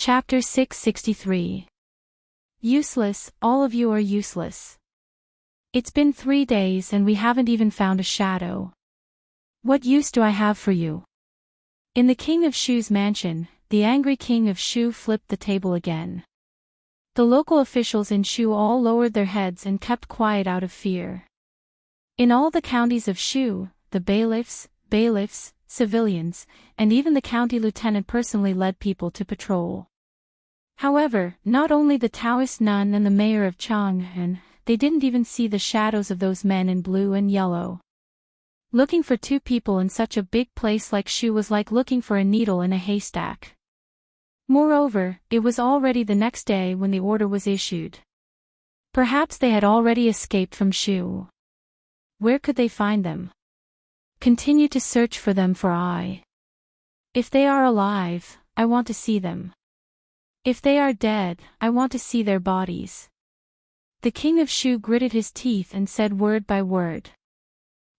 Chapter 663. Useless, all of you are useless. It's been 3 days and we haven't even found a shadow. What use do I have for you? In the King of Shu's mansion, the angry King of Shu flipped the table again. The local officials in Shu all lowered their heads and kept quiet out of fear. In all the counties of Shu, the bailiffs, civilians, and even the county lieutenant personally led people to patrol. However, not only the Taoist nun and the mayor of Chang'an, they didn't even see the shadows of those men in blue and yellow. Looking for 2 people in such a big place like Shu was like looking for a needle in a haystack. Moreover, it was already the next day when the order was issued. Perhaps they had already escaped from Shu. Where could they find them? Continue to search for them for I. If they are alive, I want to see them. If they are dead, I want to see their bodies. The King of Shu gritted his teeth and said word by word.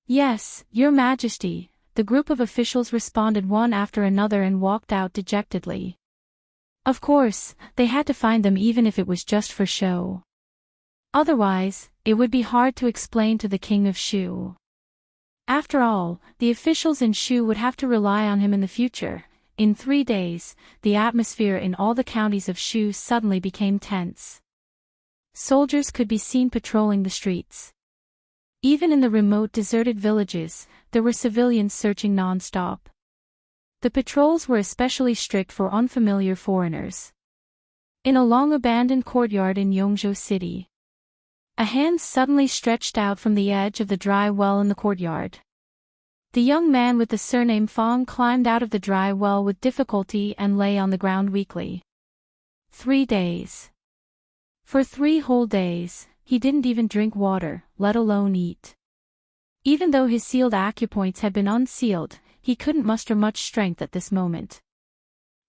Yes, Your Majesty, the group of officials responded one after another and walked out dejectedly. Of course, they had to find them even if it was just for show. Otherwise, it would be hard to explain to the King of Shu. After all, the officials in Shu would have to rely on him in the future. In 3 days, the atmosphere in all the counties of Shu suddenly became tense. Soldiers could be seen patrolling the streets. Even in the remote deserted villages, there were civilians searching non-stop. The patrols were especially strict for unfamiliar foreigners. In a long-abandoned courtyard in Yongzhou City, a hand suddenly stretched out from the edge of the dry well in the courtyard. The young man with the surname Fong climbed out of the dry well with difficulty and lay on the ground weakly. 3 days. For 3 whole days, he didn't even drink water, let alone eat. Even though his sealed acupoints had been unsealed, he couldn't muster much strength at this moment.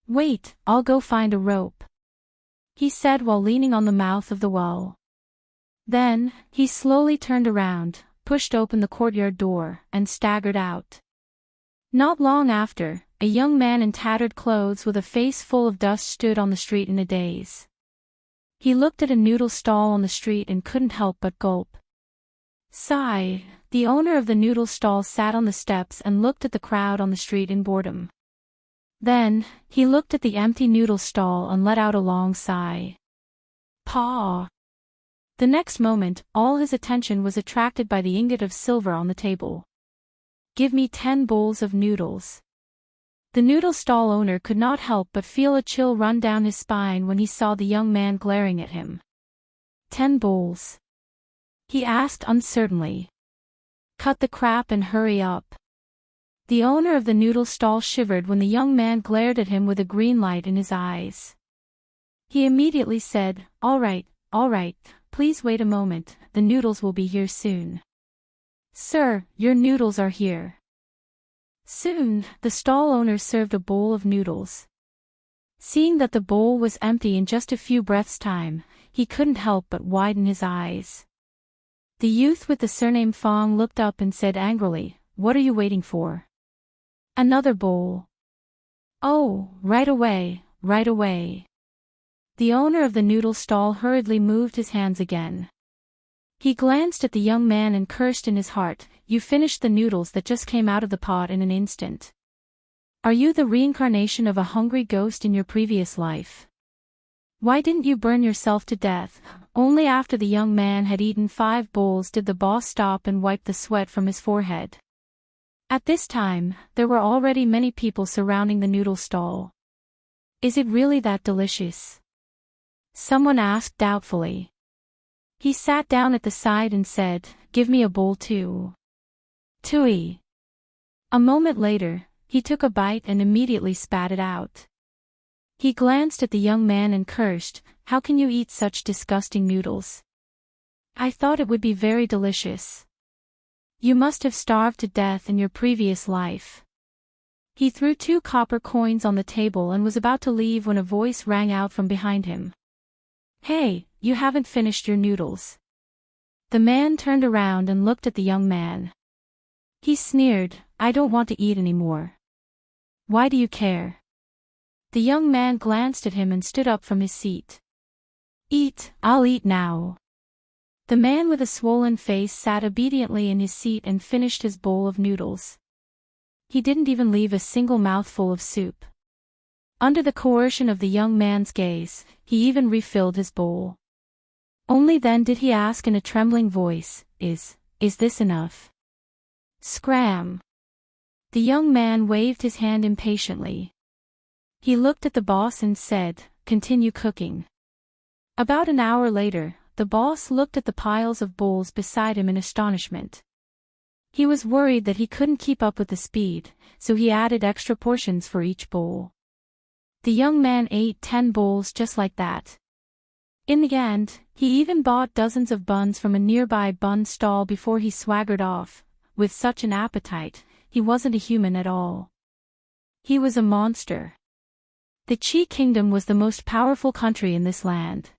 Wait, I'll go find a rope, he said while leaning on the mouth of the well. Then, he slowly turned around, pushed open the courtyard door, and staggered out. Not long after, a young man in tattered clothes with a face full of dust stood on the street in a daze. He looked at a noodle stall on the street and couldn't help but gulp. Sigh. The owner of the noodle stall sat on the steps and looked at the crowd on the street in boredom. Then, he looked at the empty noodle stall and let out a long sigh. Paw. The next moment, all his attention was attracted by the ingot of silver on the table. Give me 10 bowls of noodles. The noodle stall owner could not help but feel a chill run down his spine when he saw the young man glaring at him. 10 bowls? He asked uncertainly. Cut the crap and hurry up. The owner of the noodle stall shivered when the young man glared at him with a green light in his eyes. He immediately said, all right, please wait a moment, the noodles will be here soon. Sir, your noodles are here. Soon, the stall owner served a bowl of noodles. Seeing that the bowl was empty in just a few breaths' time, he couldn't help but widen his eyes. The youth with the surname Fong looked up and said angrily, what are you waiting for? Another bowl. Oh, right away. The owner of the noodle stall hurriedly moved his hands again. He glanced at the young man and cursed in his heart, you finished the noodles that just came out of the pot in an instant. Are you the reincarnation of a hungry ghost in your previous life? Why didn't you burn yourself to death? Only after the young man had eaten 5 bowls did the boss stop and wipe the sweat from his forehead. At this time, there were already many people surrounding the noodle stall. Is it really that delicious? Someone asked doubtfully. He sat down at the side and said, give me a bowl too. Tui. A moment later, he took a bite and immediately spat it out. He glanced at the young man and cursed, how can you eat such disgusting noodles? I thought it would be very delicious. You must have starved to death in your previous life. He threw 2 copper coins on the table and was about to leave when a voice rang out from behind him. Hey, you haven't finished your noodles. The man turned around and looked at the young man. He sneered, I don't want to eat anymore. Why do you care? The young man glanced at him and stood up from his seat. Eat, I'll eat now. The man with a swollen face sat obediently in his seat and finished his bowl of noodles. He didn't even leave a single mouthful of soup. Under the coercion of the young man's gaze, he even refilled his bowl. Only then did he ask in a trembling voice, Is this enough? Scram! The young man waved his hand impatiently. He looked at the boss and said, Continue cooking. About an hour later, the boss looked at the piles of bowls beside him in astonishment. He was worried that he couldn't keep up with the speed, so he added extra portions for each bowl. The young man ate 10 bowls just like that. In the end, he even bought dozens of buns from a nearby bun stall before he swaggered off. With such an appetite, he wasn't a human at all. He was a monster. The Qi Kingdom was the most powerful country in this land.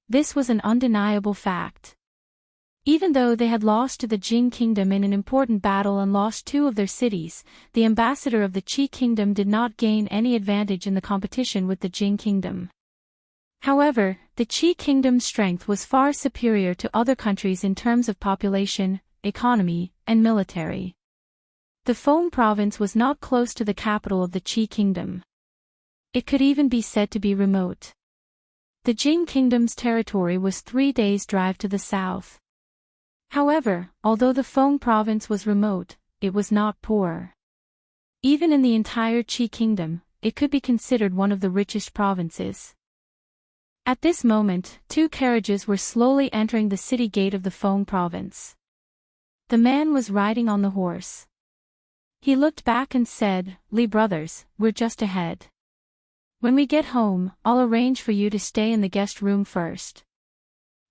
This was an undeniable fact. Even though they had lost to the Jing Kingdom in an important battle and lost 2 of their cities, the ambassador of the Qi Kingdom did not gain any advantage in the competition with the Jing Kingdom. However, the Qi Kingdom's strength was far superior to other countries in terms of population, economy, and military. The Feng province was not close to the capital of the Qi Kingdom. It could even be said to be remote. The Jing Kingdom's territory was 3 days' drive to the south. However, although the Feng province was remote, it was not poor. Even in the entire Qi Kingdom, it could be considered one of the richest provinces. At this moment, 2 carriages were slowly entering the city gate of the Feng province. The man was riding on the horse. He looked back and said, Li brothers, we're just ahead. When we get home, I'll arrange for you to stay in the guest room first.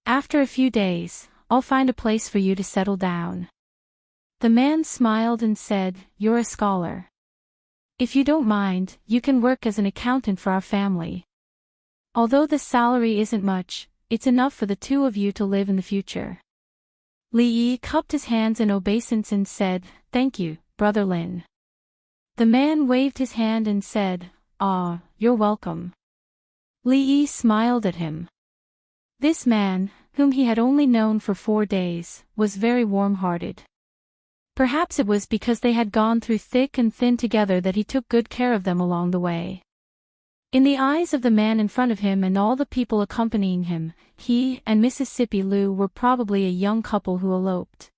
After a few days, I'll find a place for you to settle down. The man smiled and said, You're a scholar. If you don't mind, you can work as an accountant for our family. Although the salary isn't much, it's enough for the 2 of you to live in the future. Li Yi cupped his hands in obeisance and said, Thank you, Brother Lin. The man waved his hand and said, Ah, you're welcome. Li Yi smiled at him. This man, whom he had only known for 4 days, was very warm-hearted. Perhaps it was because they had gone through thick and thin together that he took good care of them along the way. In the eyes of the man in front of him and all the people accompanying him, he and Mississippi Liu were probably a young couple who eloped.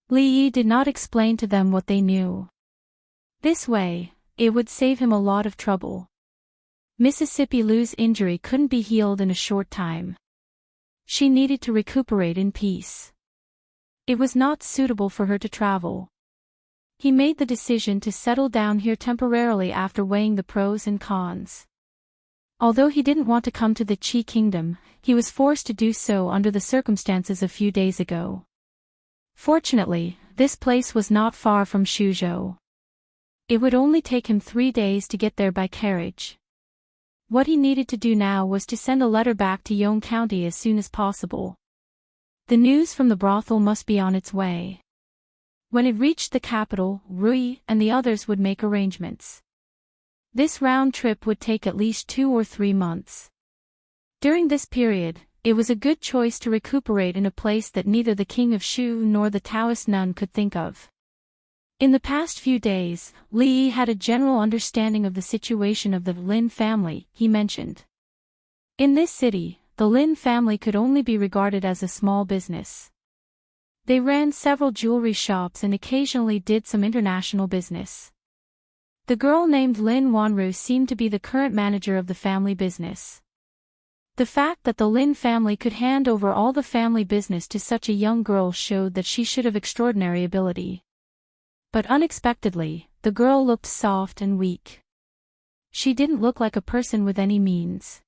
Li Yi did not explain to them what they knew. This way, it would save him a lot of trouble. Mississippi Liu's injury couldn't be healed in a short time. She needed to recuperate in peace. It was not suitable for her to travel. He made the decision to settle down here temporarily after weighing the pros and cons. Although he didn't want to come to the Qi Kingdom, he was forced to do so under the circumstances a few days ago. Fortunately, this place was not far from Shuzhou. It would only take him 3 days to get there by carriage. What he needed to do now was to send a letter back to Yong County as soon as possible. The news from the brothel must be on its way. When it reached the capital, Rui and the others would make arrangements. This round trip would take at least 2 or 3 months. During this period, it was a good choice to recuperate in a place that neither the king of Shu nor the Taoist nun could think of. In the past few days, Li Yi had a general understanding of the situation of the Lin family, he mentioned. In this city, the Lin family could only be regarded as a small business. They ran several jewelry shops and occasionally did some international business. The girl named Lin Wanru seemed to be the current manager of the family business. The fact that the Lin family could hand over all the family business to such a young girl showed that she should have extraordinary ability. But unexpectedly, the girl looked soft and weak. She didn't look like a person with any means.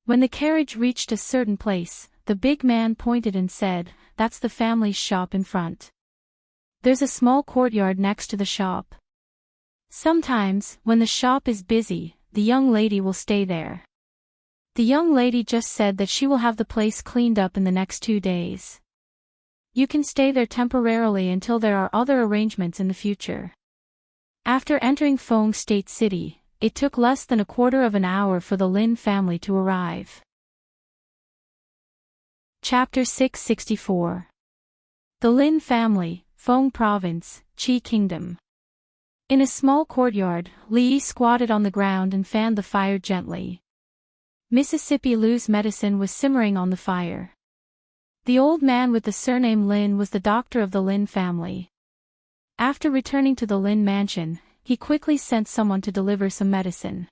When the carriage reached a certain place, the big man pointed and said, "That's the family's shop in front. There's a small courtyard next to the shop. Sometimes, when the shop is busy, the young lady will stay there. The young lady just said that she will have the place cleaned up in the next 2 days. You can stay there temporarily until there are other arrangements in the future." After entering Feng State City, it took less than a quarter of an hour for the Lin family to arrive. Chapter 664. The Lin family, Feng Province, Qi Kingdom. In a small courtyard, Li squatted on the ground and fanned the fire gently. Mississippi Lu's medicine was simmering on the fire. The old man with the surname Lin was the doctor of the Lin family. After returning to the Lin mansion, he quickly sent someone to deliver some medicine.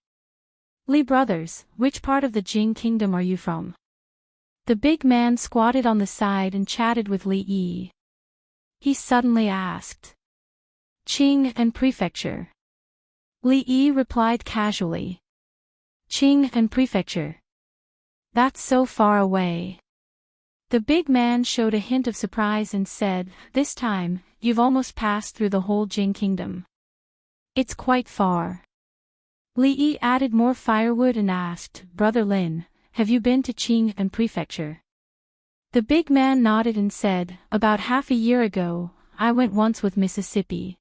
Li brothers, which part of the Jing kingdom are you from? The big man squatted on the side and chatted with Li Yi. He suddenly asked. Qing and Prefecture. Li Yi replied casually. Qing and Prefecture. That's so far away. The big man showed a hint of surprise and said, this time, you've almost passed through the whole Jing kingdom. It's quite far. Li Yi added more firewood and asked, Brother Lin, have you been to Qing and Prefecture? The big man nodded and said, about half a year ago, I went once with Mississippi.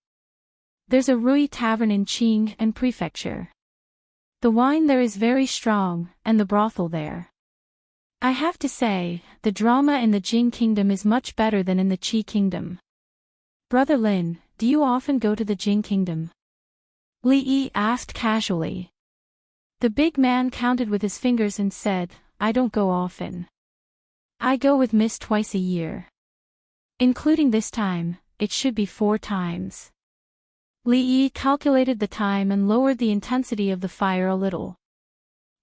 There's a Rui tavern in Qing and Prefecture. The wine there is very strong, and the brothel there. I have to say, the drama in the Jing kingdom is much better than in the Qi kingdom. Brother Lin, do you often go to the Jing kingdom? Li Yi asked casually. The big man counted with his fingers and said, I don't go often. I go with Miss twice a year. Including this time, it should be 4 times. Li Yi calculated the time and lowered the intensity of the fire a little.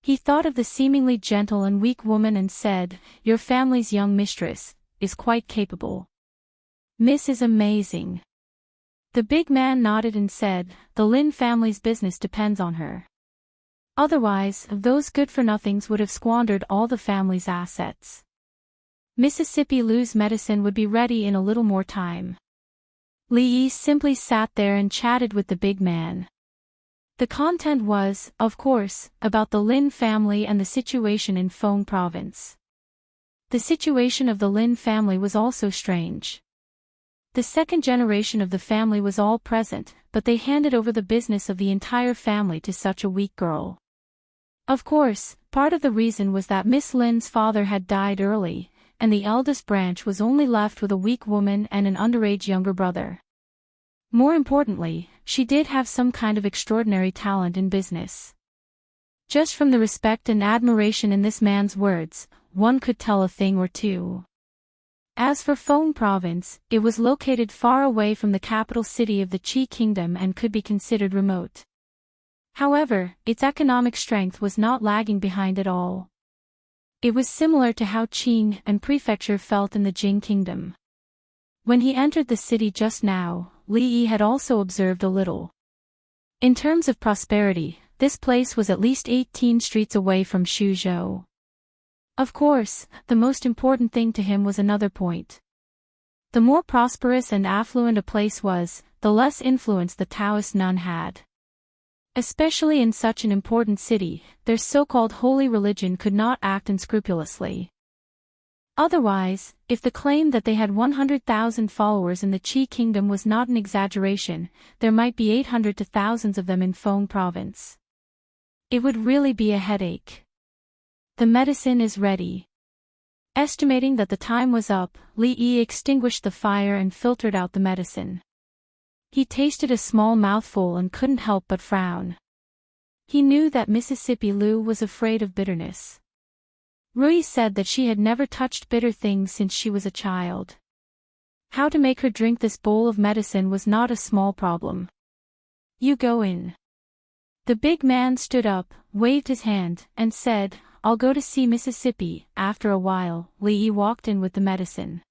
He thought of the seemingly gentle and weak woman and said, your family's young mistress is quite capable. Miss is amazing. The big man nodded and said, the Lin family's business depends on her. Otherwise, those good-for-nothings would have squandered all the family's assets. Mississippi Lu's medicine would be ready in a little more time. Li Yi simply sat there and chatted with the big man. The content was, of course, about the Lin family and the situation in Feng Province. The situation of the Lin family was also strange. The second generation of the family was all present, but they handed over the business of the entire family to such a weak girl. Of course, part of the reason was that Miss Lin's father had died early, and the eldest branch was only left with a weak woman and an underage younger brother. More importantly, she did have some kind of extraordinary talent in business. Just from the respect and admiration in this man's words, one could tell a thing or two. As for Feng Province, it was located far away from the capital city of the Qi Kingdom and could be considered remote. However, its economic strength was not lagging behind at all. It was similar to how Qing and Prefecture felt in the Jing Kingdom. When he entered the city just now, Li Yi had also observed a little. In terms of prosperity, this place was at least 18 streets away from Suzhou. Of course, the most important thing to him was another point. The more prosperous and affluent a place was, the less influence the Taoist nun had. Especially in such an important city, their so-called holy religion could not act unscrupulously. Otherwise, if the claim that they had 100,000 followers in the Qi Kingdom was not an exaggeration, there might be 800 to thousands of them in Feng Province. It would really be a headache. The medicine is ready. Estimating that the time was up, Li Yi extinguished the fire and filtered out the medicine. He tasted a small mouthful and couldn't help but frown. He knew that Mississippi Lu was afraid of bitterness. Rui said that she had never touched bitter things since she was a child. How to make her drink this bowl of medicine was not a small problem. You go in. The big man stood up, waved his hand, and said, I'll go to see Mississippi. After a while, Li Yi walked in with the medicine.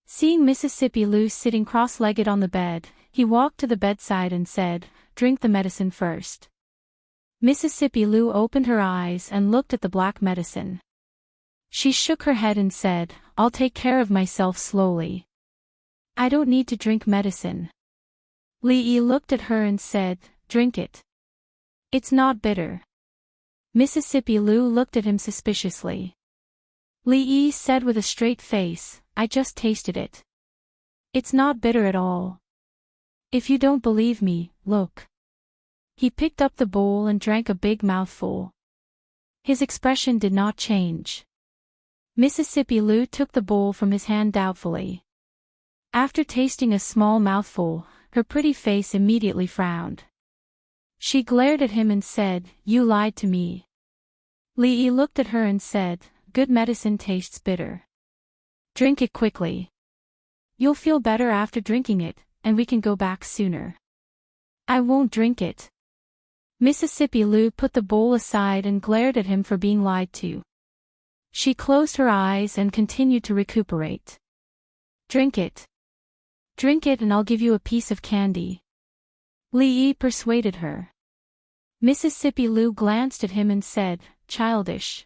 Seeing Mississippi Lu sitting cross-legged on the bed, he walked to the bedside and said, drink the medicine first. Mississippi Lu opened her eyes and looked at the black medicine. She shook her head and said, I'll take care of myself slowly. I don't need to drink medicine. Li Yi looked at her and said, drink it. It's not bitter. Mississippi Lu looked at him suspiciously. Li Yi said with a straight face, I just tasted it. It's not bitter at all. If you don't believe me, look. He picked up the bowl and drank a big mouthful. His expression did not change. Mississippi Lou took the bowl from his hand doubtfully. After tasting a small mouthful, her pretty face immediately frowned. She glared at him and said, "You lied to me." Lee looked at her and said, "Good medicine tastes bitter. Drink it quickly. You'll feel better after drinking it, and we can go back sooner." "I won't drink it." Mississippi Lou put the bowl aside and glared at him for being lied to. She closed her eyes and continued to recuperate. "Drink it. Drink it and I'll give you a piece of candy." Lee persuaded her. Mississippi Lou glanced at him and said, "Childish.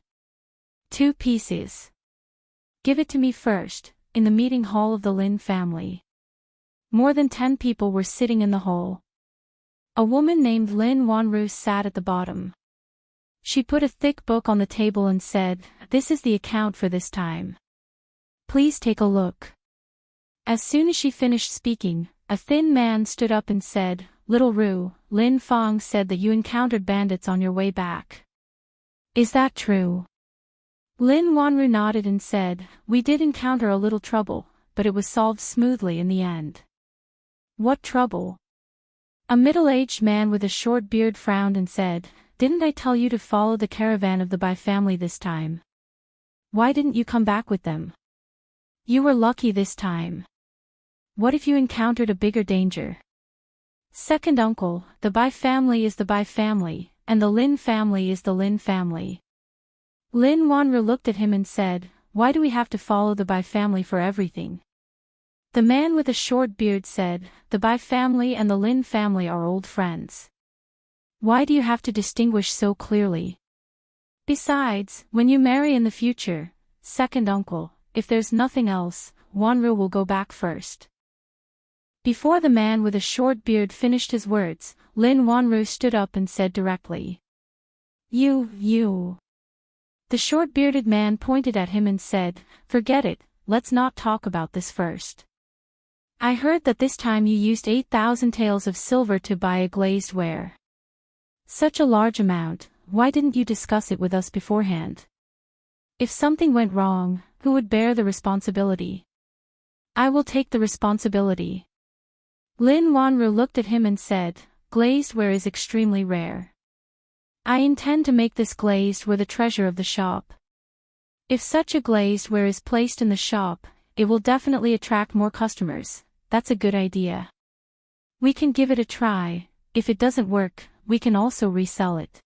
2 pieces. Give it to me first." In the meeting hall of the Lin family, more than 10 people were sitting in the hall. A woman named Lin Wanru sat at the bottom. She put a thick book on the table and said, "This is the account for this time. Please take a look." As soon as she finished speaking, a thin man stood up and said, "Little Ru, Lin Fong said that you encountered bandits on your way back. Is that true?" Lin Wanru nodded and said, "We did encounter a little trouble, but it was solved smoothly in the end." "What trouble?" A middle-aged man with a short beard frowned and said, "Didn't I tell you to follow the caravan of the Bai family this time? Why didn't you come back with them? You were lucky this time. What if you encountered a bigger danger?" "Second uncle, the Bai family is the Bai family, and the Lin family is the Lin family." Lin Wanru looked at him and said, "Why do we have to follow the Bai family for everything?" The man with a short beard said, "The Bai family and the Lin family are old friends. Why do you have to distinguish so clearly? Besides, when you marry in the future, second uncle, if there's nothing else, Wanru will go back first." Before the man with a short beard finished his words, Lin Wanru stood up and said directly, You. The short-bearded man pointed at him and said, "Forget it, let's not talk about this first. I heard that this time you used 8,000 taels of silver to buy a glazed ware. Such a large amount, why didn't you discuss it with us beforehand? If something went wrong, who would bear the responsibility?" "I will take the responsibility." Lin Wanru looked at him and said, "Glazed ware is extremely rare. I intend to make this glazed ware the treasure of the shop. If such a glazed ware is placed in the shop, it will definitely attract more customers. That's a good idea. We can give it a try. If it doesn't work, we can also resell it.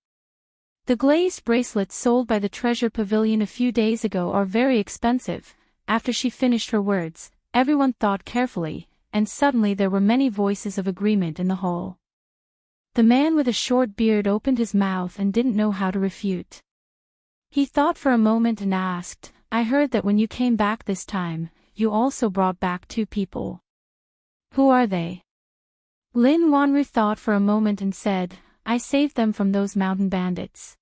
The glazed bracelets sold by the Treasure Pavilion a few days ago are very expensive." After she finished her words, everyone thought carefully, and suddenly there were many voices of agreement in the hall. The man with a short beard opened his mouth and didn't know how to refute. He thought for a moment and asked, "I heard that when you came back this time, you also brought back 2 people. Who are they?" Lin Wanru thought for a moment and said, "I saved them from those mountain bandits."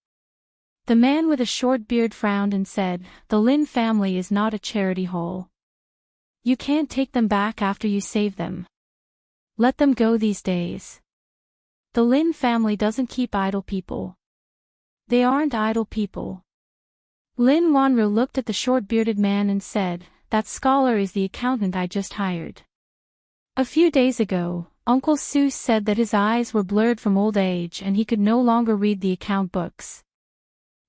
The man with a short beard frowned and said, "The Lin family is not a charity hole. You can't take them back after you save them. Let them go these days. The Lin family doesn't keep idle people. They aren't idle people." Lin Wanru looked at the short-bearded man and said, "That scholar is the accountant I just hired. A few days ago, Uncle Seuss said that his eyes were blurred from old age and he could no longer read the account books.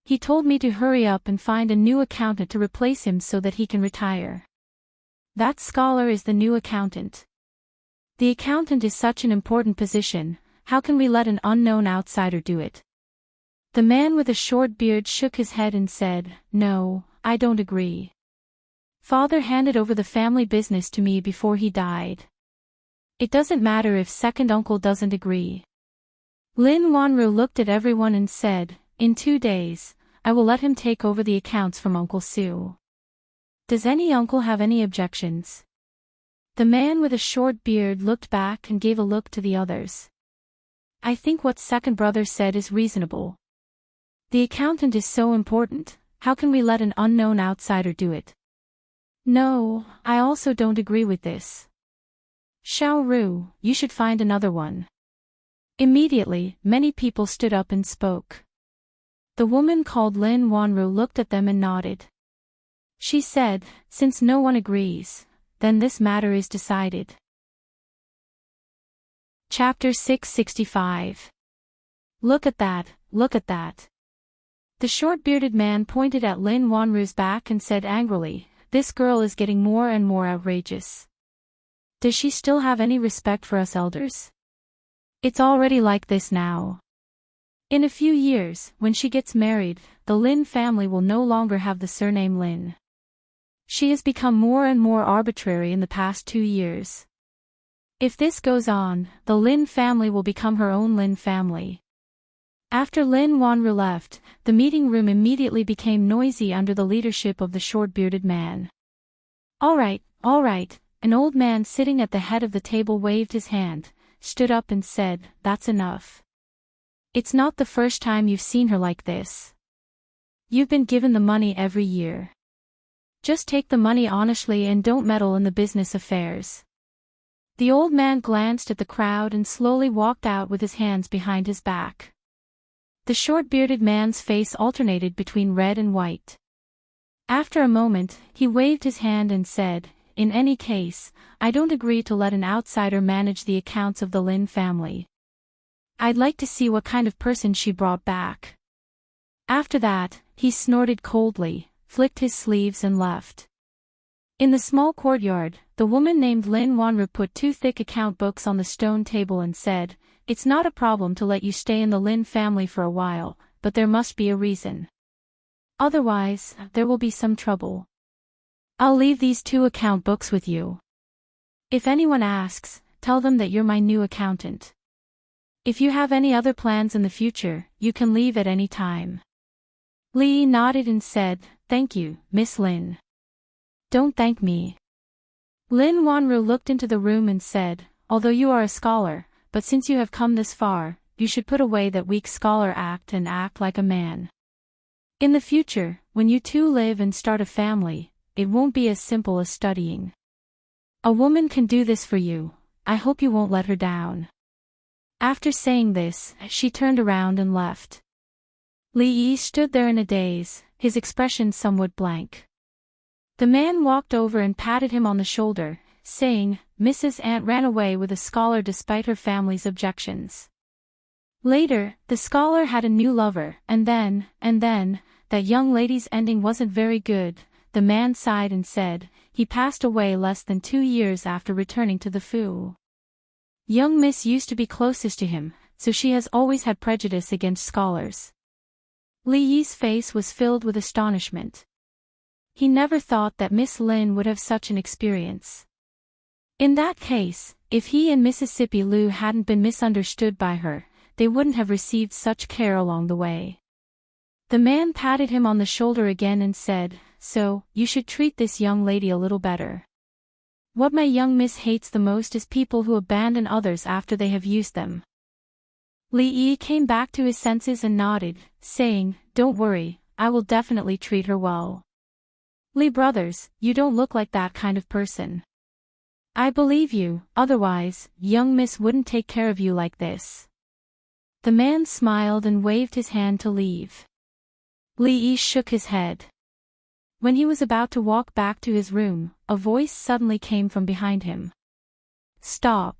He told me to hurry up and find a new accountant to replace him so that he can retire. That scholar is the new accountant. The accountant is such an important position. How can we let an unknown outsider do it?" The man with a short beard shook his head and said, "No, I don't agree. Father handed over the family business to me before he died. It doesn't matter if second uncle doesn't agree." Lin Wanru looked at everyone and said, "In 2 days, I will let him take over the accounts from Uncle Sue. Does any uncle have any objections?" The man with a short beard looked back and gave a look to the others. "I think what second brother said is reasonable. The accountant is so important, how can we let an unknown outsider do it?" "No, I also don't agree with this. Xiao Ru, you should find another one. Immediately, many people stood up and spoke. The woman called Lin Wanru looked at them and nodded. She said, "Since no one agrees, then this matter is decided." Chapter 665. Look at that, look at that. The short-bearded man pointed at Lin Wanru's back and said angrily, "This girl is getting more and more outrageous. Does she still have any respect for us elders? It's already like this now. In a few years, when she gets married, the Lin family will no longer have the surname Lin. She has become more and more arbitrary in the past 2 years. If this goes on, the Lin family will become her own Lin family." After Lin Wanru left, the meeting room immediately became noisy under the leadership of the short-bearded man. All right, an old man sitting at the head of the table waved his hand, stood up and said, "That's enough. It's not the first time you've seen her like this. You've been given the money every year. Just take the money honestly and don't meddle in the business affairs." The old man glanced at the crowd and slowly walked out with his hands behind his back. The short-bearded man's face alternated between red and white. After a moment, he waved his hand and said, "In any case, I don't agree to let an outsider manage the accounts of the Lin family. I'd like to see what kind of person she brought back." After that, he snorted coldly, flicked his sleeves and left. In the small courtyard, the woman named Lin Wanru put 2 thick account books on the stone table and said, "It's not a problem to let you stay in the Lin family for a while, but there must be a reason. Otherwise, there will be some trouble. I'll leave these 2 account books with you. If anyone asks, tell them that you're my new accountant. If you have any other plans in the future, you can leave at any time." Li nodded and said, "Thank you, Miss Lin." "Don't thank me." Lin Wanru looked into the room and said, "Although you are a scholar, but since you have come this far, you should put away that weak scholar act and act like a man. In the future, when you two live and start a family, it won't be as simple as studying. A woman can do this for you. I hope you won't let her down." After saying this, she turned around and left. Li Yi stood there in a daze, his expression somewhat blank. The man walked over and patted him on the shoulder, saying, "Mrs. Ant ran away with a scholar despite her family's objections. Later, the scholar had a new lover, and then, that young lady's ending wasn't very good." The man sighed and said, "He passed away less than 2 years after returning to the Fu. Young Miss used to be closest to him, so she has always had prejudice against scholars." Li Yi's face was filled with astonishment. He never thought that Miss Lin would have such an experience. In that case, if he and Mississippi Lu hadn't been misunderstood by her, they wouldn't have received such care along the way. The man patted him on the shoulder again and said, "So, you should treat this young lady a little better. What my young miss hates the most is people who abandon others after they have used them." Li Yi came back to his senses and nodded, saying, "Don't worry, I will definitely treat her well." "Li brothers, you don't look like that kind of person. I believe you, otherwise, young miss wouldn't take care of you like this." The man smiled and waved his hand to leave. Li Yi shook his head. When he was about to walk back to his room, a voice suddenly came from behind him. "Stop."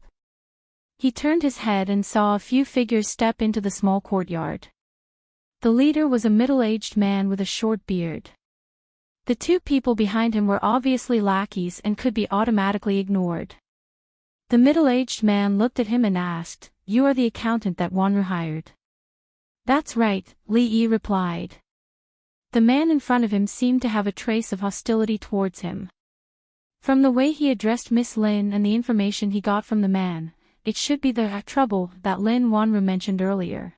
He turned his head and saw a few figures step into the small courtyard. The leader was a middle-aged man with a short beard. The 2 people behind him were obviously lackeys and could be automatically ignored. The middle-aged man looked at him and asked, "You are the accountant that Wanru hired?" "That's right," Li Yi replied. The man in front of him seemed to have a trace of hostility towards him. From the way he addressed Miss Lin and the information he got from the man, it should be the trouble that Lin Wanru mentioned earlier.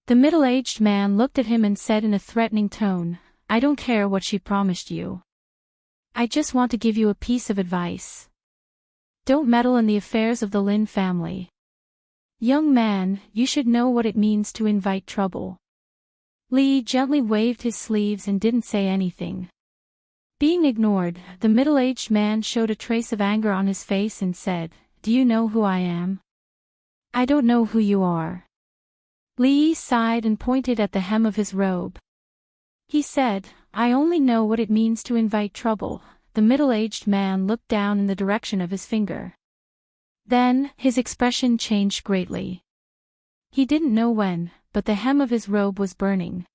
The middle-aged man looked at him and said in a threatening tone, "I don't care what she promised you. I just want to give you a piece of advice. Don't meddle in the affairs of the Lin family. Young man, you should know what it means to invite trouble." Li gently waved his sleeves and didn't say anything. Being ignored, the middle-aged man showed a trace of anger on his face and said, "Do you know who I am?" I don't know who you are. Li sighed and pointed at the hem of his robe. He said, I only know what it means to invite trouble. The middle-aged man looked down in the direction of his finger. Then, his expression changed greatly. He didn't know when, but the hem of his robe was burning.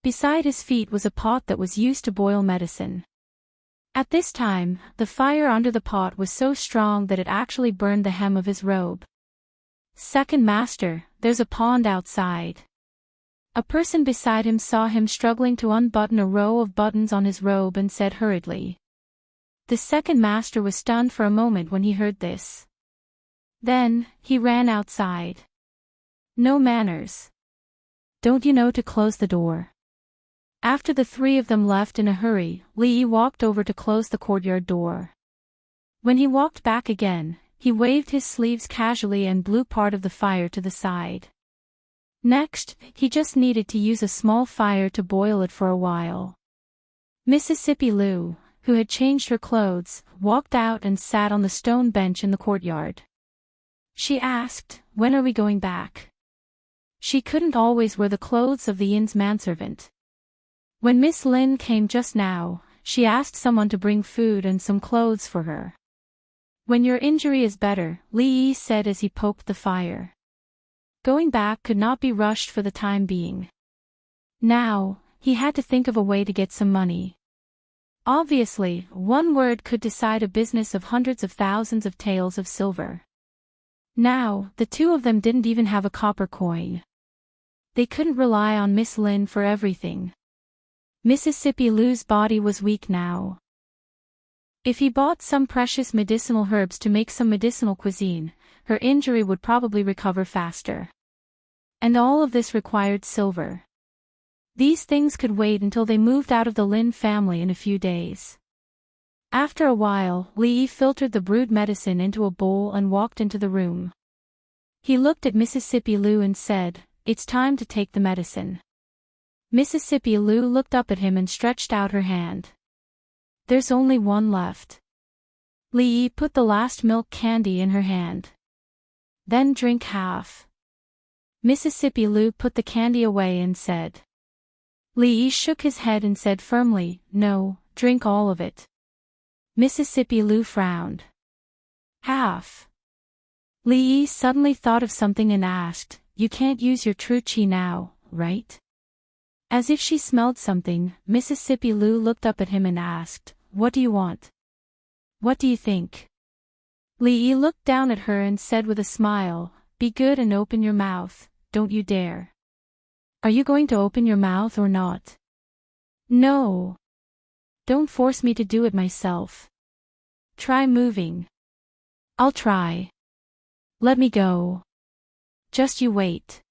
Beside his feet was a pot that was used to boil medicine. At this time, the fire under the pot was so strong that it actually burned the hem of his robe. Second master, there's a pond outside. A person beside him saw him struggling to unbutton a row of buttons on his robe and said hurriedly. The second master was stunned for a moment when he heard this. Then, he ran outside. No manners. Don't you know to close the door? After the three of them left in a hurry, Li walked over to close the courtyard door. When he walked back again, he waved his sleeves casually and blew part of the fire to the side. Next, he just needed to use a small fire to boil it for a while. Mississippi Lu, who had changed her clothes, walked out and sat on the stone bench in the courtyard. She asked, when are we going back? She couldn't always wear the clothes of the inn's manservant. When Miss Lin came just now, she asked someone to bring food and some clothes for her. When your injury is better, Li Yi said as he poked the fire. Going back could not be rushed for the time being. Now, he had to think of a way to get some money. Obviously, one word could decide a business of hundreds of thousands of taels of silver. Now, the two of them didn't even have a copper coin. They couldn't rely on Miss Lin for everything. Mississippi Lu's body was weak now. If he bought some precious medicinal herbs to make some medicinal cuisine, her injury would probably recover faster. And all of this required silver. These things could wait until they moved out of the Lin family in a few days. After a while, Li filtered the brewed medicine into a bowl and walked into the room. He looked at Mississippi Lu and said, it's time to take the medicine. Mississippi Lu looked up at him and stretched out her hand. There's only one left. Li put the last milk candy in her hand. Then drink half. Mississippi Lu put the candy away and said. Li shook his head and said firmly, no, drink all of it. Mississippi Lu frowned. Half. Li suddenly thought of something and asked, you can't use your true chi now, right? As if she smelled something, Mississippi Lu looked up at him and asked, what do you want? What do you think? Li looked down at her and said with a smile, be good and open your mouth, don't you dare. Are you going to open your mouth or not? No. Don't force me to do it myself. Try moving. I'll try. Let me go. Just you wait.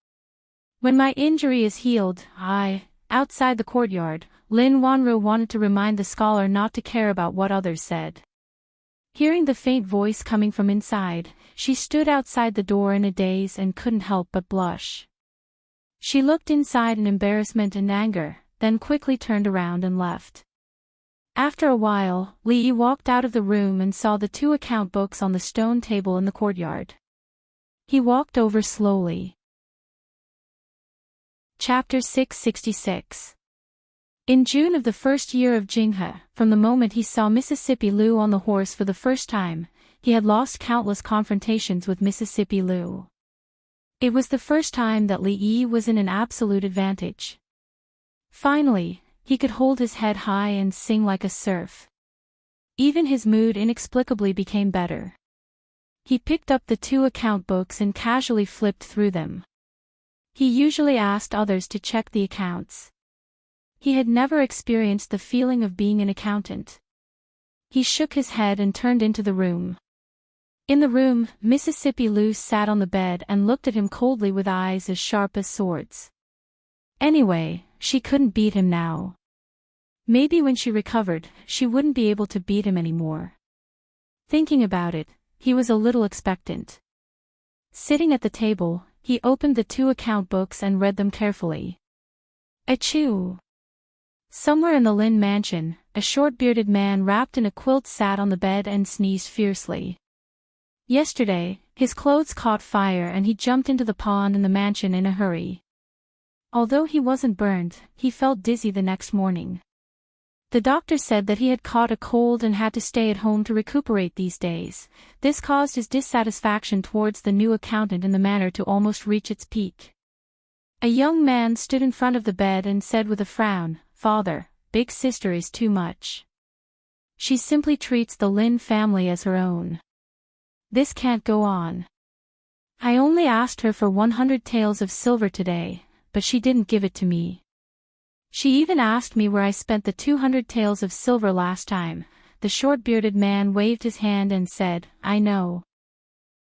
When my injury is healed, outside the courtyard, Lin Wanru wanted to remind the scholar not to care about what others said. Hearing the faint voice coming from inside, she stood outside the door in a daze and couldn't help but blush. She looked inside in embarrassment and anger, then quickly turned around and left. After a while, Li walked out of the room and saw the two account books on the stone table in the courtyard. He walked over slowly. Chapter 666. In June of the first year of Jinghe, from the moment he saw Mississippi Lu on the horse for the first time, he had lost countless confrontations with Mississippi Lu. It was the first time that Li Yi was in an absolute advantage. Finally, he could hold his head high and sing like a surf. Even his mood inexplicably became better. He picked up the two account books and casually flipped through them. He usually asked others to check the accounts. He had never experienced the feeling of being an accountant. He shook his head and turned into the room. In the room, Mississippi Lu sat on the bed and looked at him coldly with eyes as sharp as swords. Anyway, she couldn't beat him now. Maybe when she recovered, she wouldn't be able to beat him anymore. Thinking about it, he was a little expectant. Sitting at the table, he opened the two account books and read them carefully. Achoo! Somewhere in the Lin mansion, a short-bearded man wrapped in a quilt sat on the bed and sneezed fiercely. Yesterday, His clothes caught fire and he jumped into the pond in the mansion in a hurry. Although he wasn't burned, he felt dizzy the next morning. The doctor said that he had caught a cold and had to stay at home to recuperate these days. This caused his dissatisfaction towards the new accountant in the manor to almost reach its peak. A young man stood in front of the bed and said with a frown, "Father, big sister is too much. She simply treats the Lin family as her own. This can't go on. I only asked her for 100 taels of silver today, but she didn't give it to me. She even asked me where I spent the 200 taels of silver last time." The short-bearded man waved his hand and said, "I know.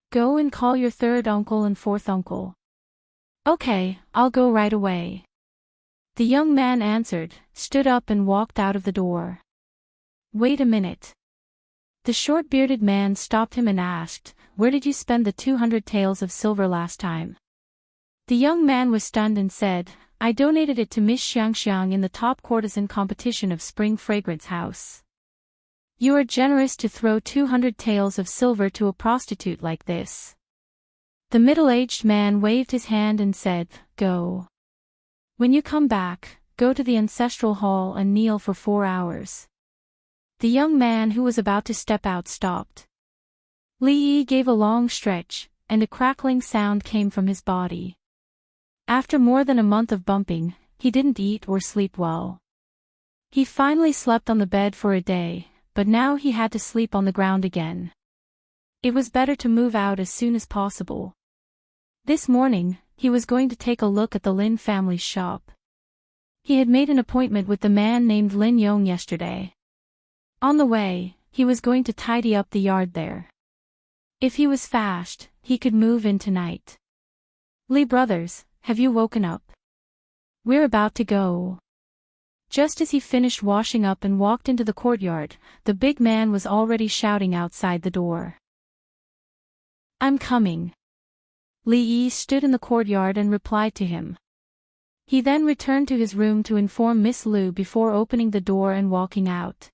Go and call your third uncle and fourth uncle." "Okay, I'll go right away." The young man answered, stood up and walked out of the door. "Wait a minute." The short-bearded man stopped him and asked, "Where did you spend the 200 taels of silver last time?" The young man was stunned and said, "I donated it to Miss Xiangxiang in the top courtesan competition of Spring Fragrance House." "You are generous to throw 200 taels of silver to a prostitute like this." The middle-aged man waved his hand and said, "Go. When you come back, go to the ancestral hall and kneel for 4 hours." The young man who was about to step out stopped. Li Yi gave a long stretch, and a crackling sound came from his body. After more than a month of bumping, he didn't eat or sleep well. He finally slept on the bed for a day, but now he had to sleep on the ground again. It was better to move out as soon as possible. This morning, he was going to take a look at the Lin family's shop. He had made an appointment with the man named Lin Yong yesterday. On the way, he was going to tidy up the yard there. If he was fast, he could move in tonight. "Li brothers, have you woken up? We're about to go." Just as he finished washing up and walked into the courtyard, the big man was already shouting outside the door. "I'm coming." Li Yi stood in the courtyard and replied to him. He then returned to his room to inform Miss Lu before opening the door and walking out.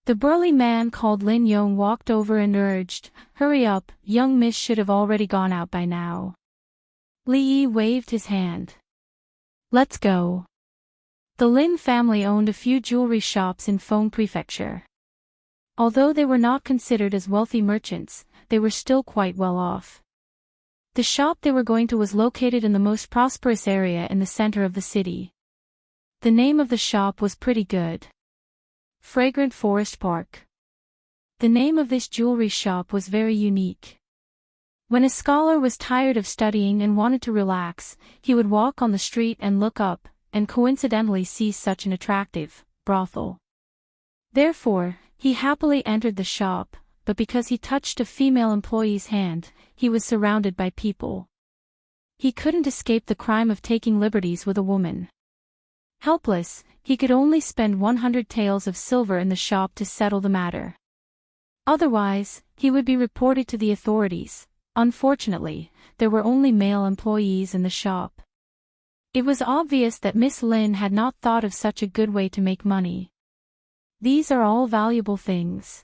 The burly man called Lin Yong walked over and urged, "Hurry up, young miss should have already gone out by now." Li Yi waved his hand. "Let's go." The Lin family owned a few jewelry shops in Feng Prefecture. Although they were not considered as wealthy merchants, they were still quite well off. The shop they were going to was located in the most prosperous area in the center of the city. The name of the shop was pretty good. Fragrant Forest Park. The name of this jewelry shop was very unique. When a scholar was tired of studying and wanted to relax, he would walk on the street and look up, and coincidentally see such an attractive brothel. Therefore, he happily entered the shop, but because he touched a female employee's hand, he was surrounded by people. He couldn't escape the crime of taking liberties with a woman. Helpless, he could only spend 100 taels of silver in the shop to settle the matter. Otherwise, he would be reported to the authorities. Unfortunately, there were only male employees in the shop. It was obvious that Miss Lin had not thought of such a good way to make money. "These are all valuable things.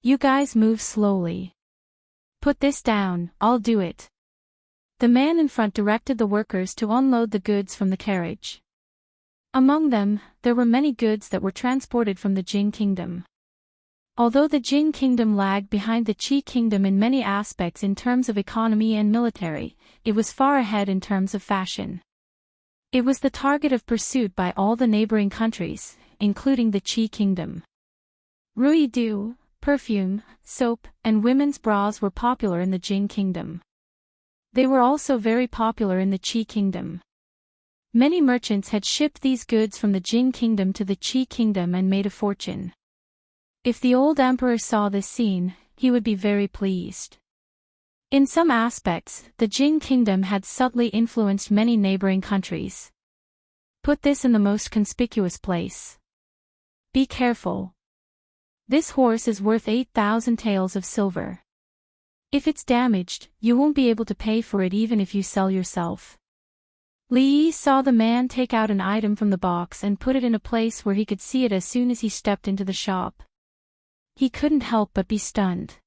You guys move slowly. Put this down, I'll do it." The man in front directed the workers to unload the goods from the carriage. Among them, there were many goods that were transported from the Jing kingdom. Although the Jing kingdom lagged behind the Qi kingdom in many aspects in terms of economy and military, it was far ahead in terms of fashion. It was the target of pursuit by all the neighboring countries, including the Qi kingdom. Ruidu, perfume, soap, and women's bras were popular in the Jing kingdom. They were also very popular in the Qi kingdom. Many merchants had shipped these goods from the Jing kingdom to the Qi kingdom and made a fortune. If the old emperor saw this scene, he would be very pleased. In some aspects, the Jing kingdom had subtly influenced many neighboring countries. Put this in the most conspicuous place. Be careful. This horse is worth 8,000 taels of silver. If it's damaged, you won't be able to pay for it even if you sell yourself. Li Yi saw the man take out an item from the box and put it in a place where he could see it as soon as he stepped into the shop. He couldn't help but be stunned.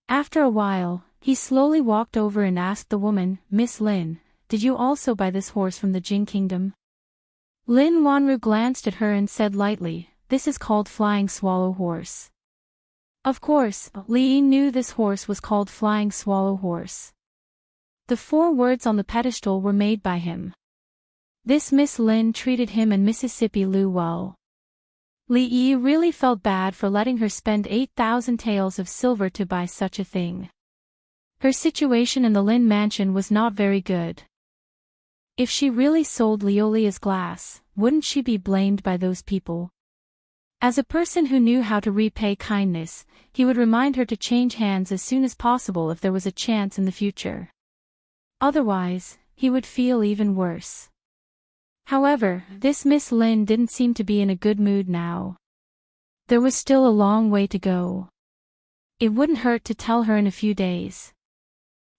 After a while, He slowly walked over and asked the woman, "Miss Lin, did you also buy this horse from the Jin kingdom?" Lin Wanru glanced at her and said lightly, "This is called Flying Swallow Horse." Of course, Li Yi knew this horse was called Flying Swallow Horse. The 4 words on the pedestal were made by him. This Miss Lin treated him and Mississippi Lu well. Li Yi really felt bad for letting her spend 8,000 taels of silver to buy such a thing. Her situation in the Lin mansion was not very good. If she really sold Liolia's glass, wouldn't she be blamed by those people? As a person who knew how to repay kindness, he would remind her to change hands as soon as possible if there was a chance in the future. Otherwise, he would feel even worse. However, this Miss Lin didn't seem to be in a good mood now. There was still a long way to go. It wouldn't hurt to tell her in a few days.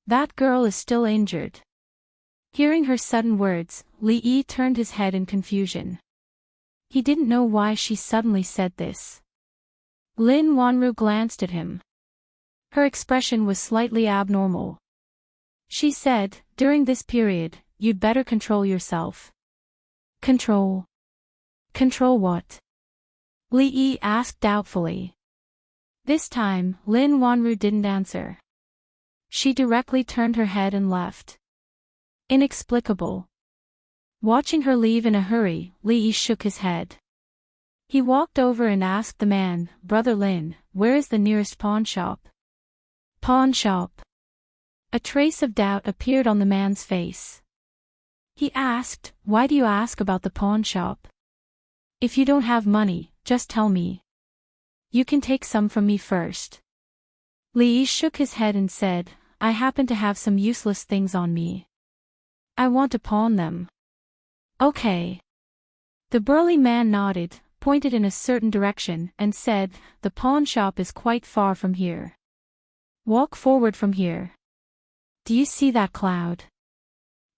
That girl is still injured. Hearing her sudden words, Li Yi turned his head in confusion. He didn't know why she suddenly said this. Lin Wanru glanced at him. Her expression was slightly abnormal. She said, "During this period, you'd better control yourself." Control? Control what? Li Yi asked doubtfully. This time, Lin Wanru didn't answer. She directly turned her head and left. Inexplicable. Watching her leave in a hurry, Li Yi shook his head. He walked over and asked the man, "Brother Lin, where is the nearest pawn shop?" Pawn shop. A trace of doubt appeared on the man's face. He asked, "Why do you ask about the pawn shop? If you don't have money, just tell me. You can take some from me first." Li Yi shook his head and said, "I happen to have some useless things on me. I want to pawn them." "Okay." The burly man nodded, pointed in a certain direction, and said, "The pawn shop is quite far from here. Walk forward from here. Do you see that cloud?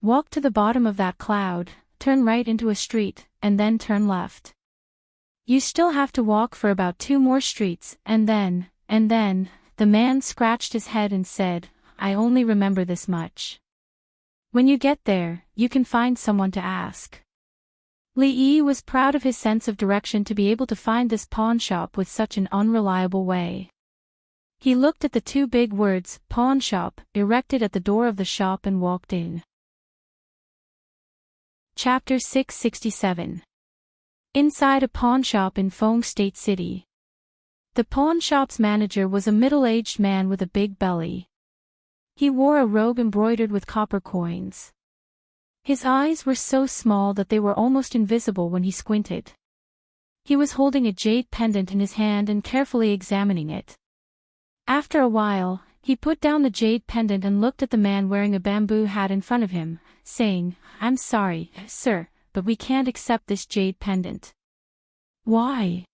Walk to the bottom of that cloud, turn right into a street, and then turn left. You still have to walk for about 2 more streets, and then, the man scratched his head and said, "I only remember this much. When you get there, you can find someone to ask." Li Yi was proud of his sense of direction to be able to find this pawn shop with such an unreliable way. He looked at the 2 big words, pawn shop, erected at the door of the shop and walked in. Chapter 667. Inside a pawn shop in Feng State City. The pawn shop's manager was a middle-aged man with a big belly. He wore a robe embroidered with copper coins. His eyes were so small that they were almost invisible when he squinted. He was holding a jade pendant in his hand and carefully examining it. After a while, he put down the jade pendant and looked at the man wearing a bamboo hat in front of him, saying, "I'm sorry, sir, but we can't accept this jade pendant." "Why?"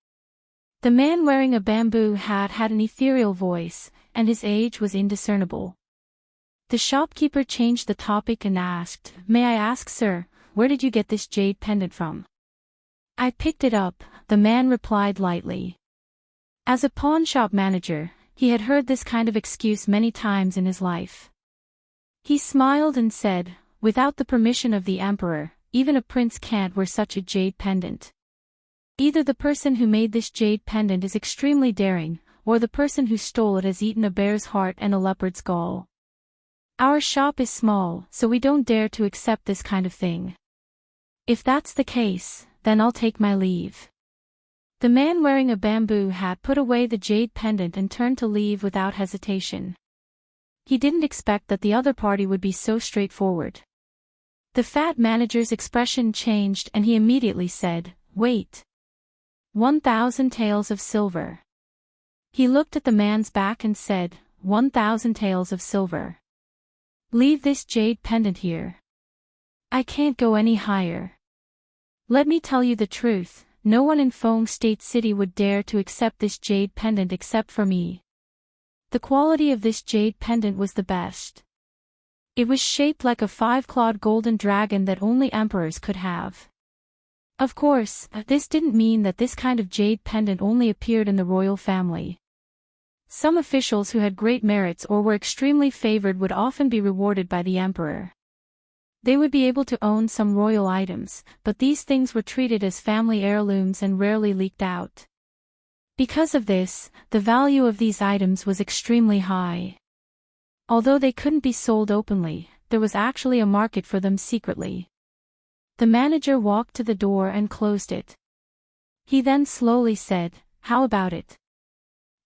The man wearing a bamboo hat had an ethereal voice, and his age was indiscernible. The shopkeeper changed the topic and asked, "May I ask, sir, where did you get this jade pendant from?" "I picked it up," the man replied lightly. As a pawn shop manager, he had heard this kind of excuse many times in his life. He smiled and said, "Without the permission of the emperor, even a prince can't wear such a jade pendant. Either the person who made this jade pendant is extremely daring, or the person who stole it has eaten a bear's heart and a leopard's gall. Our shop is small, so we don't dare to accept this kind of thing. If that's the case, then I'll take my leave." The man wearing a bamboo hat put away the jade pendant and turned to leave without hesitation. He didn't expect that the other party would be so straightforward. The fat manager's expression changed and he immediately said, "Wait. 1,000 taels of silver." He looked at the man's back and said, 1,000 taels of silver. "Leave this jade pendant here. I can't go any higher. Let me tell you the truth, no one in Feng State City would dare to accept this jade pendant except for me. The quality of this jade pendant was the best. It was shaped like a 5-clawed golden dragon that only emperors could have. Of course, this didn't mean that this kind of jade pendant only appeared in the royal family. Some officials who had great merits or were extremely favored would often be rewarded by the emperor. They would be able to own some royal items, but these things were treated as family heirlooms and rarely leaked out. Because of this, the value of these items was extremely high. Although they couldn't be sold openly, there was actually a market for them secretly. The manager walked to the door and closed it. He then slowly said, "How about it?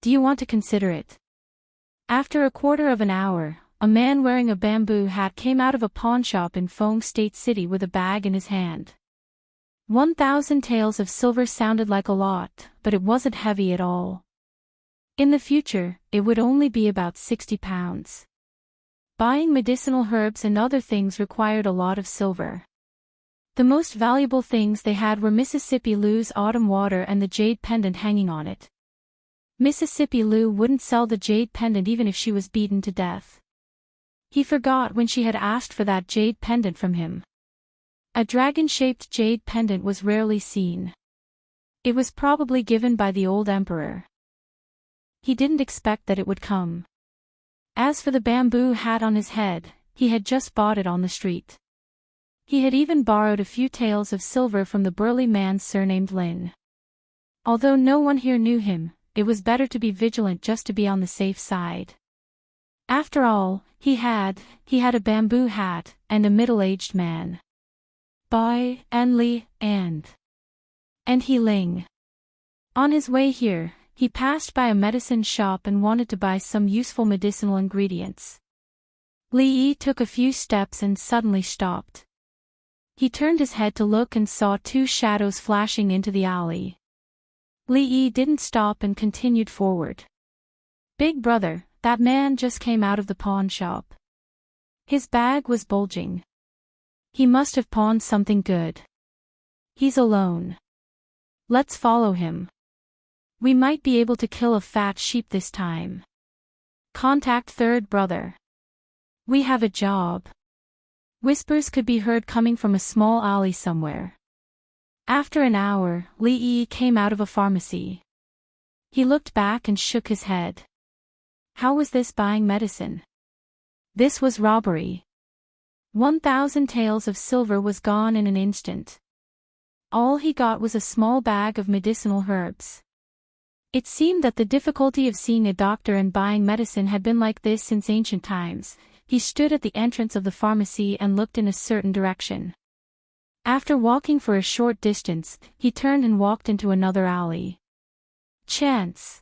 Do you want to consider it?" After a quarter of an hour, a man wearing a bamboo hat came out of a pawnshop in Fong State City with a bag in his hand. 1,000 taels of silver sounded like a lot, but it wasn't heavy at all. In the future, it would only be about 60 pounds. Buying medicinal herbs and other things required a lot of silver. The most valuable things they had were Mississippi Lou's autumn water and the jade pendant hanging on it. Mississippi Lou wouldn't sell the jade pendant even if she was beaten to death. He forgot when she had asked for that jade pendant from him. A dragon-shaped jade pendant was rarely seen. It was probably given by the old emperor. He didn't expect that it would come. As for the bamboo hat on his head, he had just bought it on the street. He had even borrowed a few taels of silver from the burly man surnamed Lin. Although no one here knew him, it was better to be vigilant just to be on the safe side. After all, he had a bamboo hat, and a middle-aged man. Bai, and Li, and He Ling. On his way here, he passed by a medicine shop and wanted to buy some useful medicinal ingredients. Li Yi took a few steps and suddenly stopped. He turned his head to look and saw two shadows flashing into the alley. Li Yi didn't stop and continued forward. "Big brother, that man just came out of the pawn shop. His bag was bulging. He must have pawned something good. He's alone. Let's follow him. We might be able to kill a fat sheep this time. Contact third brother. We have a job." Whispers could be heard coming from a small alley somewhere. After an hour, Li Yi came out of a pharmacy. He looked back and shook his head. How was this buying medicine? This was robbery. 1,000 taels of silver was gone in an instant. All he got was a small bag of medicinal herbs. It seemed that the difficulty of seeing a doctor and buying medicine had been like this since ancient times. He stood at the entrance of the pharmacy and looked in a certain direction. After walking for a short distance, he turned and walked into another alley. Chance.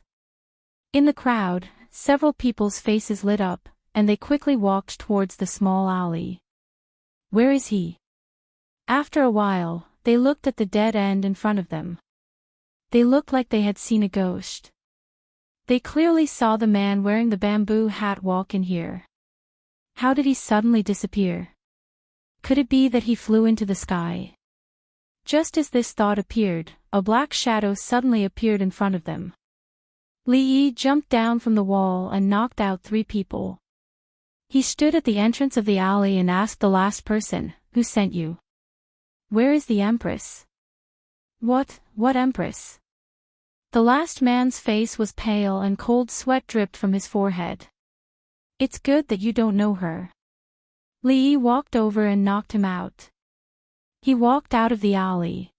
In the crowd, several people's faces lit up, and they quickly walked towards the small alley. Where is he? After a while, they looked at the dead end in front of them. They looked like they had seen a ghost. They clearly saw the man wearing the bamboo hat walk in here. How did he suddenly disappear? Could it be that he flew into the sky? Just as this thought appeared, a black shadow suddenly appeared in front of them. Li Yi jumped down from the wall and knocked out 3 people. He stood at the entrance of the alley and asked the last person, "Who sent you? Where is the Empress?" What Empress?" The last man's face was pale and cold sweat dripped from his forehead. "It's good that you don't know her." Li Yi walked over and knocked him out. He walked out of the alley.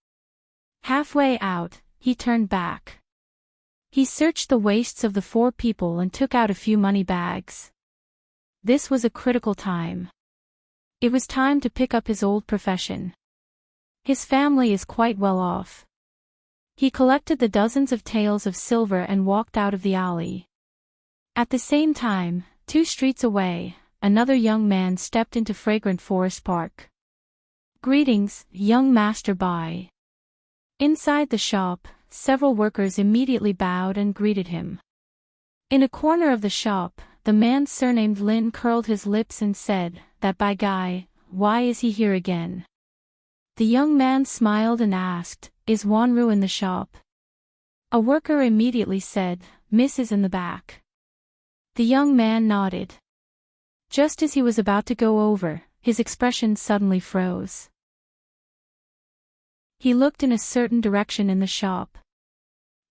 Halfway out, he turned back. He searched the waists of the 4 people and took out a few money bags. This was a critical time. It was time to pick up his old profession. His family is quite well off. He collected the dozens of taels of silver and walked out of the alley. At the same time, 2 streets away, another young man stepped into Fragrant Forest Park. "Greetings, young Master Bai." Inside the shop, several workers immediately bowed and greeted him. In a corner of the shop, the man surnamed Lin curled his lips and said, "That Bai guy, why is he here again?" The young man smiled and asked, "Is Wanru in the shop?" A worker immediately said, "Miss is in the back." The young man nodded. Just as he was about to go over, his expression suddenly froze. He looked in a certain direction in the shop.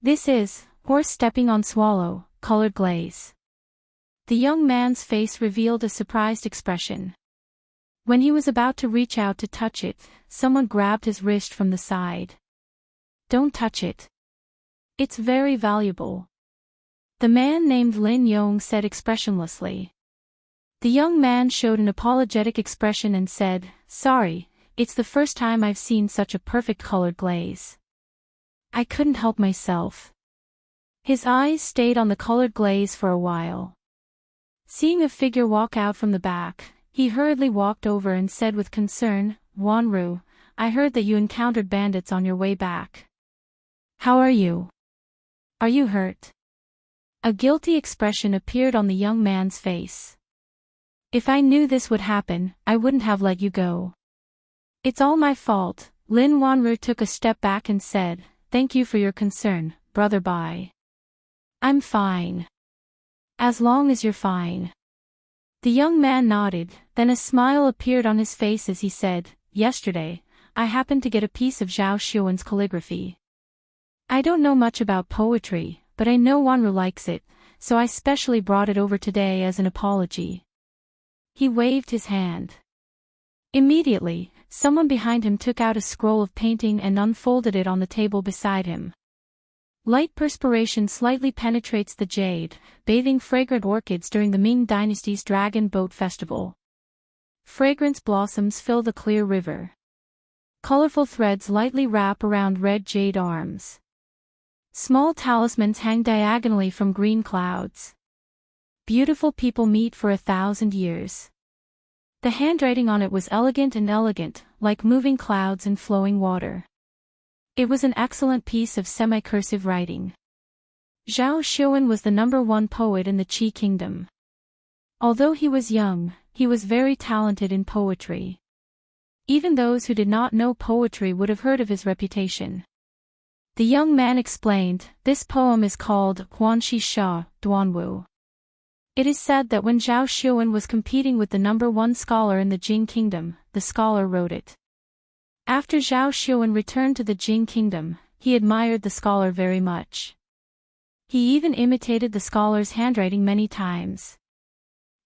"This is, horse stepping on swallow," colored glaze. The young man's face revealed a surprised expression. When he was about to reach out to touch it, someone grabbed his wrist from the side. Don't touch it. It's very valuable. The man named Lin Yong said expressionlessly. The young man showed an apologetic expression and said, "Sorry, it's the first time I've seen such a perfect colored glaze. I couldn't help myself." His eyes stayed on the colored glaze for a while. Seeing a figure walk out from the back, he hurriedly walked over and said with concern, "Wanru, I heard that you encountered bandits on your way back. How are you? Are you hurt?" A guilty expression appeared on the young man's face. "If I knew this would happen, I wouldn't have let you go. It's all my fault." Lin Wanru took a step back and said, "Thank you for your concern, Brother Bai. I'm fine. As long as you're fine." The young man nodded, then a smile appeared on his face as he said, "Yesterday, I happened to get a piece of Zhao Xuan's calligraphy. I don't know much about poetry, but I know Wanru likes it, so I specially brought it over today as an apology." He waved his hand. Immediately, someone behind him took out a scroll of painting and unfolded it on the table beside him. Light perspiration slightly penetrates the jade, bathing fragrant orchids during the Ming Dynasty's Dragon Boat Festival. Fragrance blossoms fill the clear river. Colorful threads lightly wrap around red jade arms. Small talismans hang diagonally from green clouds. Beautiful people meet for 1,000 years. The handwriting on it was elegant and elegant, like moving clouds and flowing water. It was an excellent piece of semi-cursive writing. Zhao Xuan was the #1 poet in the Qi kingdom. Although he was young, he was very talented in poetry. Even those who did not know poetry would have heard of his reputation. The young man explained, "This poem is called Huanxi Sha, Duanwu. It is said that when Zhao Xuan was competing with the #1 scholar in the Jing kingdom, the scholar wrote it. After Zhao Xuan returned to the Jing kingdom, he admired the scholar very much. He even imitated the scholar's handwriting many times.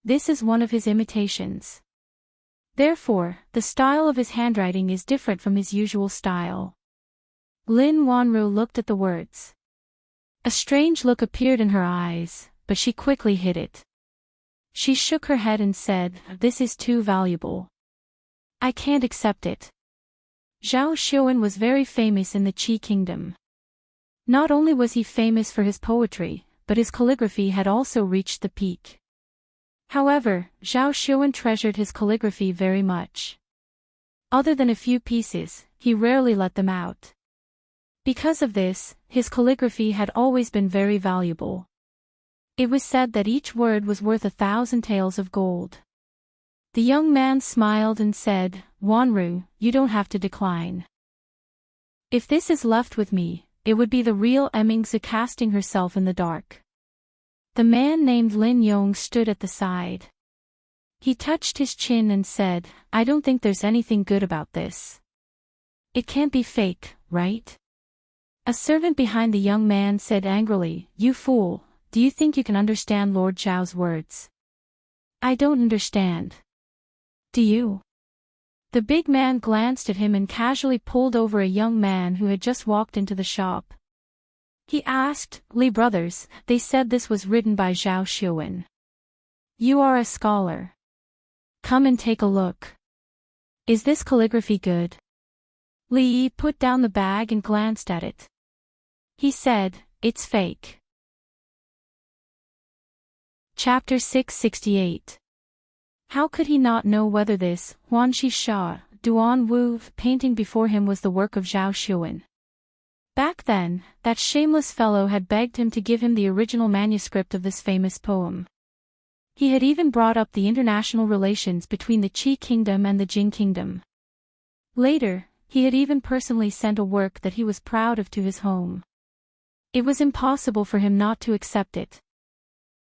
This is one of his imitations. Therefore, the style of his handwriting is different from his usual style." Lin Wanru looked at the words. A strange look appeared in her eyes, but she quickly hid it. She shook her head and said, "This is too valuable. I can't accept it." Zhao Xuan was very famous in the Qi kingdom. Not only was he famous for his poetry, but his calligraphy had also reached the peak. However, Zhao Xuan treasured his calligraphy very much. Other than a few pieces, he rarely let them out. Because of this, his calligraphy had always been very valuable. It was said that each word was worth 1,000 taels of gold. The young man smiled and said, "Wanru, you don't have to decline. If this is left with me, it would be the real Emingzi casting herself in the dark." The man named Lin Yong stood at the side. He touched his chin and said, "I don't think there's anything good about this. It can't be fake, right?" A servant behind the young man said angrily, "You fool, do you think you can understand Lord Zhao's words? I don't understand. Do you?" The big man glanced at him and casually pulled over a young man who had just walked into the shop. He asked, "Li brothers, they said this was written by Zhao Xuan. You are a scholar. Come and take a look. Is this calligraphy good?" Li Yi put down the bag and glanced at it. He said, "It's fake." Chapter 668. How could he not know whether this Huanxi Sha, Duan Wu painting before him was the work of Zhao Xuan? Back then, that shameless fellow had begged him to give him the original manuscript of this famous poem. He had even brought up the international relations between the Qi kingdom and the Jing kingdom. Later, he had even personally sent a work that he was proud of to his home. It was impossible for him not to accept it.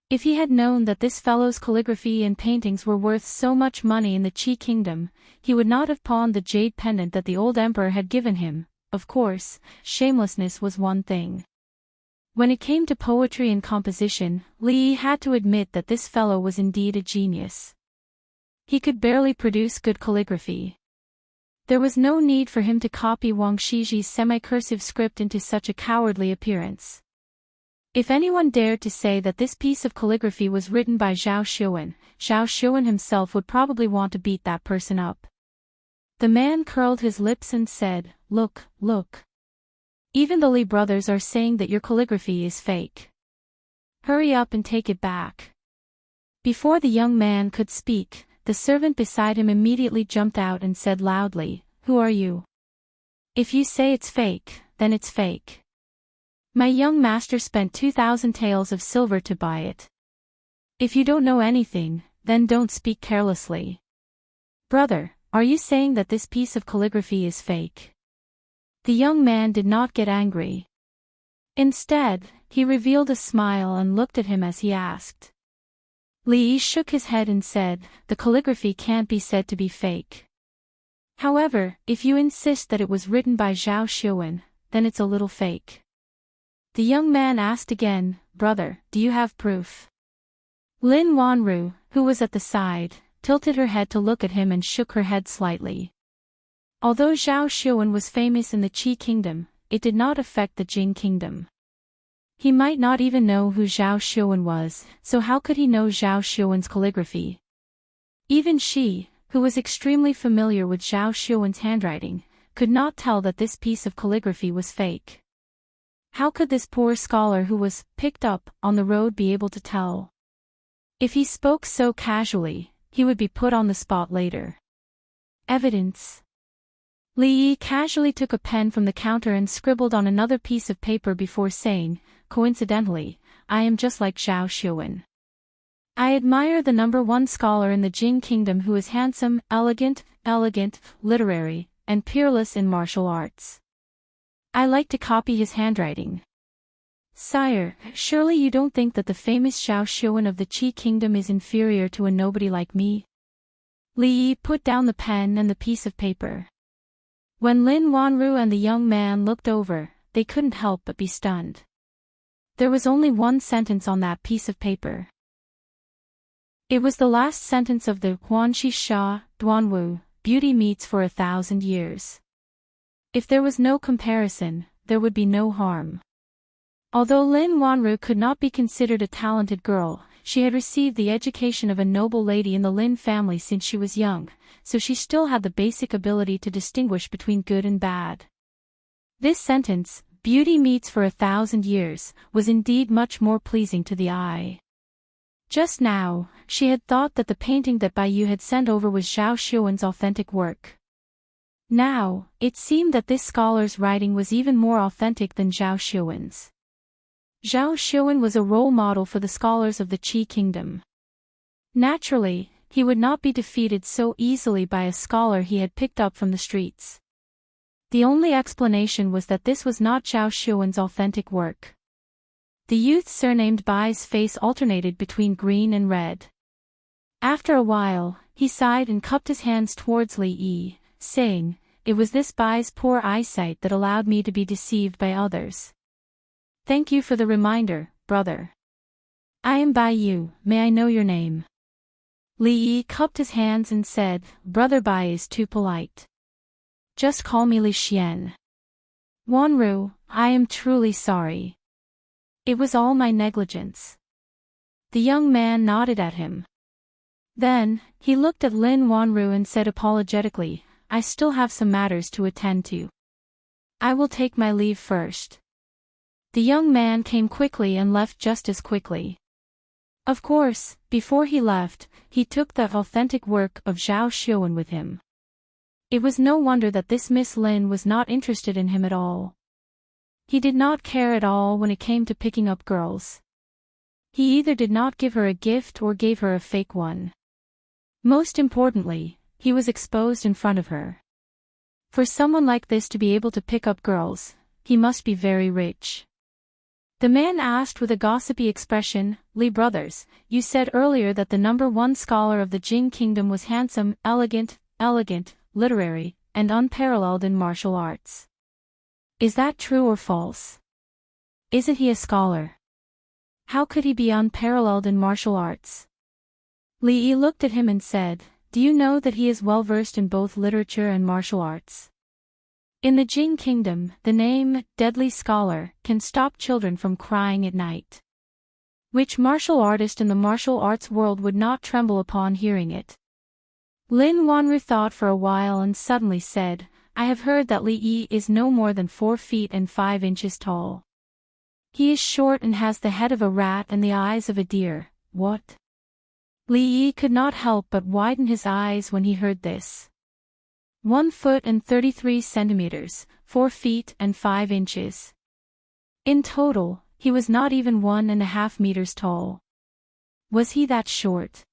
If he had known that this fellow's calligraphy and paintings were worth so much money in the Qi kingdom, he would not have pawned the jade pendant that the old emperor had given him. Of course, shamelessness was one thing. When it came to poetry and composition, Li had to admit that this fellow was indeed a genius. He could barely produce good calligraphy. There was no need for him to copy Wang Shiji's semi-cursive script into such a cowardly appearance. If anyone dared to say that this piece of calligraphy was written by Zhao Xuan himself would probably want to beat that person up. The man curled his lips and said, "Look, look. Even the Li brothers are saying that your calligraphy is fake. Hurry up and take it back." Before the young man could speak, the servant beside him immediately jumped out and said loudly, "Who are you? If you say it's fake, then it's fake. My young master spent 2,000 taels of silver to buy it. If you don't know anything, then don't speak carelessly. Brother, are you saying that this piece of calligraphy is fake?" The young man did not get angry. Instead, he revealed a smile and looked at him as he asked. Li shook his head and said, "The calligraphy can't be said to be fake. However, if you insist that it was written by Zhao Xuan, then it's a little fake." The young man asked again, "Brother, do you have proof?" Lin Wanru, who was at the side, tilted her head to look at him and shook her head slightly. Although Zhao Xuan was famous in the Qi kingdom, it did not affect the Jing kingdom. He might not even know who Zhao Xuan was, so how could he know Zhao Xuan's calligraphy? Even she, who was extremely familiar with Zhao Xuan's handwriting, could not tell that this piece of calligraphy was fake. How could this poor scholar who was picked up on the road be able to tell? If he spoke so casually, he would be put on the spot later. Evidence. Li casually took a pen from the counter and scribbled on another piece of paper before saying, "Coincidentally, I am just like Zhao Xuan. I admire the #1 scholar in the Jing kingdom who is handsome, elegant, literary, and peerless in martial arts. I like to copy his handwriting. Sire, surely you don't think that the famous Zhao Xuan of the Qi kingdom is inferior to a nobody like me?" Li put down the pen and the piece of paper. When Lin Wanru and the young man looked over, they couldn't help but be stunned. There was only one sentence on that piece of paper. It was the last sentence of the Huanxi Sha, Duanwu, beauty meets for 1,000 years. If there was no comparison, there would be no harm. Although Lin Wanru could not be considered a talented girl, she had received the education of a noble lady in the Lin family since she was young, so she still had the basic ability to distinguish between good and bad. This sentence, "Beauty meets for 1,000 years," was indeed much more pleasing to the eye. Just now, she had thought that the painting that Bai Yu had sent over was Zhao Xuan's authentic work. Now, it seemed that this scholar's writing was even more authentic than Zhao Xuan's. Zhao Xuan was a role model for the scholars of the Qi kingdom. Naturally, he would not be defeated so easily by a scholar he had picked up from the streets. The only explanation was that this was not Zhao Xuan's authentic work. The youth surnamed Bai's face alternated between green and red. After a while, he sighed and cupped his hands towards Li Yi, saying, "It was this Bai's poor eyesight that allowed me to be deceived by others. Thank you for the reminder, brother. I am Bai Yu, may I know your name?" Li Yi cupped his hands and said, "Brother Bai is too polite. Just call me Li Xian." "Wanru, I am truly sorry. It was all my negligence." The young man nodded at him. Then, he looked at Lin Wanru and said apologetically, "I still have some matters to attend to. I will take my leave first." The young man came quickly and left just as quickly. Of course, before he left, he took the authentic work of Zhao Xuan with him. It was no wonder that this Miss Lin was not interested in him at all. He did not care at all when it came to picking up girls. He either did not give her a gift or gave her a fake one. Most importantly, he was exposed in front of her. For someone like this to be able to pick up girls, he must be very rich. The man asked with a gossipy expression, "Li brothers, you said earlier that the #1 scholar of the Jing kingdom was handsome, elegant, literary, and unparalleled in martial arts. Is that true or false?" Isn't he a scholar? How could he be unparalleled in martial arts? Li Yi looked at him and said, do you know that he is well versed in both literature and martial arts? In the Jing kingdom, the name, deadly scholar, can stop children from crying at night. Which martial artist in the martial arts world would not tremble upon hearing it? Lin Wanru thought for a while and suddenly said, I have heard that Li Yi is no more than 4 feet and 5 inches tall. He is short and has the head of a rat and the eyes of a deer. What? Li Yi could not help but widen his eyes when he heard this. 1 foot and 33 centimeters, 4 feet and 5 inches. In total, he was not even 1.5 meters tall. Was he that short?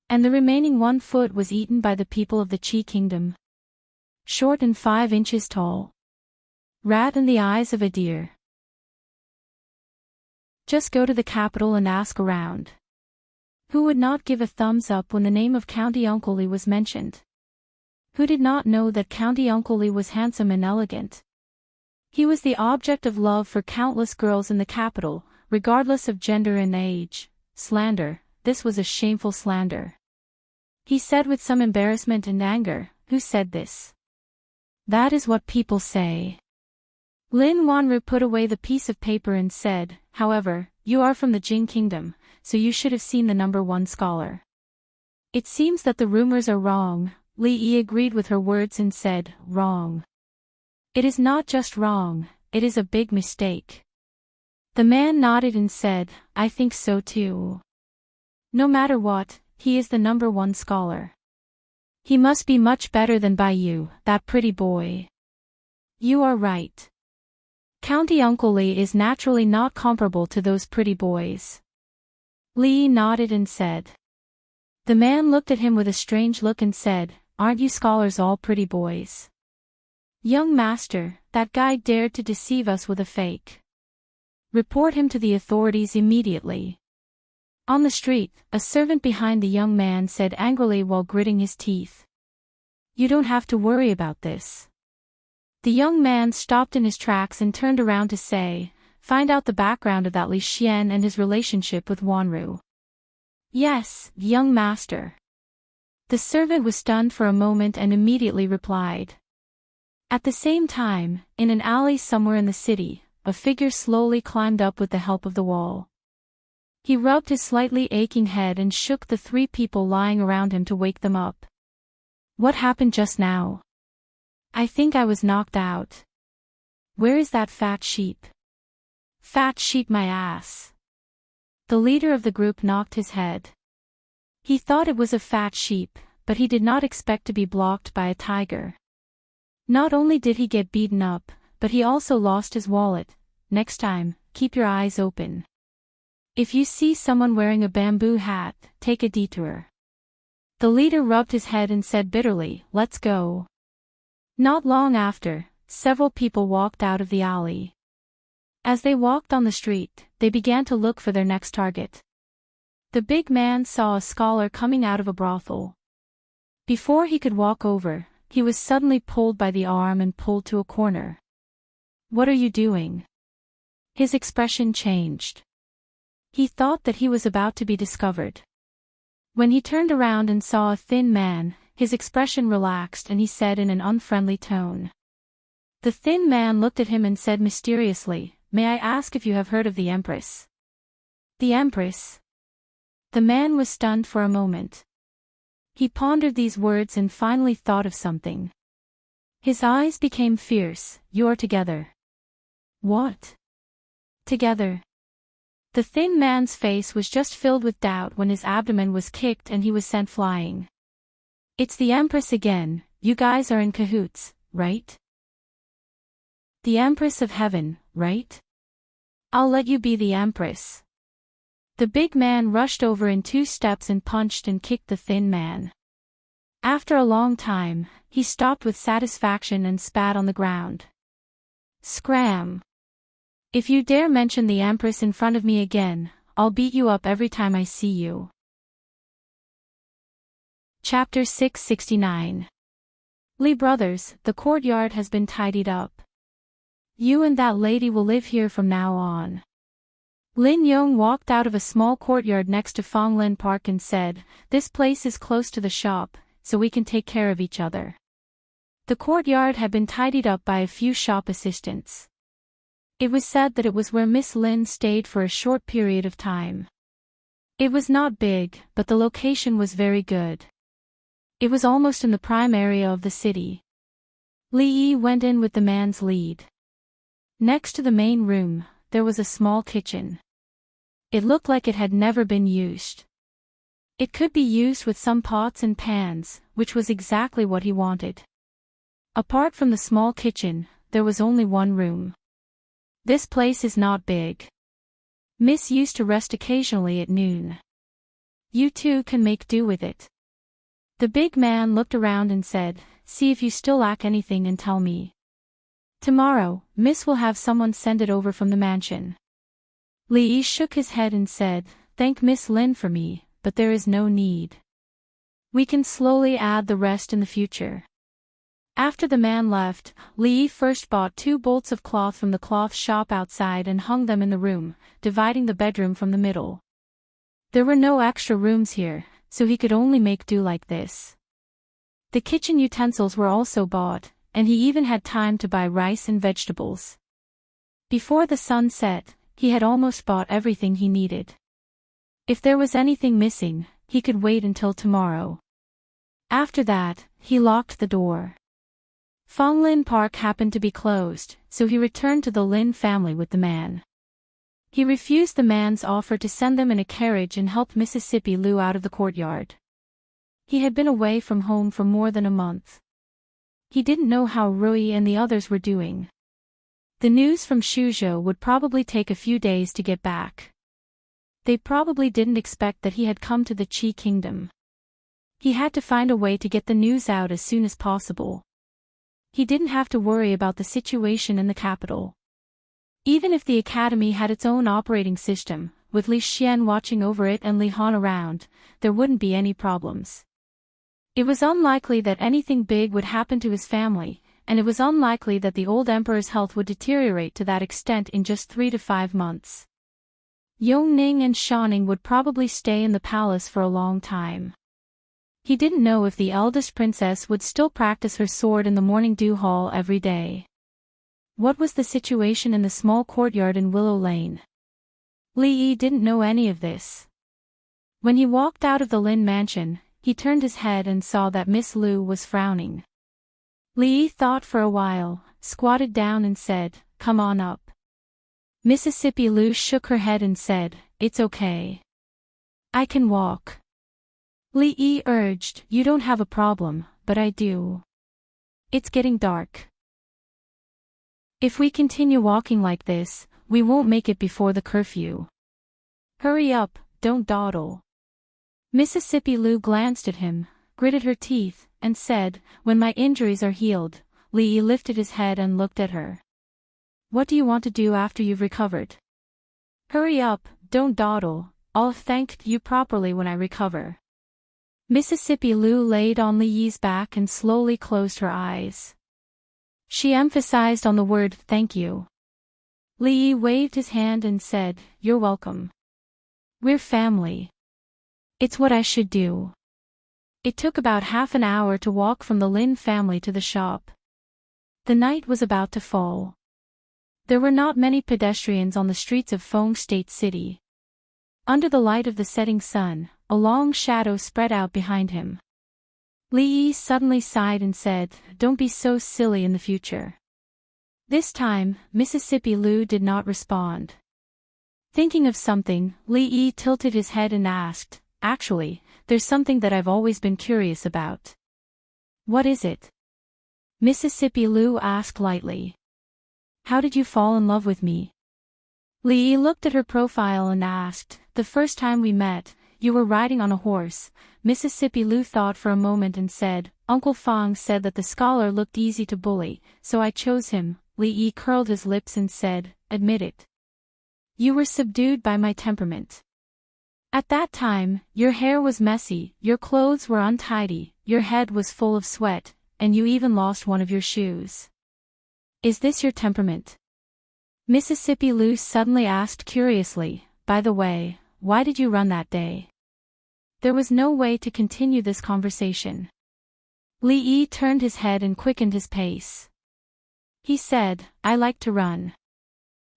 And the remaining 1 foot was eaten by the people of the Qi kingdom. Short and 5 inches tall. Rat and the eyes of a deer. Just go to the capital and ask around. Who would not give a thumbs up when the name of County Uncle Li was mentioned? Who did not know that County Uncle Li was handsome and elegant? He was the object of love for countless girls in the capital, regardless of gender and age. Slander, this was a shameful slander. He said with some embarrassment and anger, who said this? That is what people say. Lin Wanru put away the piece of paper and said, however, you are from the Jing kingdom, so you should have seen the number 1 scholar. It seems that the rumors are wrong. Li Yi agreed with her words and said, wrong. It is not just wrong, it is a big mistake. The man nodded and said, I think so too. No matter what, he is the number 1 scholar. He must be much better than Bai Yu, that pretty boy. You are right. County Uncle Li is naturally not comparable to those pretty boys. Li nodded and said. The man looked at him with a strange look and said, aren't you scholars all pretty boys? Young master, that guy dared to deceive us with a fake. Report him to the authorities immediately. On the street, a servant behind the young man said angrily while gritting his teeth. You don't have to worry about this. The young man stopped in his tracks and turned around to say, find out the background of that Li Xian and his relationship with Wanru. Yes, young master. The servant was stunned for a moment and immediately replied. At the same time, in an alley somewhere in the city, a figure slowly climbed up with the help of the wall. He rubbed his slightly aching head and shook the 3 people lying around him to wake them up. What happened just now? I think I was knocked out. Where is that fat sheep? Fat sheep my ass. The leader of the group knocked his head. He thought it was a fat sheep, but he did not expect to be blocked by a tiger. Not only did he get beaten up, but he also lost his wallet. Next time, keep your eyes open. If you see someone wearing a bamboo hat, take a detour. The leader rubbed his head and said bitterly, let's go. Not long after, several people walked out of the alley. As they walked on the street, they began to look for their next target. The big man saw a scholar coming out of a brothel. Before he could walk over, he was suddenly pulled by the arm and pulled to a corner. What are you doing? His expression changed. He thought that he was about to be discovered. When he turned around and saw a thin man, his expression relaxed and he said in an unfriendly tone. The thin man looked at him and said mysteriously, may I ask if you have heard of the Empress? The Empress? The man was stunned for a moment. He pondered these words and finally thought of something. His eyes became fierce. You're together. What? Together. The thin man's face was just filled with doubt when his abdomen was kicked and he was sent flying. It's the Empress again, you guys are in cahoots, right? The Empress of Heaven, right? I'll let you be the Empress. The big man rushed over in 2 steps and punched and kicked the thin man. After a long time, he stopped with satisfaction and spat on the ground. Scram! If you dare mention the Empress in front of me again, I'll beat you up every time I see you. Chapter 669. Li brothers, the courtyard has been tidied up. You and that lady will live here from now on. Lin Yong walked out of a small courtyard next to Fonglin Park and said, "This place is close to the shop, so we can take care of each other." The courtyard had been tidied up by a few shop assistants. It was said that it was where Miss Lin stayed for a short period of time. It was not big, but the location was very good. It was almost in the prime area of the city. Li Yi went in with the man's lead. Next to the main room, there was a small kitchen. It looked like it had never been used. It could be used with some pots and pans, which was exactly what he wanted. Apart from the small kitchen, there was only one room. This place is not big. Miss used to rest occasionally at noon. You two can make do with it. The big man looked around and said, "See if you still lack anything and tell me. Tomorrow, Miss will have someone send it over from the mansion." Li Yi shook his head and said, "Thank Miss Lin for me, but there is no need. We can slowly add the rest in the future." After the man left, Li Yi first bought 2 bolts of cloth from the cloth shop outside and hung them in the room, dividing the bedroom from the middle. There were no extra rooms here, so he could only make do like this. The kitchen utensils were also bought, and he even had time to buy rice and vegetables. Before the sun set, he had almost bought everything he needed. If there was anything missing, he could wait until tomorrow. After that, he locked the door. Fonglin Park happened to be closed, so he returned to the Lin family with the man. He refused the man's offer to send them in a carriage and helped Mississippi Lu out of the courtyard. He had been away from home for more than a month. He didn't know how Rui and the others were doing. The news from Shuzhou would probably take a few days to get back. They probably didn't expect that he had come to the Qi Kingdom. He had to find a way to get the news out as soon as possible. He didn't have to worry about the situation in the capital. Even if the academy had its own operating system, with Li Xian watching over it and Li Han around, there wouldn't be any problems. It was unlikely that anything big would happen to his family, and it was unlikely that the old emperor's health would deteriorate to that extent in just 3 to 5 months. Yongning and Shaning would probably stay in the palace for a long time. He didn't know if the eldest princess would still practice her sword in the morning dew hall every day. What was the situation in the small courtyard in Willow Lane? Li Yi didn't know any of this. When he walked out of the Lin mansion, he turned his head and saw that Miss Lu was frowning. Li Yi thought for a while, squatted down and said, "Come on up." Mississippi Lu shook her head and said, "It's okay. I can walk." Li Yi urged, "You don't have a problem, but I do. It's getting dark. If we continue walking like this, we won't make it before the curfew. Hurry up, don't dawdle." Mississippi Lu glanced at him, gritted her teeth, and said, "When my injuries are healed." Li Yi lifted his head and looked at her. "What do you want to do after you've recovered?" "Hurry up, don't dawdle. I'll thank you properly when I recover." Mississippi Lu laid on Li Yi's back and slowly closed her eyes. She emphasized on the word "thank you." Li Yi waved his hand and said, "You're welcome. We're family. It's what I should do." It took about half an hour to walk from the Lin family to the shop. The night was about to fall. There were not many pedestrians on the streets of Feng State City. Under the light of the setting sun, a long shadow spread out behind him. Li Yi suddenly sighed and said, "Don't be so silly in the future." This time, Mississippi Lu did not respond. Thinking of something, Li Yi tilted his head and asked, "Actually, there's something that I've always been curious about." "What is it?" Mississippi Lu asked lightly. "How did you fall in love with me?" Li Yi looked at her profile and asked, "The first time we met, you were riding on a horse." Mississippi Lu thought for a moment and said, "Uncle Fang said that the scholar looked easy to bully, so I chose him." Li Yi curled his lips and said, "Admit it. You were subdued by my temperament. At that time, your hair was messy, your clothes were untidy, your head was full of sweat, and you even lost one of your shoes. Is this your temperament?" Mississippi Lou suddenly asked curiously, by the way, why did you run that day? There was no way to continue this conversation. Li Yi turned his head and quickened his pace. He said, I like to run.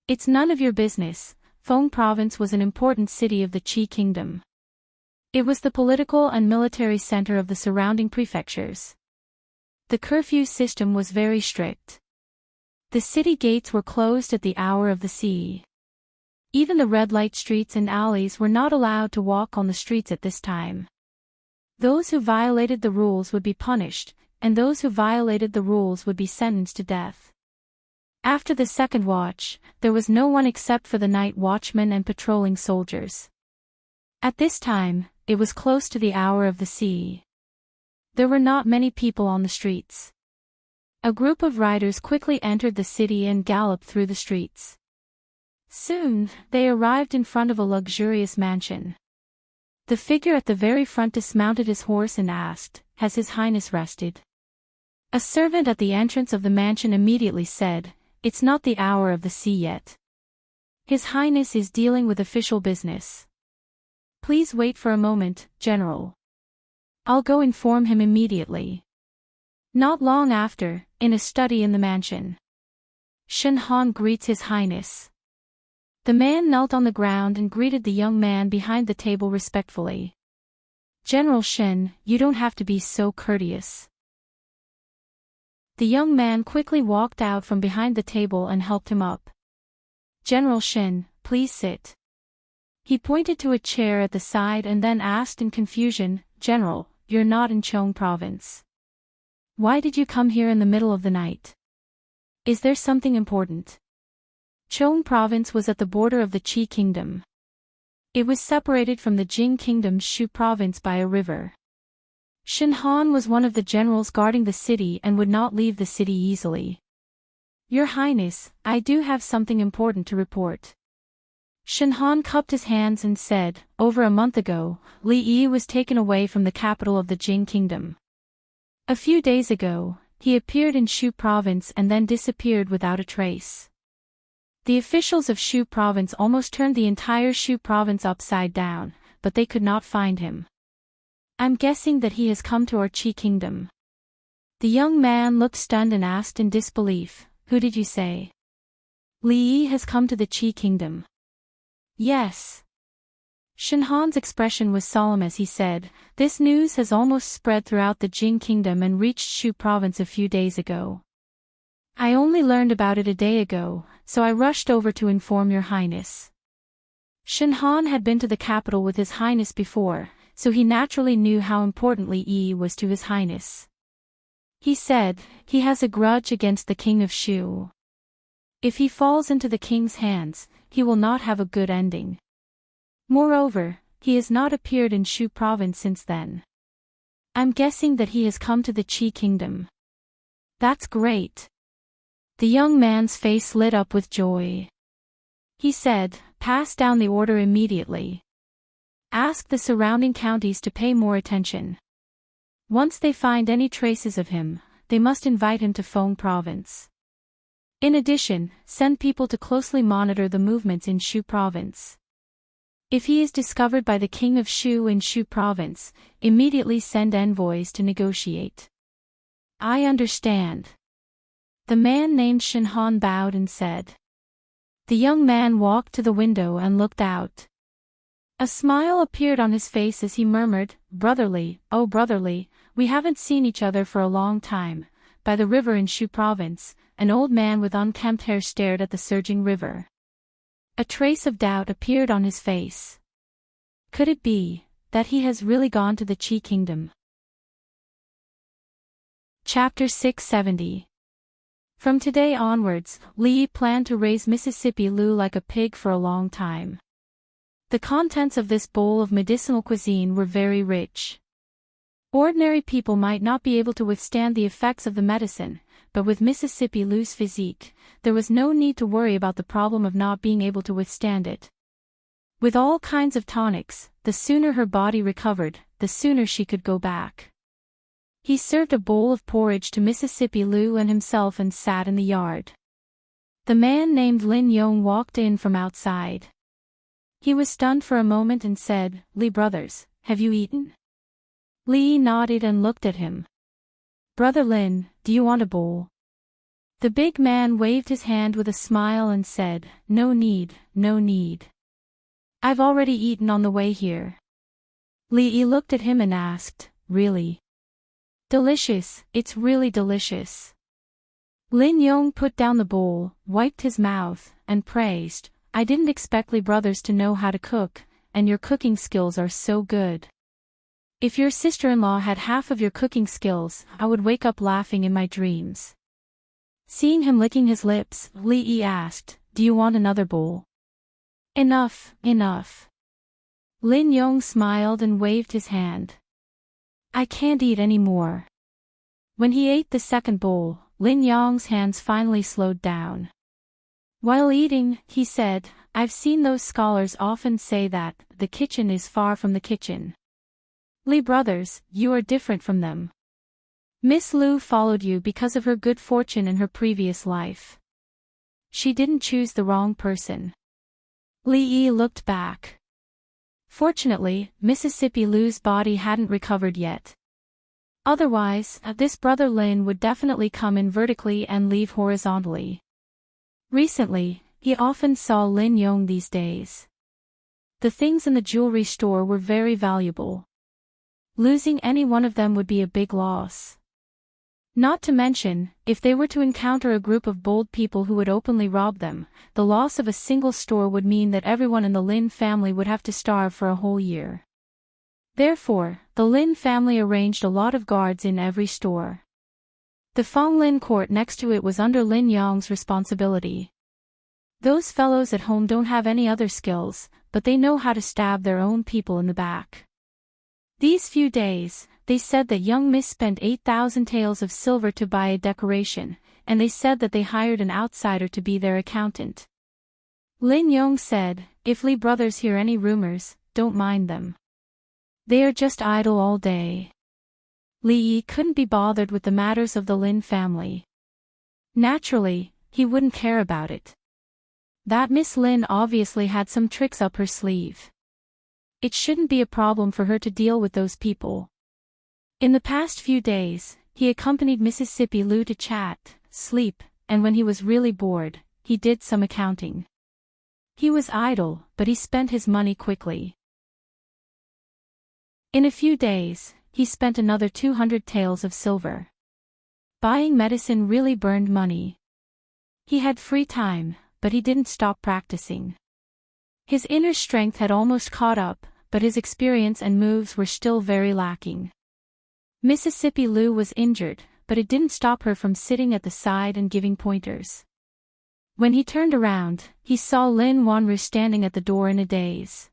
It's none of your business. Feng Province was an important city of the Qi Kingdom. It was the political and military center of the surrounding prefectures. The curfew system was very strict. The city gates were closed at the hour of the sea. Even the red light streets and alleys were not allowed to walk on the streets at this time. Those who violated the rules would be punished, and those who violated the rules would be sentenced to death. After the second watch, there was no one except for the night watchmen and patrolling soldiers. At this time, it was close to the hour of the sea. There were not many people on the streets. A group of riders quickly entered the city and galloped through the streets. Soon, they arrived in front of a luxurious mansion. The figure at the very front dismounted his horse and asked, Has His Highness rested? A servant at the entrance of the mansion immediately said, It's not the hour of the sea yet. His Highness is dealing with official business. Please wait for a moment, General. I'll go inform him immediately. Not long after, in a study in the mansion, Shen Han greets His Highness. The man knelt on the ground and greeted the young man behind the table respectfully. General Shen, you don't have to be so courteous. The young man quickly walked out from behind the table and helped him up. General Shen, please sit. He pointed to a chair at the side and then asked in confusion, General, you're not in Chong Province. Why did you come here in the middle of the night? Is there something important? Chong Province was at the border of the Qi Kingdom. It was separated from the Jing Kingdom's Shu Province by a river. Shen Han was one of the generals guarding the city and would not leave the city easily. Your Highness, I do have something important to report. Shen Han cupped his hands and said, Over a month ago, Li Yi was taken away from the capital of the Jing Kingdom. A few days ago, he appeared in Shu Province and then disappeared without a trace. The officials of Shu Province almost turned the entire Shu Province upside down, but they could not find him. I'm guessing that he has come to our Qi Kingdom. The young man looked stunned and asked in disbelief, Who did you say? Li Yi has come to the Qi Kingdom. Yes. Shen Han's expression was solemn as he said, This news has almost spread throughout the Jing Kingdom and reached Shu Province a few days ago. I only learned about it a day ago, so I rushed over to inform your Highness. Shen Han had been to the capital with His Highness before, so he naturally knew how important Li Yi was to His Highness. He said, he has a grudge against the King of Shu. If he falls into the king's hands, he will not have a good ending. Moreover, he has not appeared in Shu Province since then. I'm guessing that he has come to the Qi Kingdom. That's great. The young man's face lit up with joy. He said, Pass down the order immediately. Ask the surrounding counties to pay more attention. Once they find any traces of him, they must invite him to Feng Province. In addition, send people to closely monitor the movements in Shu Province. If he is discovered by the King of Shu in Shu Province, immediately send envoys to negotiate. I understand. The man named Shen Han bowed and said. The young man walked to the window and looked out. A smile appeared on his face as he murmured, Brotherly, oh brotherly, we haven't seen each other for a long time. By the river in Shu Province, an old man with unkempt hair stared at the surging river. A trace of doubt appeared on his face. Could it be that he has really gone to the Qi Kingdom? Chapter 670. From today onwards, Li Yi planned to raise Mississippi Lou like a pig for a long time. The contents of this bowl of medicinal cuisine were very rich. Ordinary people might not be able to withstand the effects of the medicine, but with Mississippi Lou's physique, there was no need to worry about the problem of not being able to withstand it. With all kinds of tonics, the sooner her body recovered, the sooner she could go back. He served a bowl of porridge to Mississippi Lou and himself and sat in the yard. The man named Lin Yong walked in from outside. He was stunned for a moment and said, "Li brothers, have you eaten?" Li nodded and looked at him. "Brother Lin, do you want a bowl?" The big man waved his hand with a smile and said, "No need, no need. I've already eaten on the way here." Li looked at him and asked, "Really?" "Delicious, it's really delicious." Lin Yong put down the bowl, wiped his mouth, and praised, "I didn't expect Li brothers to know how to cook, and your cooking skills are so good. If your sister-in-law had half of your cooking skills, I would wake up laughing in my dreams." Seeing him licking his lips, Li asked, "Do you want another bowl?" "Enough, enough." Lin Yong smiled and waved his hand. "I can't eat any more." When he ate the second bowl, Lin Yong's hands finally slowed down. While eating, he said, "I've seen those scholars often say that the kitchen is far from the kitchen. Li brothers, you are different from them. Miss Lu followed you because of her good fortune in her previous life. She didn't choose the wrong person." Li looked back. Fortunately, Mississippi Lu's body hadn't recovered yet. Otherwise, this brother Lin would definitely come in vertically and leave horizontally. Recently, he often saw Lin Yong these days. The things in the jewelry store were very valuable. Losing any one of them would be a big loss. Not to mention, if they were to encounter a group of bold people who would openly rob them, the loss of a single store would mean that everyone in the Lin family would have to starve for a whole year. Therefore, the Lin family arranged a lot of guards in every store. The Fong Lin court next to it was under Lin Yong's responsibility. Those fellows at home don't have any other skills, but they know how to stab their own people in the back. These few days, they said that young Miss spent 8,000 taels of silver to buy a decoration, and they said that they hired an outsider to be their accountant. Lin Yong said, "If Li brothers hear any rumors, don't mind them. They are just idle all day." Li couldn't be bothered with the matters of the Lin family. Naturally, he wouldn't care about it. That Miss Lin obviously had some tricks up her sleeve. It shouldn't be a problem for her to deal with those people. In the past few days, he accompanied Mississippi Lu to chat, sleep, and when he was really bored, he did some accounting. He was idle, but he spent his money quickly. In a few days, he spent another 200 taels of silver. Buying medicine really burned money. He had free time, but he didn't stop practicing. His inner strength had almost caught up, but his experience and moves were still very lacking. Mississippi Lu was injured, but it didn't stop her from sitting at the side and giving pointers. When he turned around, he saw Lin Wanru standing at the door in a daze.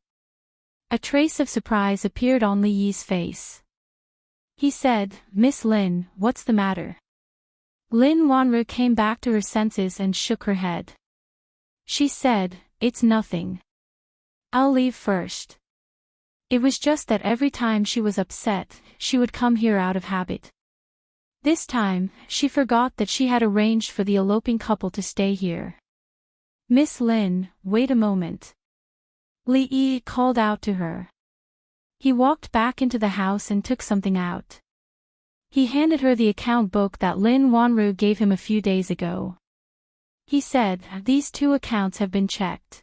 A trace of surprise appeared on Li Yi's face. He said, "Miss Lin, what's the matter?" Lin Wanru came back to her senses and shook her head. She said, "It's nothing. I'll leave first." It was just that every time she was upset, she would come here out of habit. This time, she forgot that she had arranged for the eloping couple to stay here. "Miss Lin, wait a moment." Li Yi called out to her. He walked back into the house and took something out. He handed her the account book that Lin Wanru gave him a few days ago. He said, "These two accounts have been checked.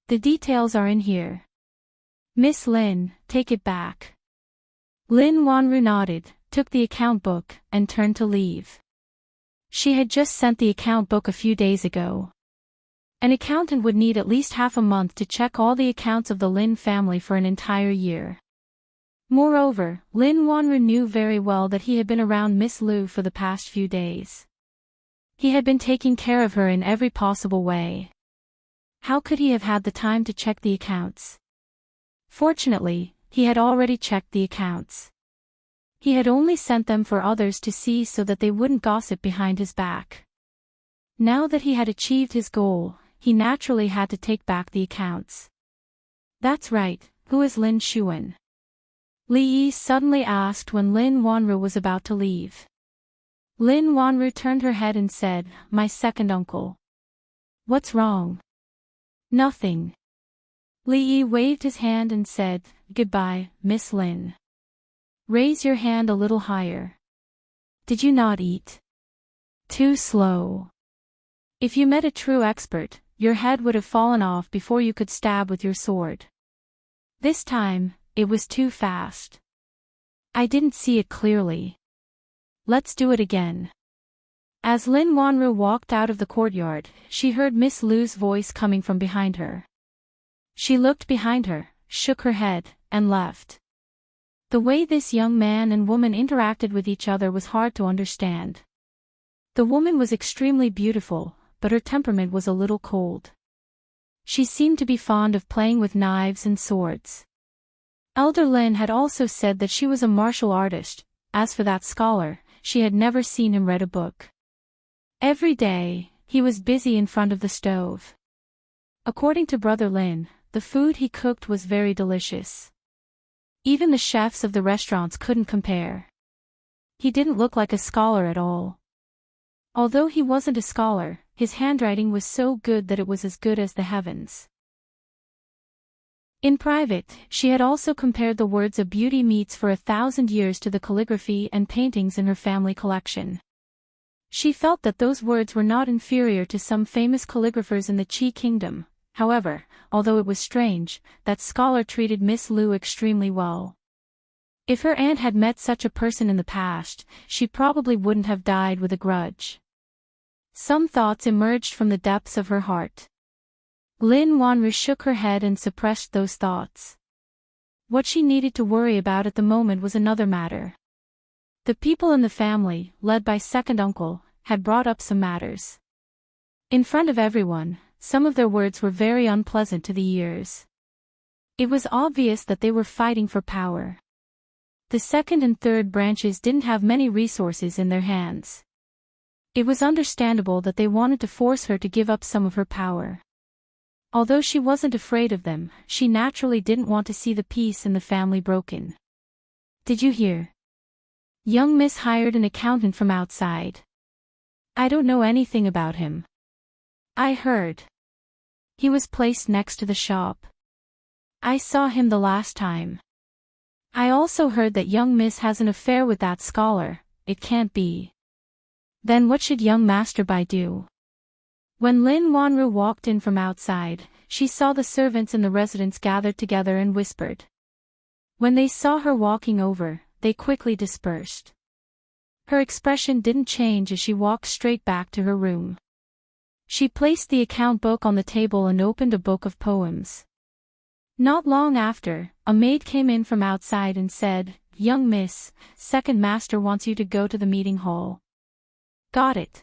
The details are in here. Miss Lin, take it back." Lin Wanru nodded, took the account book, and turned to leave. She had just sent the account book a few days ago. An accountant would need at least half a month to check all the accounts of the Lin family for an entire year. Moreover, Lin Wanru knew very well that he had been around Miss Lu for the past few days. He had been taking care of her in every possible way. How could he have had the time to check the accounts? Fortunately, he had already checked the accounts. He had only sent them for others to see so that they wouldn't gossip behind his back. Now that he had achieved his goal, he naturally had to take back the accounts. "That's right, who is Lin Xuan?" Li Yi suddenly asked when Lin Wanru was about to leave. Lin Wanru turned her head and said, "My second uncle." What's wrong? Nothing. Lee waved his hand and said, "Goodbye, Miss Lin. Raise your hand a little higher. Did you not eat? Too slow. If you met a true expert, your head would have fallen off before you could stab with your sword. This time, it was too fast. I didn't see it clearly. Let's do it again." As Lin Wanru walked out of the courtyard, she heard Miss Lu's voice coming from behind her. She looked behind her, shook her head, and left. The way this young man and woman interacted with each other was hard to understand. The woman was extremely beautiful, but her temperament was a little cold. She seemed to be fond of playing with knives and swords. Elder Lin had also said that she was a martial artist. As for that scholar, she had never seen him read a book. Every day, he was busy in front of the stove. According to Brother Lin, the food he cooked was very delicious. Even the chefs of the restaurants couldn't compare. He didn't look like a scholar at all. Although he wasn't a scholar, his handwriting was so good that it was as good as the heavens. In private, she had also compared the words "a beauty meets for 1,000 years" to the calligraphy and paintings in her family collection. She felt that those words were not inferior to some famous calligraphers in the Qi kingdom. However, although it was strange, that scholar treated Miss Lu extremely well. If her aunt had met such a person in the past, she probably wouldn't have died with a grudge. Some thoughts emerged from the depths of her heart. Lin Wanru shook her head and suppressed those thoughts. What she needed to worry about at the moment was another matter. The people in the family, led by second uncle, had brought up some matters. In front of everyone, some of their words were very unpleasant to the ears. It was obvious that they were fighting for power. The second and third branches didn't have many resources in their hands. It was understandable that they wanted to force her to give up some of her power. Although she wasn't afraid of them, she naturally didn't want to see the peace in the family broken. "Did you hear? Young Miss hired an accountant from outside. I don't know anything about him. I heard. He was placed next to the shop. I saw him the last time. I also heard that young Miss has an affair with that scholar." "It can't be. Then what should young Master Bai do?" When Lin Wanru walked in from outside, she saw the servants in the residence gathered together and whispered. When they saw her walking over, they quickly dispersed. Her expression didn't change as she walked straight back to her room. She placed the account book on the table and opened a book of poems. Not long after, a maid came in from outside and said, "Young Miss, second master wants you to go to the meeting hall." "Got it."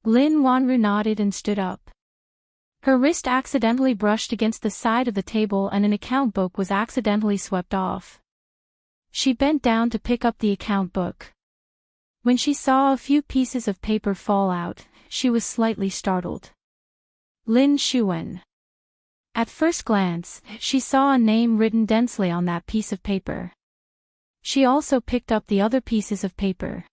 Lin Wanru nodded and stood up. Her wrist accidentally brushed against the side of the table and an account book was accidentally swept off. She bent down to pick up the account book. When she saw a few pieces of paper fall out, she was slightly startled. Lin Xuan. At first glance, she saw a name written densely on that piece of paper. She also picked up the other pieces of paper.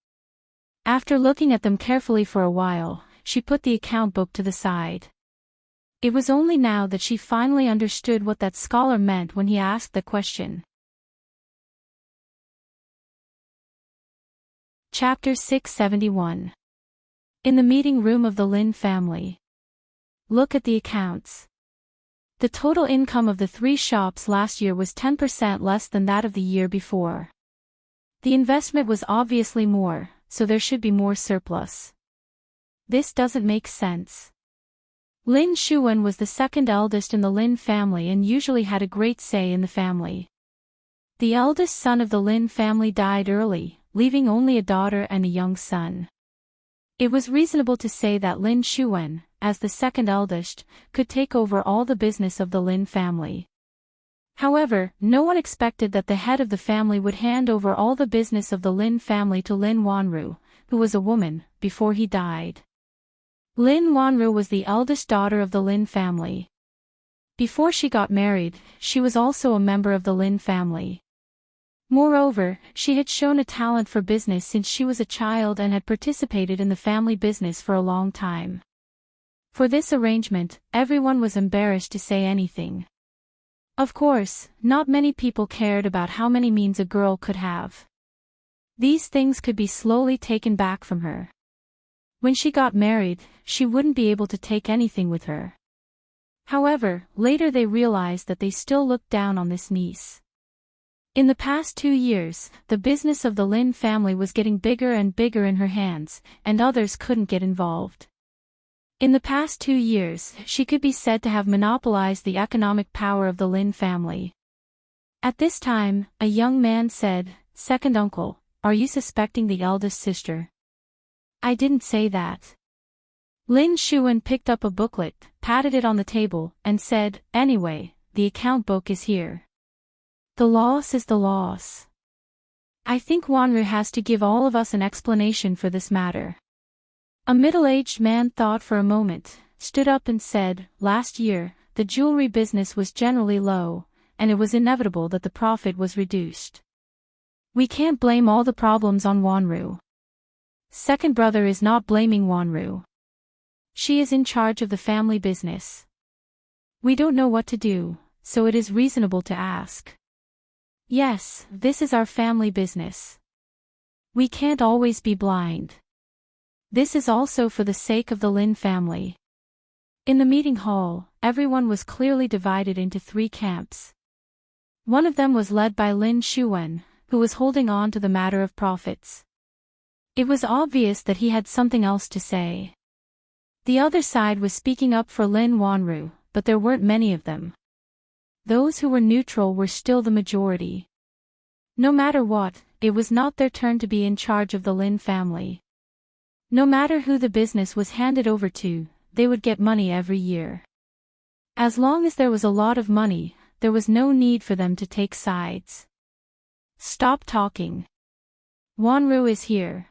After looking at them carefully for a while, she put the account book to the side. It was only now that she finally understood what that scholar meant when he asked the question. Chapter 671. In the meeting room of the Lin family. Look at the accounts. The total income of the 3 shops last year was 10% less than that of the year before. The investment was obviously more, so there should be more surplus. This doesn't make sense. Lin Xuan was the second eldest in the Lin family and usually had a great say in the family. The eldest son of the Lin family died early, leaving only a daughter and a young son. It was reasonable to say that Lin Xuan, as the second eldest, could take over all the business of the Lin family. However, no one expected that the head of the family would hand over all the business of the Lin family to Lin Wanru, who was a woman, before he died. Lin Wanru was the eldest daughter of the Lin family. Before she got married, she was also a member of the Lin family. Moreover, she had shown a talent for business since she was a child and had participated in the family business for a long time. For this arrangement, everyone was embarrassed to say anything. Of course, not many people cared about how many means a girl could have. These things could be slowly taken back from her. When she got married, she wouldn't be able to take anything with her. However, later they realized that they still looked down on this niece. In the past 2 years, the business of the Lin family was getting bigger and bigger in her hands, and others couldn't get involved. In the past 2 years, she could be said to have monopolized the economic power of the Lin family. At this time, a young man said, "Second uncle, are you suspecting the eldest sister?" "I didn't say that." Lin Xuan picked up a booklet, patted it on the table, and said, "Anyway, the account book is here. The loss is the loss. I think Wanru has to give all of us an explanation for this matter." A middle-aged man thought for a moment, stood up and said, "Last year, the jewelry business was generally low, and it was inevitable that the profit was reduced. We can't blame all the problems on Wanru. Second brother is not blaming Wanru. She is in charge of the family business. We don't know what to do, so it is reasonable to ask. Yes, this is our family business. We can't always be blind. This is also for the sake of the Lin family." In the meeting hall, everyone was clearly divided into 3 camps. One of them was led by Lin Xuan, who was holding on to the matter of profits. It was obvious that he had something else to say. The other side was speaking up for Lin Wanru, but there weren't many of them. Those who were neutral were still the majority. No matter what, it was not their turn to be in charge of the Lin family. No matter who the business was handed over to, they would get money every year. As long as there was a lot of money, there was no need for them to take sides. "Stop talking. Wanru is here.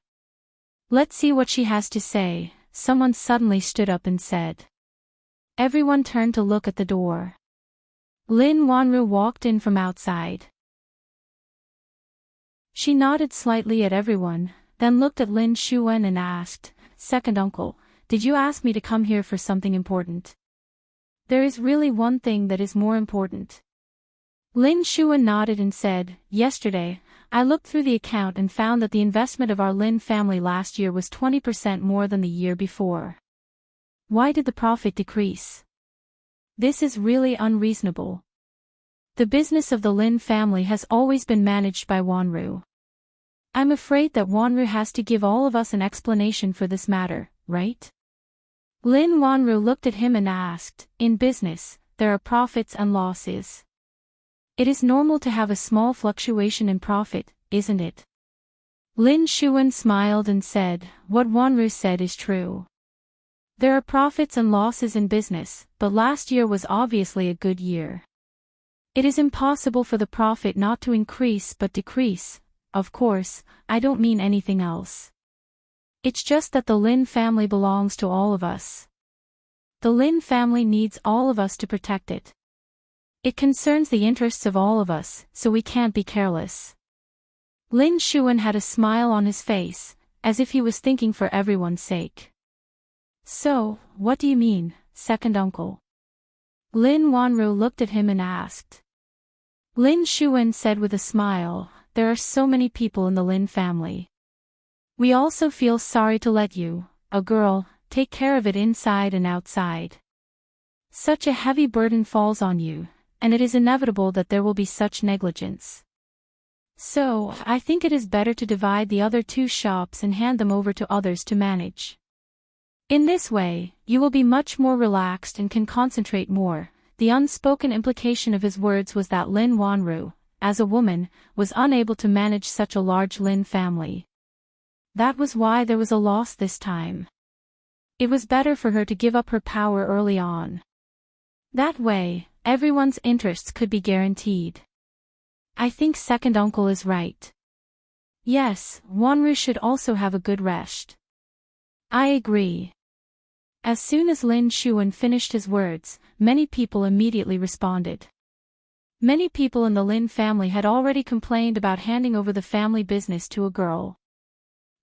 Let's see what she has to say," someone suddenly stood up and said. Everyone turned to look at the door. Lin Wanru walked in from outside. She nodded slightly at everyone, then looked at Lin Xuan and asked, "Second uncle, did you ask me to come here for something important?" "There is really one thing that is more important." Lin Xuan nodded and said, "Yesterday, I looked through the account and found that the investment of our Lin family last year was 20% more than the year before. Why did the profit decrease? This is really unreasonable. The business of the Lin family has always been managed by Wanru. I'm afraid that Wanru has to give all of us an explanation for this matter, right?" Lin Wanru looked at him and asked, "In business, there are profits and losses. It is normal to have a small fluctuation in profit, isn't it?" Lin Xuan smiled and said, "What Wanru said is true. There are profits and losses in business, but last year was obviously a good year. It is impossible for the profit not to increase but decrease. Of course, I don't mean anything else. It's just that the Lin family belongs to all of us. The Lin family needs all of us to protect it. It concerns the interests of all of us, so we can't be careless." Lin Xuan had a smile on his face, as if he was thinking for everyone's sake. "So, what do you mean, second uncle?" Lin Wanru looked at him and asked. Lin Xuan said with a smile, "There are so many people in the Lin family. We also feel sorry to let you, a girl, take care of it inside and outside. Such a heavy burden falls on you, and it is inevitable that there will be such negligence. So, I think it is better to divide the other 2 shops and hand them over to others to manage. In this way, you will be much more relaxed and can concentrate more." The unspoken implication of his words was that Lin Wanru, as a woman, was unable to manage such a large Lin family. That was why there was a loss this time. It was better for her to give up her power early on. That way, everyone's interests could be guaranteed. I think second uncle is right. Yes, Wanru should also have a good rest. I agree. As soon as Lin Xuan finished his words, many people immediately responded. Many people in the Lin family had already complained about handing over the family business to a girl.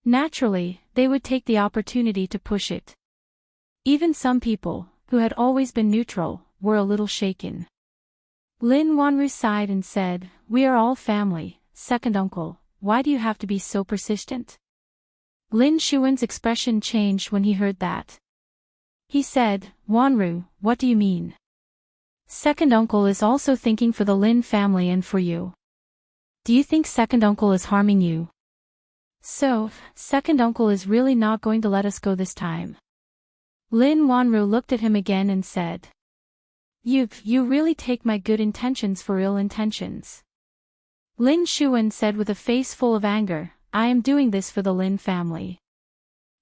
Naturally, they would take the opportunity to push it. Even some people, who had always been neutral, were a little shaken. Lin Wanru sighed and said, "We are all family, second uncle, why do you have to be so persistent?" Lin Xuan's expression changed when he heard that. He said, "Wanru, what do you mean? Second uncle is also thinking for the Lin family and for you. Do you think second uncle is harming you? So, second uncle is really not going to let us go this time?" Lin Wanru looked at him again and said, You really take my good intentions for ill intentions." Lin Xuan said with a face full of anger, "I am doing this for the Lin family.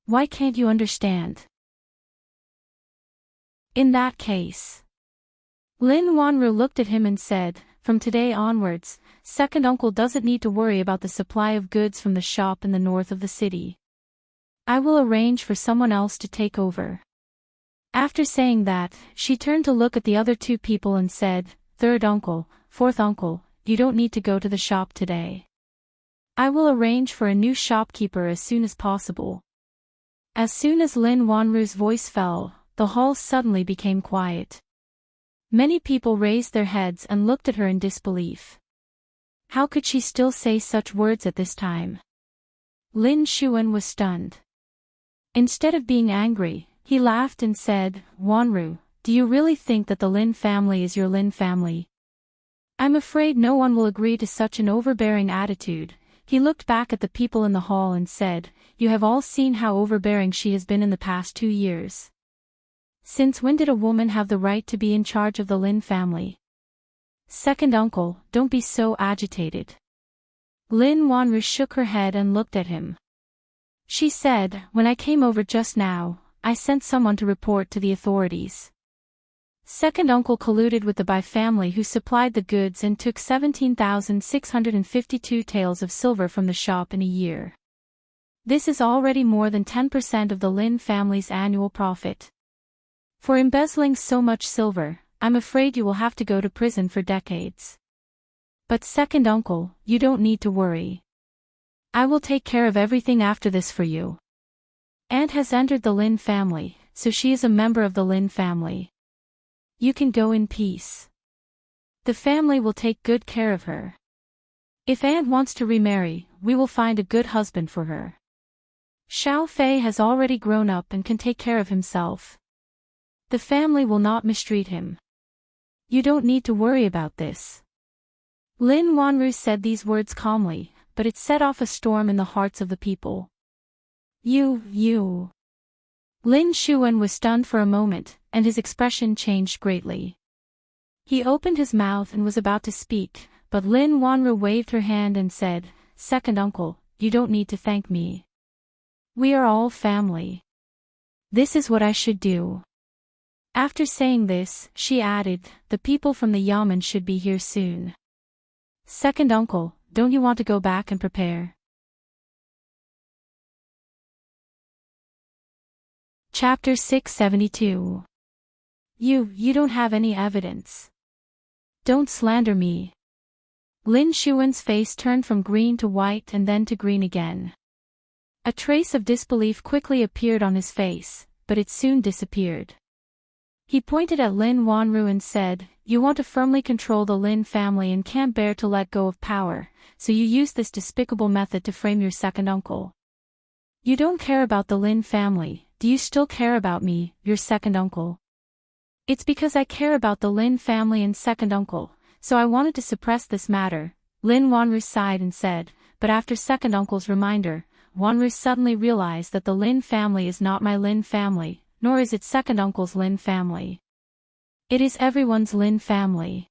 Why can't you understand?" In that case. Lin Wanru looked at him and said, "From today onwards, second uncle doesn't need to worry about the supply of goods from the shop in the north of the city. I will arrange for someone else to take over." After saying that, she turned to look at the other two people and said, "Third uncle, fourth uncle, you don't need to go to the shop today. I will arrange for a new shopkeeper as soon as possible." As soon as Lin Wanru's voice fell, the hall suddenly became quiet. Many people raised their heads and looked at her in disbelief. How could she still say such words at this time? Lin Xuan was stunned. Instead of being angry, he laughed and said, "Wanru, do you really think that the Lin family is your Lin family? I'm afraid no one will agree to such an overbearing attitude." He looked back at the people in the hall and said, "You have all seen how overbearing she has been in the past 2 years. Since when did a woman have the right to be in charge of the Lin family? Second uncle, don't be so agitated." Lin Wanru shook her head and looked at him. She said, "When I came over just now, I sent someone to report to the authorities. Second uncle colluded with the Bai family who supplied the goods and took 17,652 taels of silver from the shop in a year. This is already more than 10% of the Lin family's annual profit. For embezzling so much silver, I'm afraid you will have to go to prison for decades. But second uncle, you don't need to worry. I will take care of everything after this for you. Aunt has entered the Lin family, so she is a member of the Lin family. You can go in peace. The family will take good care of her. If Aunt wants to remarry, we will find a good husband for her. Xiao Fei has already grown up and can take care of himself. The family will not mistreat him. You don't need to worry about this." Lin Wanru said these words calmly, but it set off a storm in the hearts of the people. You. Lin Xuan was stunned for a moment, and his expression changed greatly. He opened his mouth and was about to speak, but Lin Wanru waved her hand and said, "Second uncle, you don't need to thank me. We are all family. This is what I should do." After saying this, she added, "The people from the yamen should be here soon. Second uncle, don't you want to go back and prepare?" Chapter 672. You don't have any evidence. Don't slander me. Lin Xuan's face turned from green to white and then to green again. A trace of disbelief quickly appeared on his face, but it soon disappeared. He pointed at Lin Wanru and said, "You want to firmly control the Lin family and can't bear to let go of power, so you use this despicable method to frame your second uncle. You don't care about the Lin family. Do you still care about me, your second uncle?" "It's because I care about the Lin family and second uncle, so I wanted to suppress this matter," Lin Wanru sighed and said, but after second uncle's reminder, Wanru suddenly realized that the Lin family is not my Lin family, nor is it second uncle's Lin family. It is everyone's Lin family.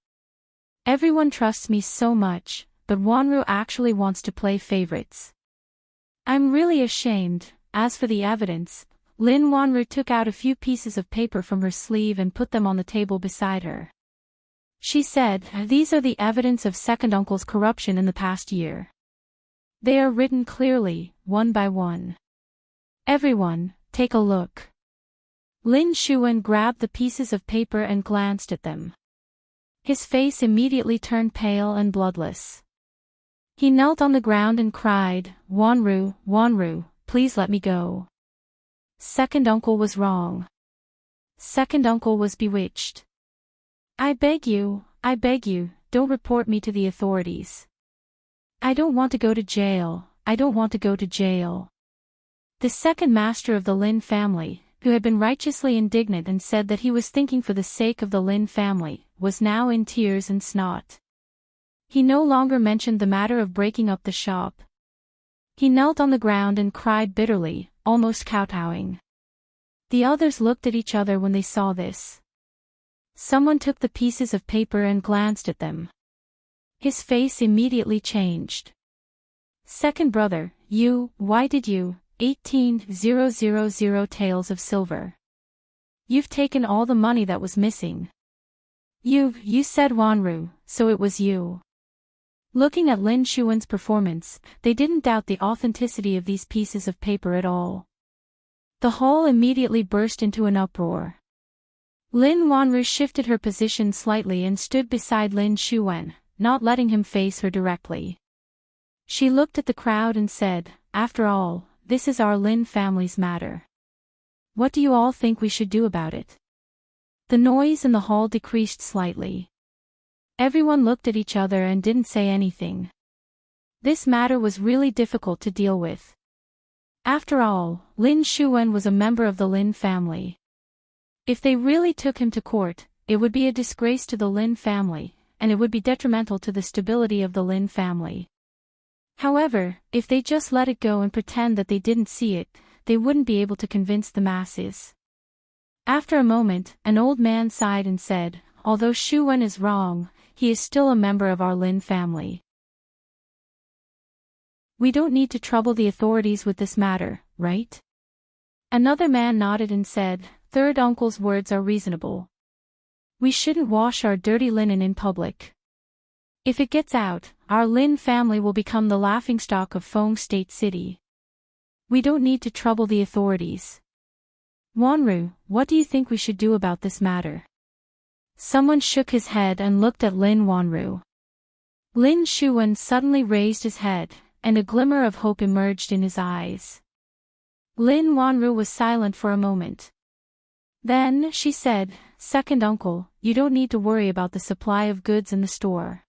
Everyone trusts me so much, but Wanru actually wants to play favorites. I'm really ashamed. As for the evidence, Lin Wanru took out a few pieces of paper from her sleeve and put them on the table beside her. She said, "These are the evidence of second uncle's corruption in the past year. They are written clearly, one by one. Everyone, take a look." Lin Xuan grabbed the pieces of paper and glanced at them. His face immediately turned pale and bloodless. He knelt on the ground and cried, Wanru, please let me go. Second uncle was wrong. Second uncle was bewitched. I beg you, don't report me to the authorities. I don't want to go to jail, I don't want to go to jail. The second master of the Lin family, who had been righteously indignant and said that he was thinking for the sake of the Lin family, was now in tears and snot. He no longer mentioned the matter of breaking up the shop. He knelt on the ground and cried bitterly, almost kowtowing. The others looked at each other when they saw this. Someone took the pieces of paper and glanced at them. His face immediately changed. Second brother, why did you, 18,000 taels of silver. You've taken all the money that was missing. You said Wanru, so it was you. Looking at Lin Shuwen's performance, they didn't doubt the authenticity of these pieces of paper at all. The hall immediately burst into an uproar. Lin Wanru shifted her position slightly and stood beside Lin Shuwen, not letting him face her directly. She looked at the crowd and said, after all, this is our Lin family's matter. What do you all think we should do about it? The noise in the hall decreased slightly. Everyone looked at each other and didn't say anything. This matter was really difficult to deal with. After all, Lin Shuwen was a member of the Lin family. If they really took him to court, it would be a disgrace to the Lin family, and it would be detrimental to the stability of the Lin family. However, if they just let it go and pretend that they didn't see it, they wouldn't be able to convince the masses. After a moment, an old man sighed and said, although Shuwen is wrong, he is still a member of our Lin family. We don't need to trouble the authorities with this matter, right? Another man nodded and said, third uncle's words are reasonable. We shouldn't wash our dirty linen in public. If it gets out, our Lin family will become the laughingstock of Feng State City. We don't need to trouble the authorities. Wanru, what do you think we should do about this matter? Someone shook his head and looked at Lin Wanru. Lin Shuwen suddenly raised his head, and a glimmer of hope emerged in his eyes. Lin Wanru was silent for a moment. Then she said, second uncle, you don't need to worry about the supply of goods in the store.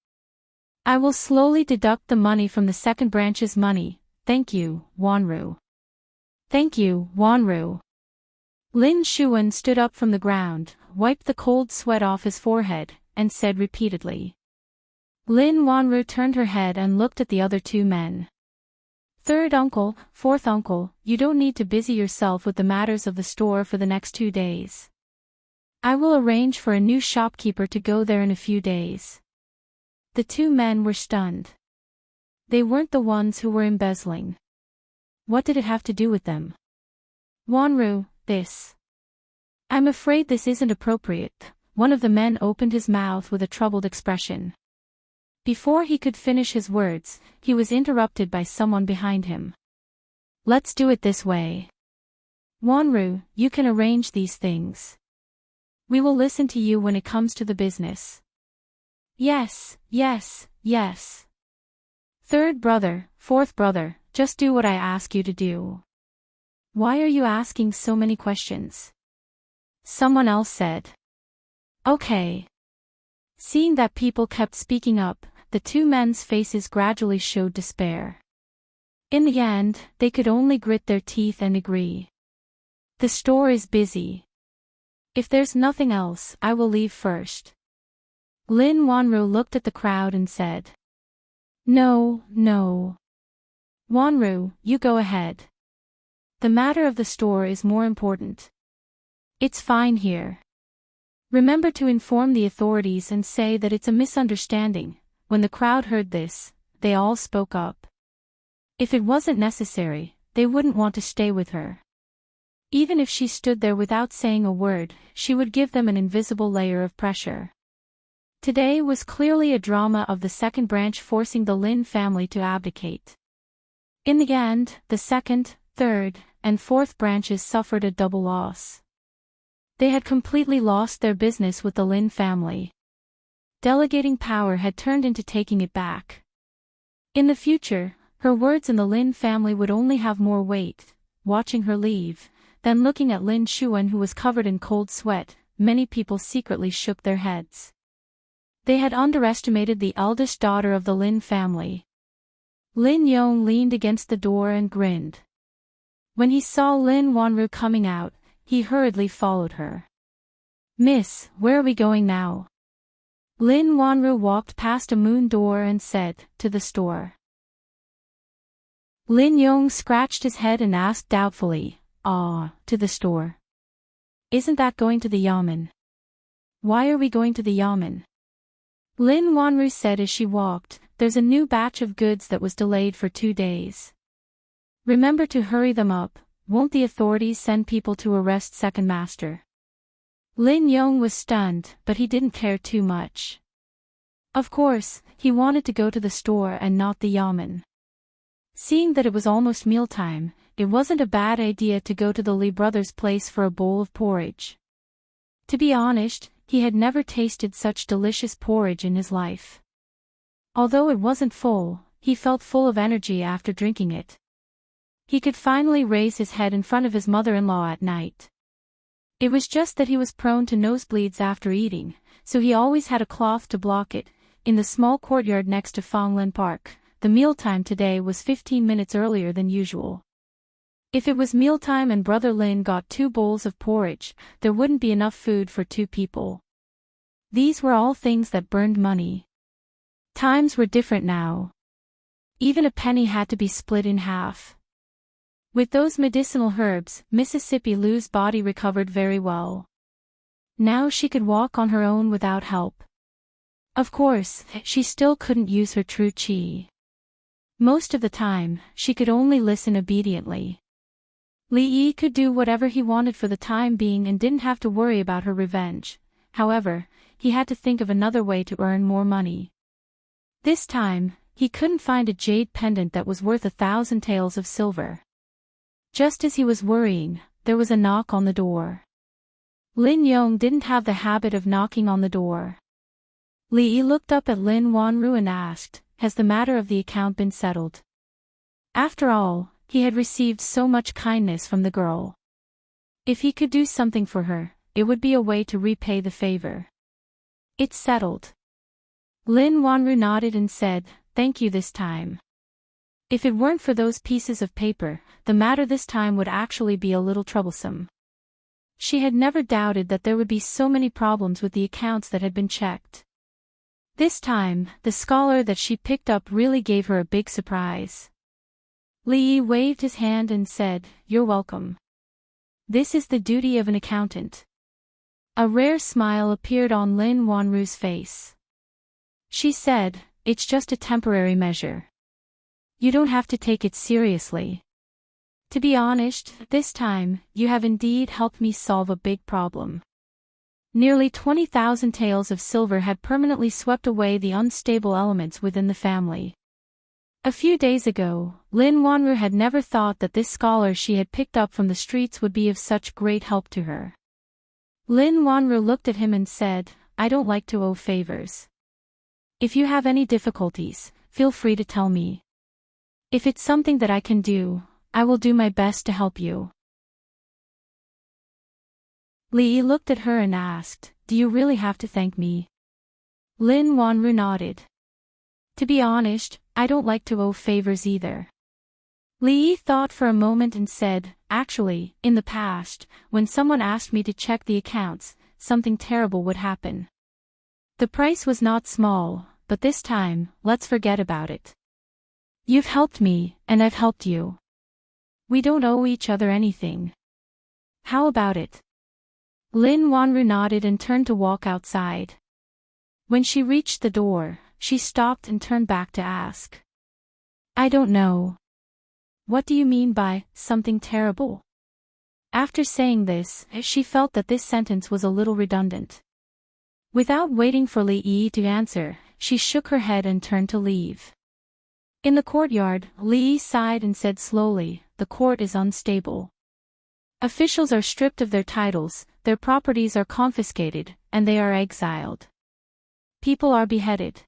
I will slowly deduct the money from the second branch's money, thank you, Wanru. Thank you, Wanru. Lin Shuwen stood up from the ground, wiped the cold sweat off his forehead, and said repeatedly. Lin Wanru turned her head and looked at the other two men. Third uncle, fourth uncle, you don't need to busy yourself with the matters of the store for the next 2 days. I will arrange for a new shopkeeper to go there in a few days. The two men were stunned. They weren't the ones who were embezzling. What did it have to do with them? Wanru, this. I'm afraid this isn't appropriate. One of the men opened his mouth with a troubled expression. Before he could finish his words, he was interrupted by someone behind him. Let's do it this way. Wanru, you can arrange these things. We will listen to you when it comes to the business. Yes. Third brother, fourth brother, just do what I ask you to do. Why are you asking so many questions? Someone else said. Okay. Seeing that people kept speaking up, the two men's faces gradually showed despair. In the end, they could only grit their teeth and agree. The store is busy. If there's nothing else, I will leave first. Lin Wanru looked at the crowd and said. No. Wanru, you go ahead. The matter of the store is more important. It's fine here. Remember to inform the authorities and say that it's a misunderstanding. When the crowd heard this, they all spoke up. If it wasn't necessary, they wouldn't want to stay with her. Even if she stood there without saying a word, she would give them an invisible layer of pressure. Today was clearly a drama of the second branch forcing the Lin family to abdicate. In the end, the second, third, and fourth branches suffered a double loss. They had completely lost their business with the Lin family. Delegating power had turned into taking it back. In the future, her words in the Lin family would only have more weight. Watching her leave, Then looking at Lin Xuan, who was covered in cold sweat, many people secretly shook their heads. They had underestimated the eldest daughter of the Lin family. Lin Yong leaned against the door and grinned. When he saw Lin Wanru coming out, he hurriedly followed her. "Miss, where are we going now?" Lin Wanru walked past a moon door and said, "To the store." Lin Yong scratched his head and asked doubtfully, "To the store? Isn't that going to the yamen?" "Why are we going to the yamen?" Lin Wanru said as she walked, "There's a new batch of goods that was delayed for 2 days. Remember to hurry them up, won't the authorities send people to arrest second master?" Lin Yong was stunned, but he didn't care too much. Of course, he wanted to go to the store and not the yamen. Seeing that it was almost mealtime, it wasn't a bad idea to go to the Li brothers' place for a bowl of porridge. To be honest, he had never tasted such delicious porridge in his life. Although it wasn't full, he felt full of energy after drinking it. He could finally raise his head in front of his mother-in-law at night. It was just that he was prone to nosebleeds after eating, so he always had a cloth to block it. In the small courtyard next to Fonglin Park, the mealtime today was 15 minutes earlier than usual. If it was mealtime and Brother Lin got 2 bowls of porridge, there wouldn't be enough food for 2 people. These were all things that burned money. Times were different now. Even a penny had to be split in half. With those medicinal herbs, Mississippi Lou's body recovered very well. Now she could walk on her own without help. Of course, she still couldn't use her true qi. Most of the time, she could only listen obediently. Li Yi could do whatever he wanted for the time being and didn't have to worry about her revenge. However, he had to think of another way to earn more money. This time, he couldn't find a jade pendant that was worth 1,000 taels of silver. Just as he was worrying, there was a knock on the door. Lin Yong didn't have the habit of knocking on the door. Li Yi looked up at Lin Wanru and asked, "Has the matter of the account been settled?" After all, he had received so much kindness from the girl. If he could do something for her, it would be a way to repay the favor. "It's settled." Lin Wanru nodded and said, "Thank you this time." If it weren't for those pieces of paper, the matter this time would actually be a little troublesome. She had never doubted that there would be so many problems with the accounts that had been checked. This time, the scholar that she picked up really gave her a big surprise. Li Yi waved his hand and said, "You're welcome. This is the duty of an accountant." A rare smile appeared on Lin Wanru's face. She said, "It's just a temporary measure. You don't have to take it seriously. To be honest, this time, you have indeed helped me solve a big problem." Nearly 20,000 taels of silver had permanently swept away the unstable elements within the family. A few days ago, Lin Wanru had never thought that this scholar she had picked up from the streets would be of such great help to her. Lin Wanru looked at him and said, "I don't like to owe favors. If you have any difficulties, feel free to tell me. If it's something that I can do, I will do my best to help you." Li Yi looked at her and asked, "Do you really have to thank me?" Lin Wanru nodded. "To be honest, I don't like to owe favors either." Li Yi thought for a moment and said, "Actually, in the past, when someone asked me to check the accounts, something terrible would happen. The price was not small, but this time, let's forget about it. You've helped me, and I've helped you. We don't owe each other anything. How about it?" Lin Wanru nodded and turned to walk outside. When she reached the door, she stopped and turned back to ask, "I don't know. What do you mean by something terrible?" After saying this, she felt that this sentence was a little redundant. Without waiting for Li Yi to answer, she shook her head and turned to leave. In the courtyard, Li Yi sighed and said slowly, "The court is unstable. Officials are stripped of their titles, their properties are confiscated, and they are exiled. People are beheaded."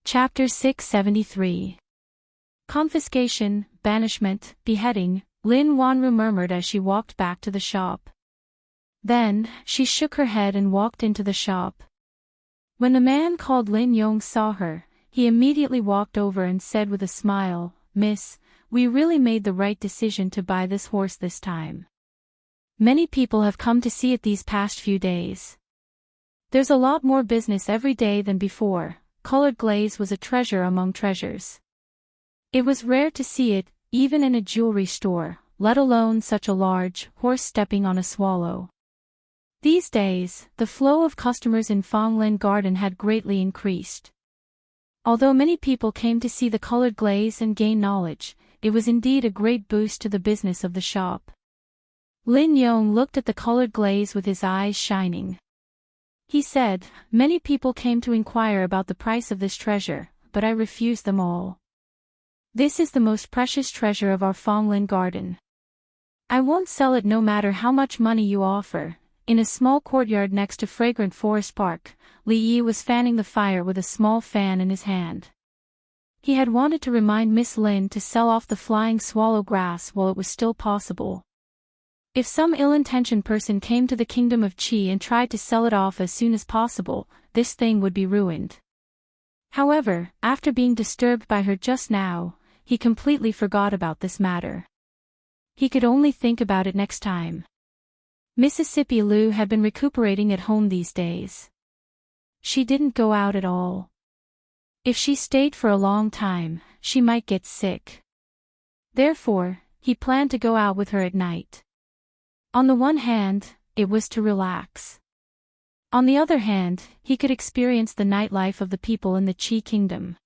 Chapter 673. Confiscation, banishment, beheading, Lin Wanru murmured as she walked back to the shop. Then, she shook her head and walked into the shop. When the man called Lin Yong saw her, he immediately walked over and said with a smile, "Miss, we really made the right decision to buy this horse this time. Many people have come to see it these past few days. There's a lot more business every day than before." Colored glaze was a treasure among treasures. It was rare to see it, even in a jewelry store, let alone such a large horse stepping on a swallow. These days, the flow of customers in Fonglin Garden had greatly increased. Although many people came to see the colored glaze and gain knowledge, it was indeed a great boost to the business of the shop. Lin Yong looked at the colored glaze with his eyes shining. He said, "Many people came to inquire about the price of this treasure, but I refused them all. This is the most precious treasure of our Fonglin Garden. I won't sell it no matter how much money you offer." In a small courtyard next to Fragrant Forest Park, Li Yi was fanning the fire with a small fan in his hand. He had wanted to remind Miss Lin to sell off the flying swallow grass while it was still possible. If some ill-intentioned person came to the kingdom of Qi and tried to sell it off as soon as possible, this thing would be ruined. However, after being disturbed by her just now, he completely forgot about this matter. He could only think about it next time. Mississippi Lu had been recuperating at home these days. She didn't go out at all. If she stayed for a long time, she might get sick. Therefore, he planned to go out with her at night. On the one hand, it was to relax. On the other hand, he could experience the nightlife of the people in the Qi Kingdom.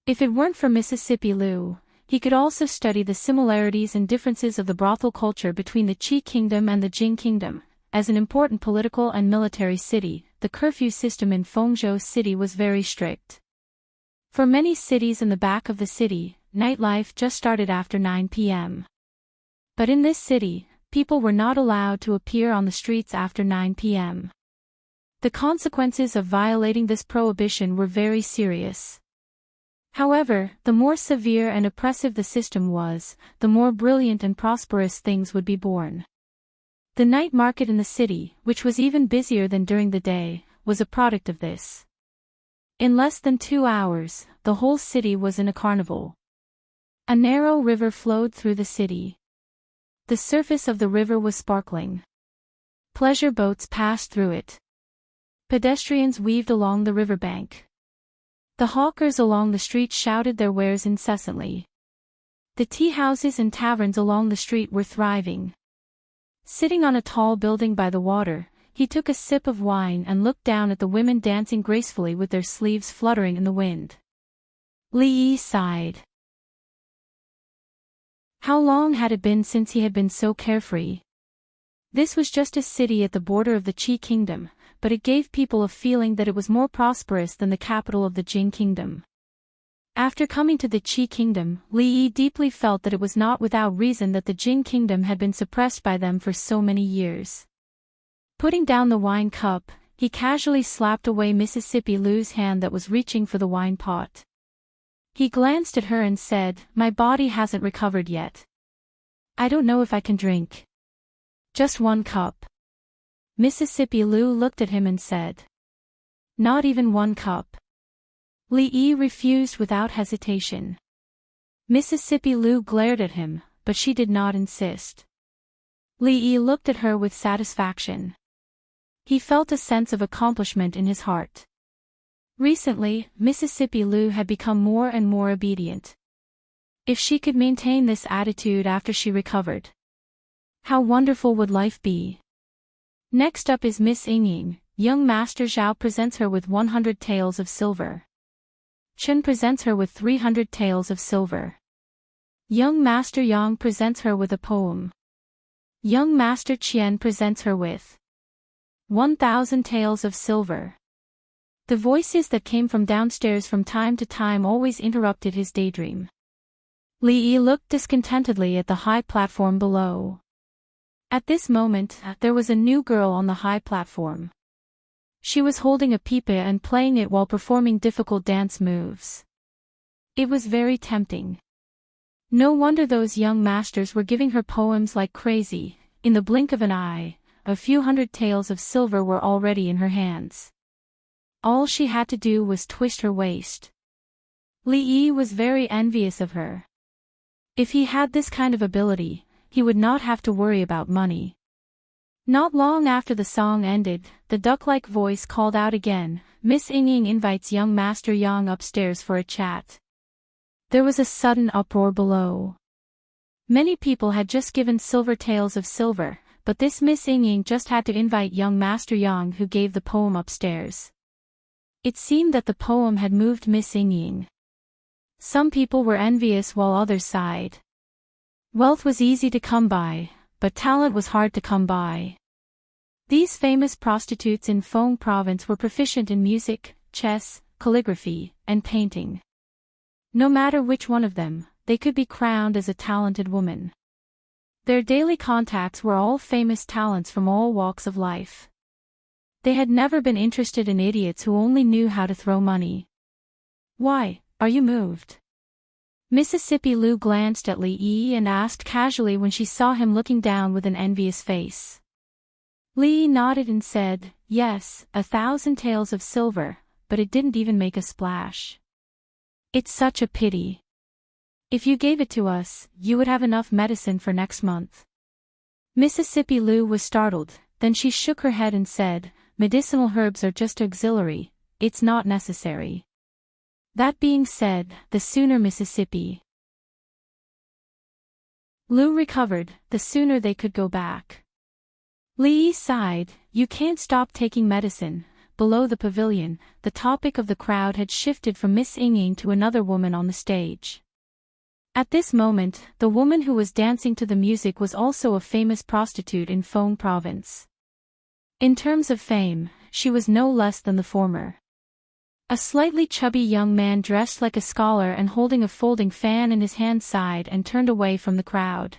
If it weren't for Mississippi Lu, he could also study the similarities and differences of the brothel culture between the Qi Kingdom and the Jing Kingdom. As an important political and military city, the curfew system in Fengzhou City was very strict. For many cities in the back of the city, nightlife just started after 9 p.m. But in this city, people were not allowed to appear on the streets after 9 p.m. The consequences of violating this prohibition were very serious. However, the more severe and oppressive the system was, the more brilliant and prosperous things would be born. The night market in the city, which was even busier than during the day, was a product of this. In less than 2 hours, the whole city was in a carnival. A narrow river flowed through the city. The surface of the river was sparkling. Pleasure boats passed through it. Pedestrians weaved along the riverbank. The hawkers along the street shouted their wares incessantly. The tea houses and taverns along the street were thriving. Sitting on a tall building by the water, he took a sip of wine and looked down at the women dancing gracefully with their sleeves fluttering in the wind. Li Yi sighed. How long had it been since he had been so carefree? This was just a city at the border of the Qi Kingdom, but it gave people a feeling that it was more prosperous than the capital of the Jing Kingdom. After coming to the Qi Kingdom, Li Yi deeply felt that it was not without reason that the Jing Kingdom had been suppressed by them for so many years. Putting down the wine cup, he casually slapped away Mississippi Lu's hand that was reaching for the wine pot. He glanced at her and said, "My body hasn't recovered yet. I don't know if I can drink. Just 1 cup." Mississippi Lu looked at him and said, "Not even 1 cup." Li Yi refused without hesitation. Mississippi Lu glared at him, but she did not insist. Li Yi looked at her with satisfaction. He felt a sense of accomplishment in his heart. Recently, Mississippi Lu had become more and more obedient. If she could maintain this attitude after she recovered, how wonderful would life be? Next up is Miss Ying. Young Master Zhao presents her with 100 taels of silver. Chen presents her with 300 taels of silver. Young Master Yang presents her with a poem. Young Master Qian presents her with 1,000 taels of silver. The voices that came from downstairs from time to time always interrupted his daydream. Li Yi looked discontentedly at the high platform below. At this moment, there was a new girl on the high platform. She was holding a pipa and playing it while performing difficult dance moves. It was very tempting. No wonder those young masters were giving her poems like crazy. In the blink of an eye, a few hundred taels of silver were already in her hands. All she had to do was twist her waist. Li Yi was very envious of her. If he had this kind of ability, he would not have to worry about money. Not long after the song ended, the duck-like voice called out again, "Miss Ying invites young Master Yang upstairs for a chat." There was a sudden uproar below. Many people had just given silver taels of silver, but this Miss Ying just had to invite young Master Yang, who gave the poem, upstairs. It seemed that the poem had moved Miss Ying. Some people were envious while others sighed. Wealth was easy to come by, but talent was hard to come by. These famous prostitutes in Phong province were proficient in music, chess, calligraphy, and painting. No matter which one of them, they could be crowned as a talented woman. Their daily contacts were all famous talents from all walks of life. They had never been interested in idiots who only knew how to throw money. "Why, are you moved?" Mississippi Lou glanced at Li Yi and asked casually when she saw him looking down with an envious face. Li nodded and said, "Yes, 1,000 taels of silver, but it didn't even make a splash. It's such a pity. If you gave it to us, you would have enough medicine for next month." Mississippi Lou was startled, then she shook her head and said, "Medicinal herbs are just auxiliary, it's not necessary." That being said, the sooner Mississippi Lou recovered, the sooner they could go back. Li sighed, "You can't stop taking medicine." Below the pavilion, the topic of the crowd had shifted from Miss Ying to another woman on the stage. At this moment, the woman who was dancing to the music was also a famous prostitute in Phong province. In terms of fame, she was no less than the former. A slightly chubby young man dressed like a scholar and holding a folding fan in his hand sighed and turned away from the crowd.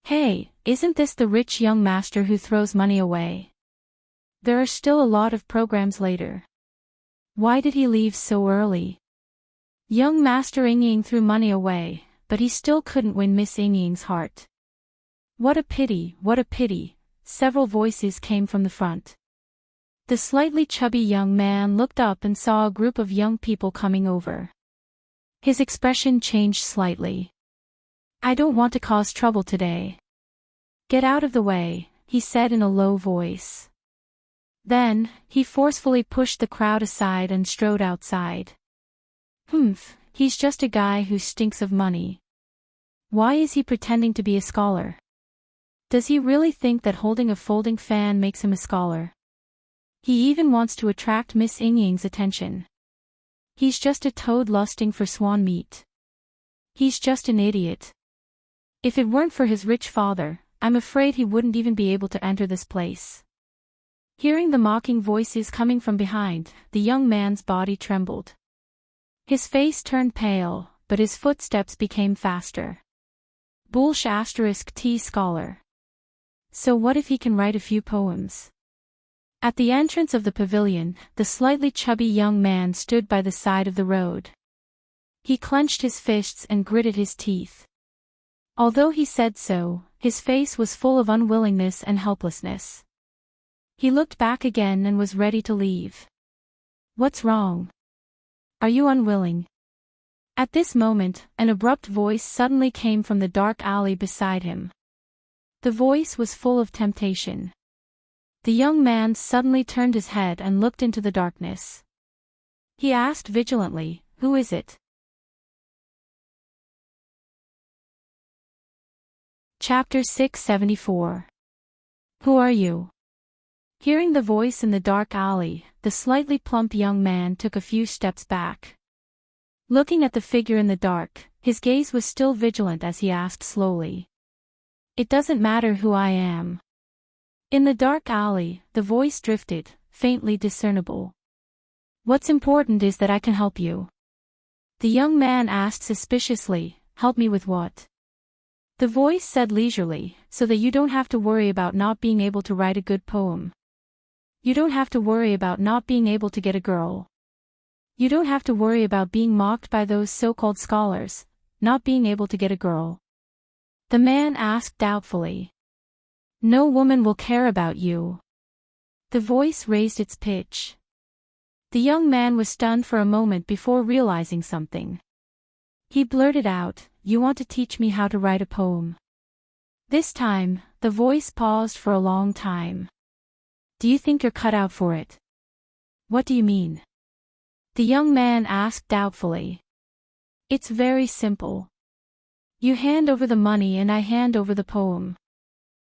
"Hey, isn't this the rich young master who throws money away? There are still a lot of programs later. Why did he leave so early?" Young Master Ying threw money away, but he still couldn't win Miss Ying's heart. "What a pity, what a pity," several voices came from the front. The slightly chubby young man looked up and saw a group of young people coming over. His expression changed slightly. "I don't want to cause trouble today. Get out of the way," he said in a low voice. Then, he forcefully pushed the crowd aside and strode outside. "Humph, he's just a guy who stinks of money. Why is he pretending to be a scholar? Does he really think that holding a folding fan makes him a scholar? He even wants to attract Miss Ying's attention. He's just a toad lusting for swan meat. He's just an idiot. If it weren't for his rich father, I'm afraid he wouldn't even be able to enter this place." Hearing the mocking voices coming from behind, the young man's body trembled. His face turned pale, but his footsteps became faster. *T scholar. So what if he can write a few poems? At the entrance of the pavilion, the slightly chubby young man stood by the side of the road. He clenched his fists and gritted his teeth. Although he said so, his face was full of unwillingness and helplessness. He looked back again and was ready to leave. "What's wrong? Are you unwilling?" At this moment, an abrupt voice suddenly came from the dark alley beside him. The voice was full of temptation. The young man suddenly turned his head and looked into the darkness. He asked vigilantly, "Who is it?" Chapter 674. Who are you? Hearing the voice in the dark alley, the slightly plump young man took a few steps back. Looking at the figure in the dark, his gaze was still vigilant as he asked slowly, "It doesn't matter who I am." In the dark alley, the voice drifted, faintly discernible. "What's important is that I can help you." The young man asked suspiciously, "Help me with what?" The voice said leisurely, "So that you don't have to worry about not being able to write a good poem. You don't have to worry about not being able to get a girl. You don't have to worry about being mocked by those so-called scholars. not being able to get a girl? The man asked doubtfully. No woman will care about you. The voice raised its pitch. The young man was stunned for a moment before realizing something. He blurted out, "You want to teach me how to write a poem?" This time, the voice paused for a long time. "Do you think you're cut out for it?" "What do you mean?" The young man asked doubtfully. "It's very simple. You hand over the money and I hand over the poem.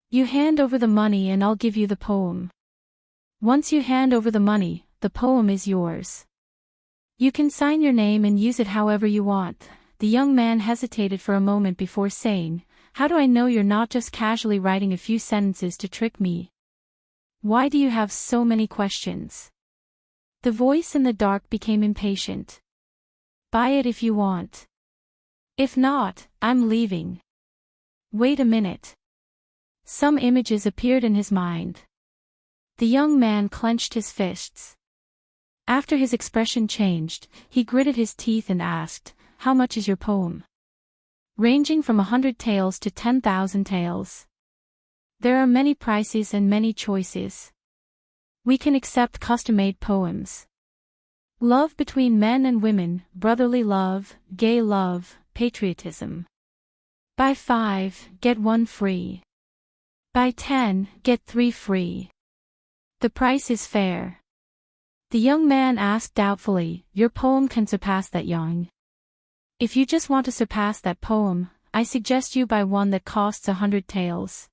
You hand over the money and I'll give you the poem. Once you hand over the money, the poem is yours. You can sign your name and use it however you want." The young man hesitated for a moment before saying, "How do I know you're not just casually writing a few sentences to trick me? Why do you have so many questions?" The voice in the dark became impatient. "Buy it if you want. If not, I'm leaving." "Wait a minute." Some images appeared in his mind. The young man clenched his fists. After his expression changed, he gritted his teeth and asked, "How much is your poem?" "Ranging from 100 taels to 10,000 taels. There are many prices and many choices. We can accept custom-made poems. Love between men and women, brotherly love, gay love, patriotism. Buy 5, get 1 free. Buy 10, get 3 free. The price is fair." The young man asked doubtfully, "Your poem can surpass that, young. If you just want to surpass that poem, I suggest you buy one that costs 100 taels.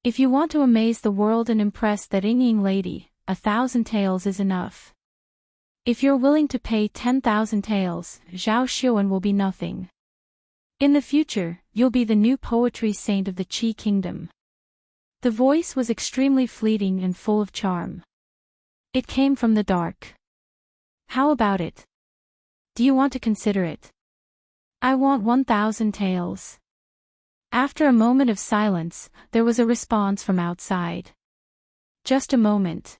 If you want to amaze the world and impress that young lady, 1,000 taels is enough. If you're willing to pay 10,000 taels, Zhao Xuan will be nothing. In the future, you'll be the new poetry saint of the Qi kingdom." The voice was extremely fleeting and full of charm. It came from the dark. "How about it? Do you want to consider it?" "I want 1,000 taels." After a moment of silence, there was a response from outside. "Just a moment."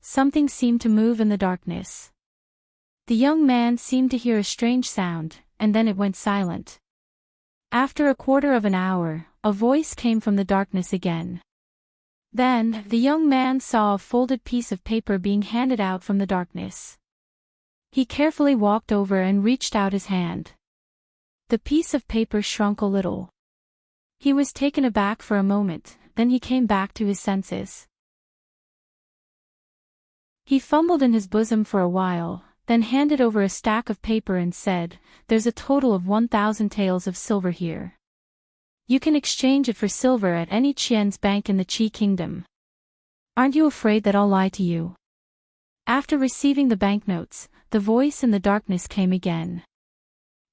Something seemed to move in the darkness. The young man seemed to hear a strange sound, and then it went silent. After a quarter of an hour, a voice came from the darkness again. Then, the young man saw a folded piece of paper being handed out from the darkness. He carefully walked over and reached out his hand. The piece of paper shrunk a little. He was taken aback for a moment, then he came back to his senses. He fumbled in his bosom for a while, then handed over a stack of paper and said, "There's a total of 1,000 taels of silver here. You can exchange it for silver at any Qian's bank in the Qi kingdom. Aren't you afraid that I'll lie to you?" After receiving the banknotes, the voice in the darkness came again.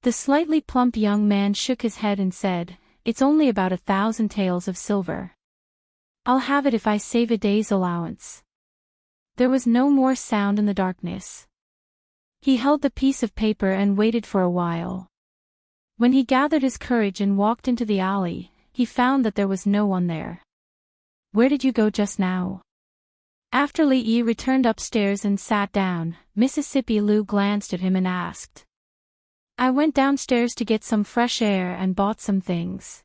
The slightly plump young man shook his head and said, "It's only about 1,000 taels of silver. I'll have it if I save a day's allowance." There was no more sound in the darkness. He held the piece of paper and waited for a while. When he gathered his courage and walked into the alley, he found that there was no one there. "Where did you go just now?" After Li Yi returned upstairs and sat down, Mississippi Lu glanced at him and asked, "I went downstairs to get some fresh air and bought some things."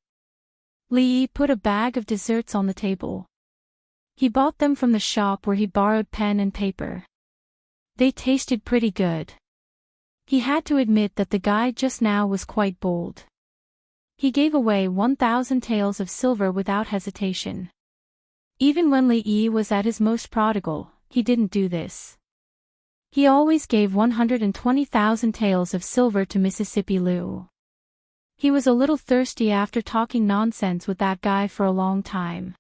Li Yi put a bag of desserts on the table. He bought them from the shop where he borrowed pen and paper. They tasted pretty good. He had to admit that the guy just now was quite bold. He gave away 1,000 taels of silver without hesitation. Even when Li Yi was at his most prodigal, he didn't do this. He always gave 120,000 taels of silver to Mississippi Lu. He was a little thirsty after talking nonsense with that guy for a long time.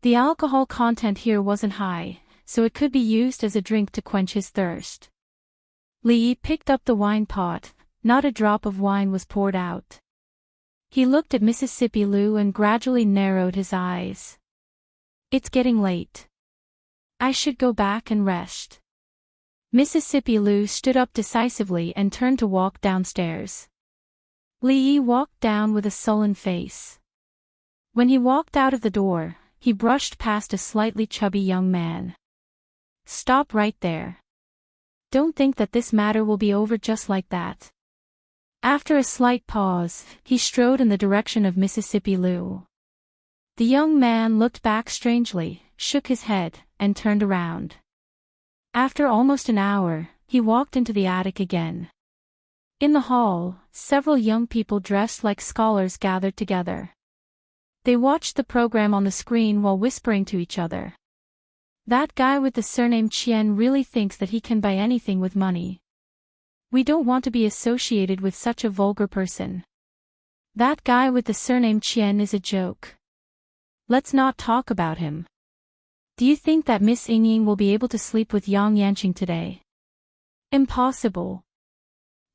The alcohol content here wasn't high, so it could be used as a drink to quench his thirst. Li Yi picked up the wine pot, not a drop of wine was poured out. He looked at Mississippi Lu and gradually narrowed his eyes. "It's getting late. I should go back and rest." Mississippi Lu stood up decisively and turned to walk downstairs. Li Yi walked down with a sullen face. When he walked out of the door, he brushed past a slightly chubby young man. "Stop right there. Don't think that this matter will be over just like that. After a slight pause, he strode in the direction of Mississippi Lou. The young man looked back strangely, shook his head, and turned around. After almost an hour, he walked into the attic again. In the hall, several young people dressed like scholars gathered together. They watched the program on the screen while whispering to each other. That guy with the surname Chien really thinks that he can buy anything with money. We don't want to be associated with such a vulgar person. That guy with the surname Chien is a joke. Let's not talk about him. Do you think that Miss Ying will be able to sleep with Yang Yanqing today? Impossible.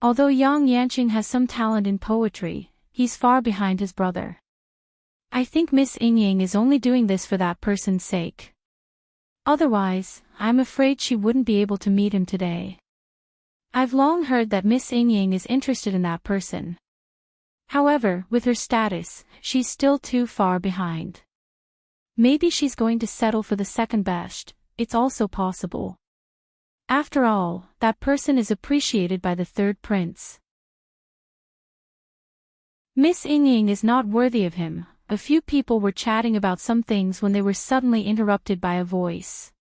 Although Yang Yanqing has some talent in poetry, he's far behind his brother. I think Miss Ying is only doing this for that person's sake. Otherwise, I'm afraid she wouldn't be able to meet him today. I've long heard that Miss Ying is interested in that person. However, with her status, she's still too far behind. Maybe she's going to settle for the second best, it's also possible. After all, that person is appreciated by the third prince. Miss Ying is not worthy of him. A few people were chatting about some things when they were suddenly interrupted by a voice.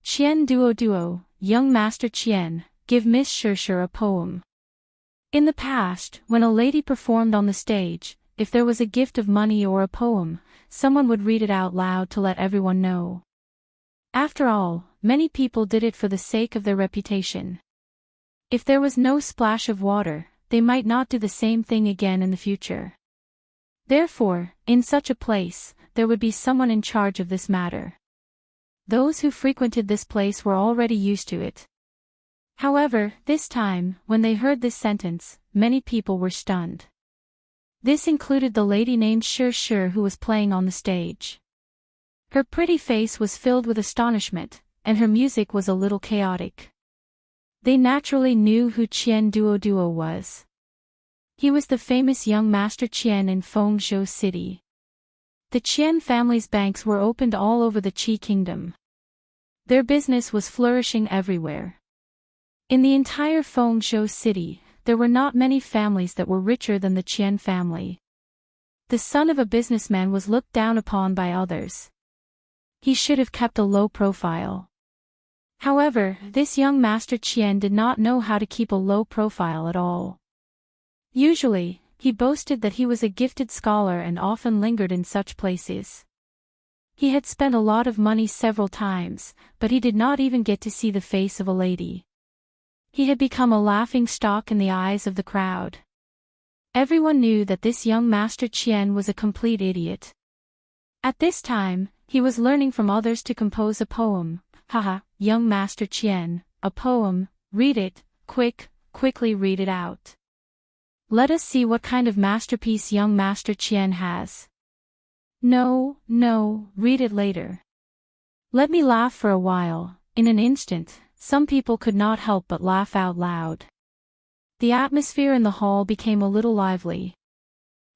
Chien duo, young Master Chien, give Miss Shir a poem. In the past, when a lady performed on the stage, if there was a gift of money or a poem, someone would read it out loud to let everyone know. After all, many people did it for the sake of their reputation. If there was no splash of water, they might not do the same thing again in the future. Therefore, in such a place, there would be someone in charge of this matter. Those who frequented this place were already used to it. However, this time, when they heard this sentence, many people were stunned. This included the lady named Shir who was playing on the stage. Her pretty face was filled with astonishment, and her music was a little chaotic. They naturally knew who Chien duo was. He was the famous young Master Chien in Fengzhou City. The Chien family's banks were opened all over the Qi kingdom. Their business was flourishing everywhere. In the entire Fengzhou City, there were not many families that were richer than the Chien family. The son of a businessman was looked down upon by others. He should have kept a low profile. However, this young Master Chien did not know how to keep a low profile at all. Usually, he boasted that he was a gifted scholar and often lingered in such places. He had spent a lot of money several times, but he did not even get to see the face of a lady. He had become a laughing stock in the eyes of the crowd. Everyone knew that this young Master Chien was a complete idiot. At this time, he was learning from others to compose a poem. Haha, young Master Chien, a poem, read it, quickly read it out. Let us see what kind of masterpiece young Master Chien has. No, read it later. Let me laugh for a while. In an instant, some people could not help but laugh out loud. The atmosphere in the hall became a little lively.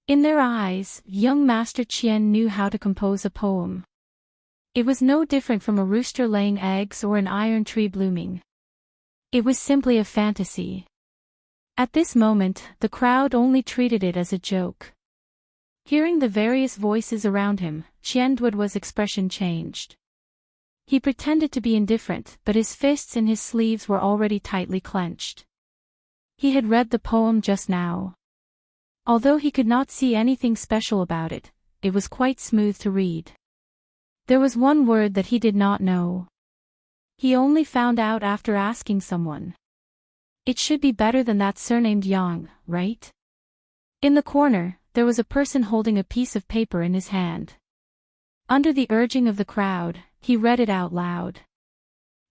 In their eyes, young Master Chien knew how to compose a poem. It was no different from a rooster laying eggs or an iron tree blooming. It was simply a fantasy. At this moment, the crowd only treated it as a joke. Hearing the various voices around him, Chien Duo's expression changed. He pretended to be indifferent, but his fists in his sleeves were already tightly clenched. He had read the poem just now. Although he could not see anything special about it, it was quite smooth to read. There was one word that he did not know. He only found out after asking someone. It should be better than that surnamed Yang, right? In the corner, there was a person holding a piece of paper in his hand. Under the urging of the crowd, he read it out loud.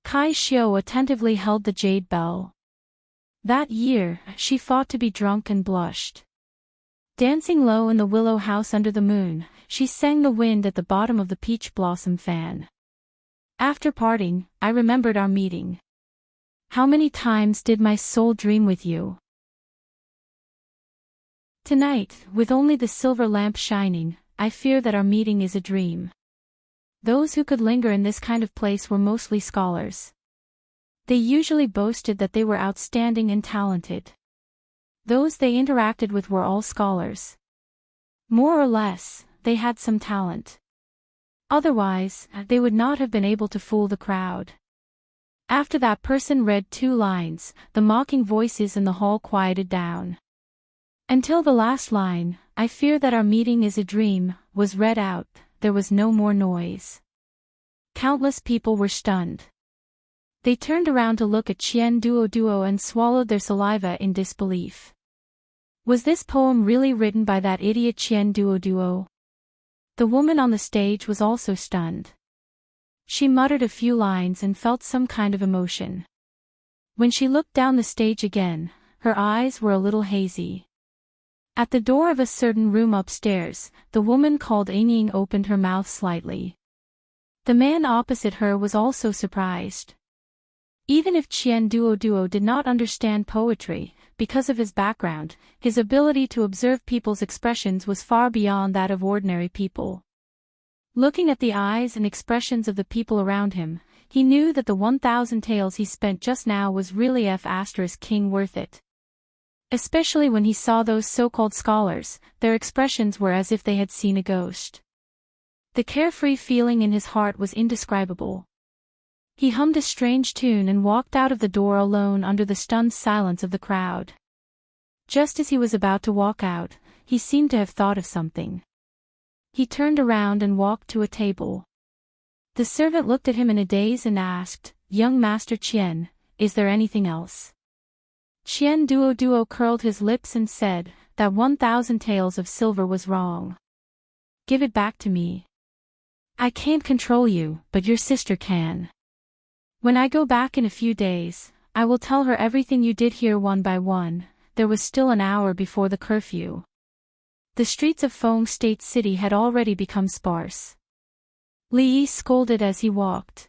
Kai Xiao attentively held the jade bell. That year, she fought to be drunk and blushed. Dancing low in the willow house under the moon, she sang the wind at the bottom of the peach blossom fan. After parting, I remembered our meeting. How many times did my soul dream with you? Tonight, with only the silver lamp shining, I fear that our meeting is a dream. Those who could linger in this kind of place were mostly scholars. They usually boasted that they were outstanding and talented. Those they interacted with were all scholars. More or less, they had some talent. Otherwise, they would not have been able to fool the crowd. After that person read 2 lines, the mocking voices in the hall quieted down. Until the last line, "I fear that our meeting is a dream," was read out, there was no more noise. Countless people were stunned. They turned around to look at Qian Duo and swallowed their saliva in disbelief. Was this poem really written by that idiot Qian Duo? The woman on the stage was also stunned. She muttered a few lines and felt some kind of emotion. When she looked down the stage again, her eyes were a little hazy. At the door of a certain room upstairs, the woman called Anying opened her mouth slightly. The man opposite her was also surprised. Even if Qian Duo did not understand poetry, because of his background, his ability to observe people's expressions was far beyond that of ordinary people. Looking at the eyes and expressions of the people around him, he knew that the 1,000 taels he spent just now was really F*king worth it. Especially when he saw those so-called scholars, their expressions were as if they had seen a ghost. The carefree feeling in his heart was indescribable. He hummed a strange tune and walked out of the door alone under the stunned silence of the crowd. Just as he was about to walk out, he seemed to have thought of something. He turned around and walked to a table. The servant looked at him in a daze and asked, "Young Master Qian, is there anything else?" Qian Duo curled his lips and said, "That 1,000 taels of silver was wrong. Give it back to me. I can't control you, but your sister can. When I go back in a few days, I will tell her everything you did here one by one." There was still an hour before the curfew. The streets of Feng State City had already become sparse. Li Yi scolded as he walked.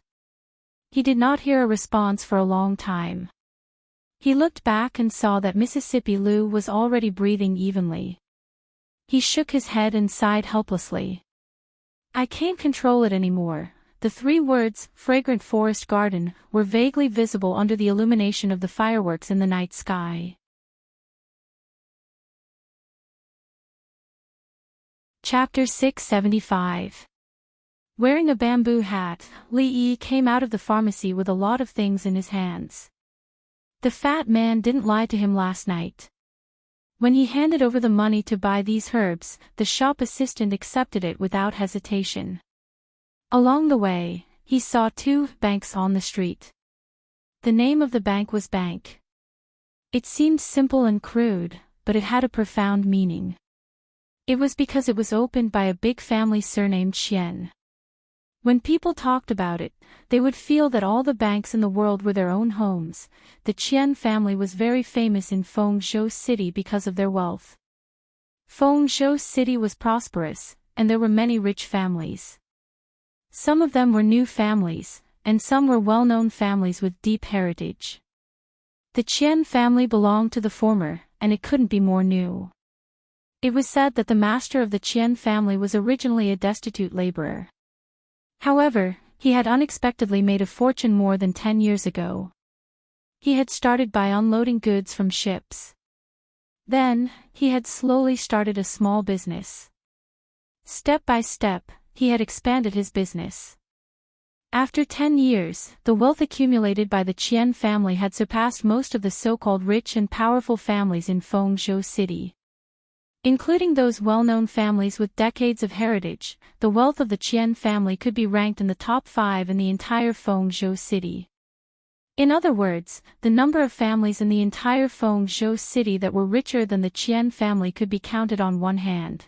He did not hear a response for a long time. He looked back and saw that Mississippi Lu was already breathing evenly. He shook his head and sighed helplessly. "I can't control it anymore." The 3 words, "fragrant forest garden," were vaguely visible under the illumination of the fireworks in the night sky. Chapter 675. Wearing a bamboo hat, Li Yi came out of the pharmacy with a lot of things in his hands. The fat man didn't lie to him last night. When he handed over the money to buy these herbs, the shop assistant accepted it without hesitation. Along the way, he saw 2 banks on the street. The name of the bank was Bank. It seemed simple and crude, but it had a profound meaning. It was because it was opened by a big family surnamed Qian. When people talked about it, they would feel that all the banks in the world were their own homes. The Qian family was very famous in Fengzhou City because of their wealth. Fengzhou City was prosperous, and there were many rich families. Some of them were new families, and some were well-known families with deep heritage. The Qian family belonged to the former, and it couldn't be more new. It was said that the master of the Qian family was originally a destitute laborer. However, he had unexpectedly made a fortune more than 10 years ago. He had started by unloading goods from ships. Then, he had slowly started a small business. Step by step, he had expanded his business. After 10 years, the wealth accumulated by the Qian family had surpassed most of the so-called rich and powerful families in Fengzhou City. Including those well-known families with decades of heritage, the wealth of the Qian family could be ranked in the top 5 in the entire Fengzhou City. In other words, the number of families in the entire Fengzhou City that were richer than the Qian family could be counted on one hand.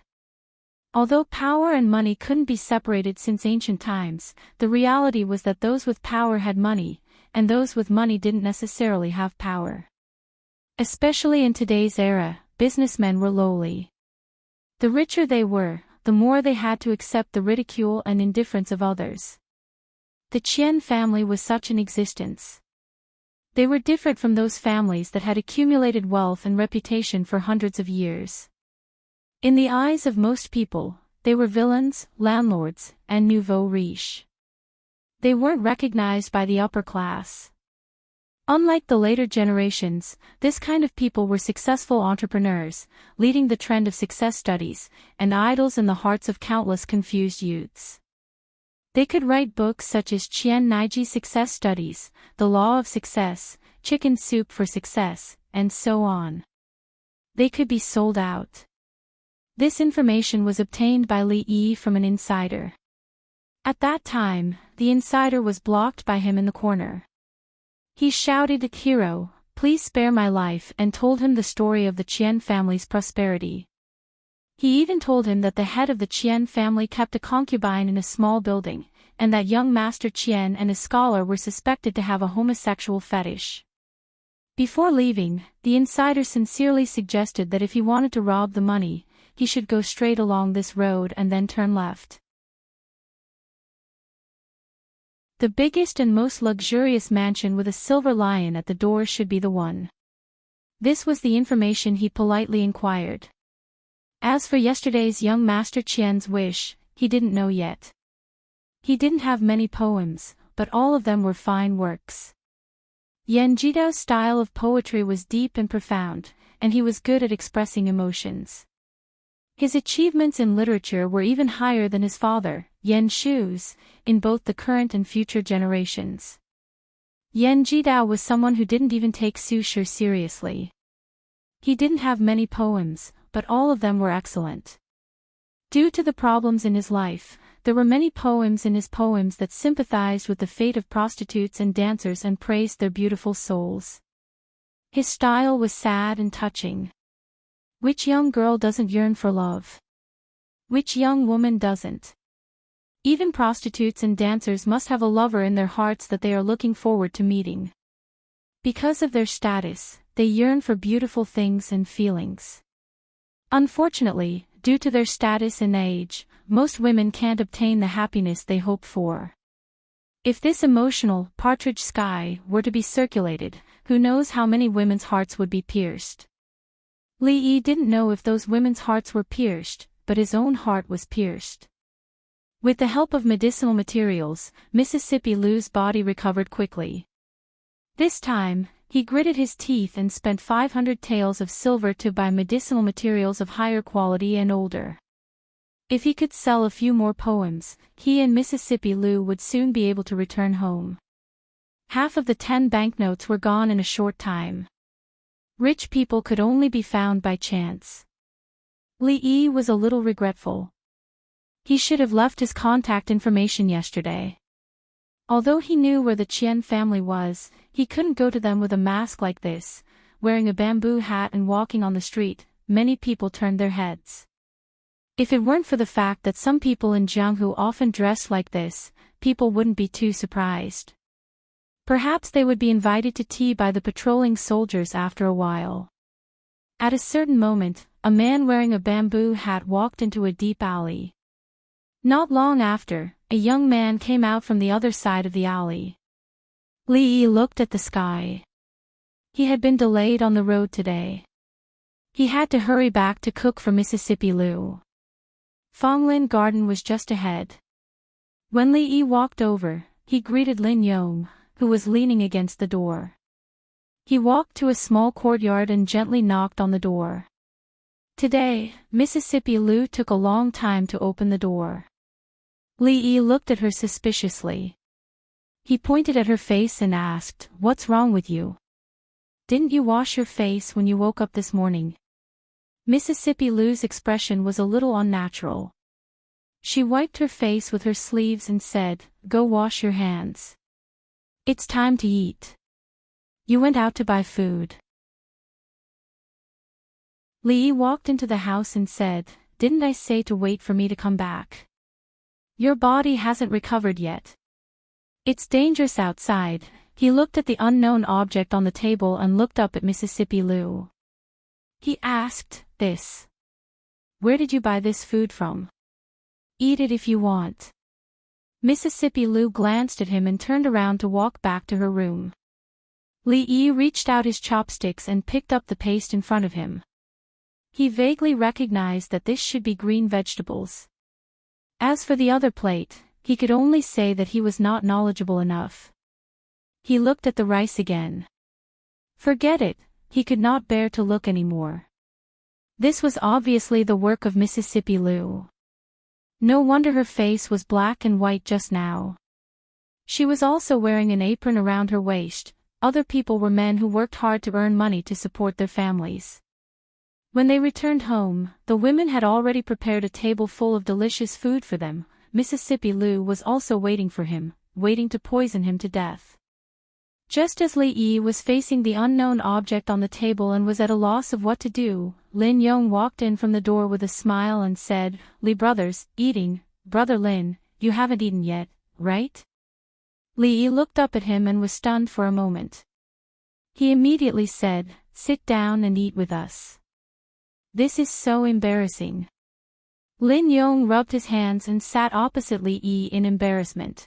Although power and money couldn't be separated since ancient times, the reality was that those with power had money, and those with money didn't necessarily have power. Especially in today's era, businessmen were lowly. The richer they were, the more they had to accept the ridicule and indifference of others. The Qian family was such an existence. They were different from those families that had accumulated wealth and reputation for hundreds of years. In the eyes of most people, they were villains, landlords, and nouveau riche. They weren't recognized by the upper class. Unlike the later generations, this kind of people were successful entrepreneurs, leading the trend of success studies, and idols in the hearts of countless confused youths. They could write books such as Chien Naiji's Success Studies, The Law of Success, Chicken Soup for Success, and so on. They could be sold out. This information was obtained by Li Yi from an insider. At that time, the insider was blocked by him in the corner. He shouted, "Hero, please spare my life," and told him the story of the Chien family's prosperity. He even told him that the head of the Chien family kept a concubine in a small building, and that young Master Chien and a scholar were suspected to have a homosexual fetish. Before leaving, the insider sincerely suggested that if he wanted to rob the money, he should go straight along this road and then turn left. The biggest and most luxurious mansion with a silver lion at the door should be the one. This was the information he politely inquired. As for yesterday's young Master Chien's wish, he didn't know yet. He didn't have many poems, but all of them were fine works. Yan Jidao's style of poetry was deep and profound, and he was good at expressing emotions. His achievements in literature were even higher than his father, Yan Shu's, in both the current and future generations. Yan Jidao was someone who didn't even take Su Shi seriously. He didn't have many poems, but all of them were excellent. Due to the problems in his life, there were many poems in his poems that sympathized with the fate of prostitutes and dancers and praised their beautiful souls. His style was sad and touching. Which young girl doesn't yearn for love? Which young woman doesn't? Even prostitutes and dancers must have a lover in their hearts that they are looking forward to meeting. Because of their status, they yearn for beautiful things and feelings. Unfortunately, due to their status and age, most women can't obtain the happiness they hope for. If this emotional partridge sky were to be circulated, who knows how many women's hearts would be pierced. Li Yi didn't know if those women's hearts were pierced, but his own heart was pierced. With the help of medicinal materials, Mississippi Lu's body recovered quickly. This time, he gritted his teeth and spent 500 taels of silver to buy medicinal materials of higher quality and older. If he could sell a few more poems, he and Mississippi Lu would soon be able to return home. Half of the 10 banknotes were gone in a short time. Rich people could only be found by chance. Li Yi was a little regretful. He should have left his contact information yesterday. Although he knew where the Chien family was, he couldn't go to them with a mask like this, wearing a bamboo hat and walking on the street. Many people turned their heads. If it weren't for the fact that some people in Jianghu often dressed like this, people wouldn't be too surprised. Perhaps they would be invited to tea by the patrolling soldiers after a while. At a certain moment, a man wearing a bamboo hat walked into a deep alley. Not long after, a young man came out from the other side of the alley. Li Yi looked at the sky. He had been delayed on the road today. He had to hurry back to cook for Mississippi Lu. Fonglin Garden was just ahead. When Li Yi walked over, he greeted Lin Yong, who was leaning against the door. He walked to a small courtyard and gently knocked on the door. Today, Mississippi Lu took a long time to open the door. Li Yi looked at her suspiciously. He pointed at her face and asked, "What's wrong with you? Didn't you wash your face when you woke up this morning?" Mississippi Lu's expression was a little unnatural. She wiped her face with her sleeves and said, "Go wash your hands. It's time to eat. You went out to buy food." Li Yi walked into the house and said, "Didn't I say to wait for me to come back? Your body hasn't recovered yet. It's dangerous outside." He looked at the unknown object on the table and looked up at Mississippi Lu. He asked, "This? Where did you buy this food from? Eat it if you want." Mississippi Lu glanced at him and turned around to walk back to her room. Li Yi reached out his chopsticks and picked up the paste in front of him. He vaguely recognized that this should be green vegetables. As for the other plate, he could only say that he was not knowledgeable enough. He looked at the rice again. Forget it, he could not bear to look anymore. This was obviously the work of Mississippi Lou. No wonder her face was black and white just now. She was also wearing an apron around her waist. Other people were men who worked hard to earn money to support their families. When they returned home, the women had already prepared a table full of delicious food for them. Mississippi Lou was also waiting for him, waiting to poison him to death. Just as Li Yi was facing the unknown object on the table and was at a loss of what to do, Lin Yong walked in from the door with a smile and said, "Li brothers, eating, Brother Lin, you haven't eaten yet, right?" Li Yi looked up at him and was stunned for a moment. He immediately said, "Sit down and eat with us." "This is so embarrassing." Lin Yong rubbed his hands and sat opposite Li Yi in embarrassment.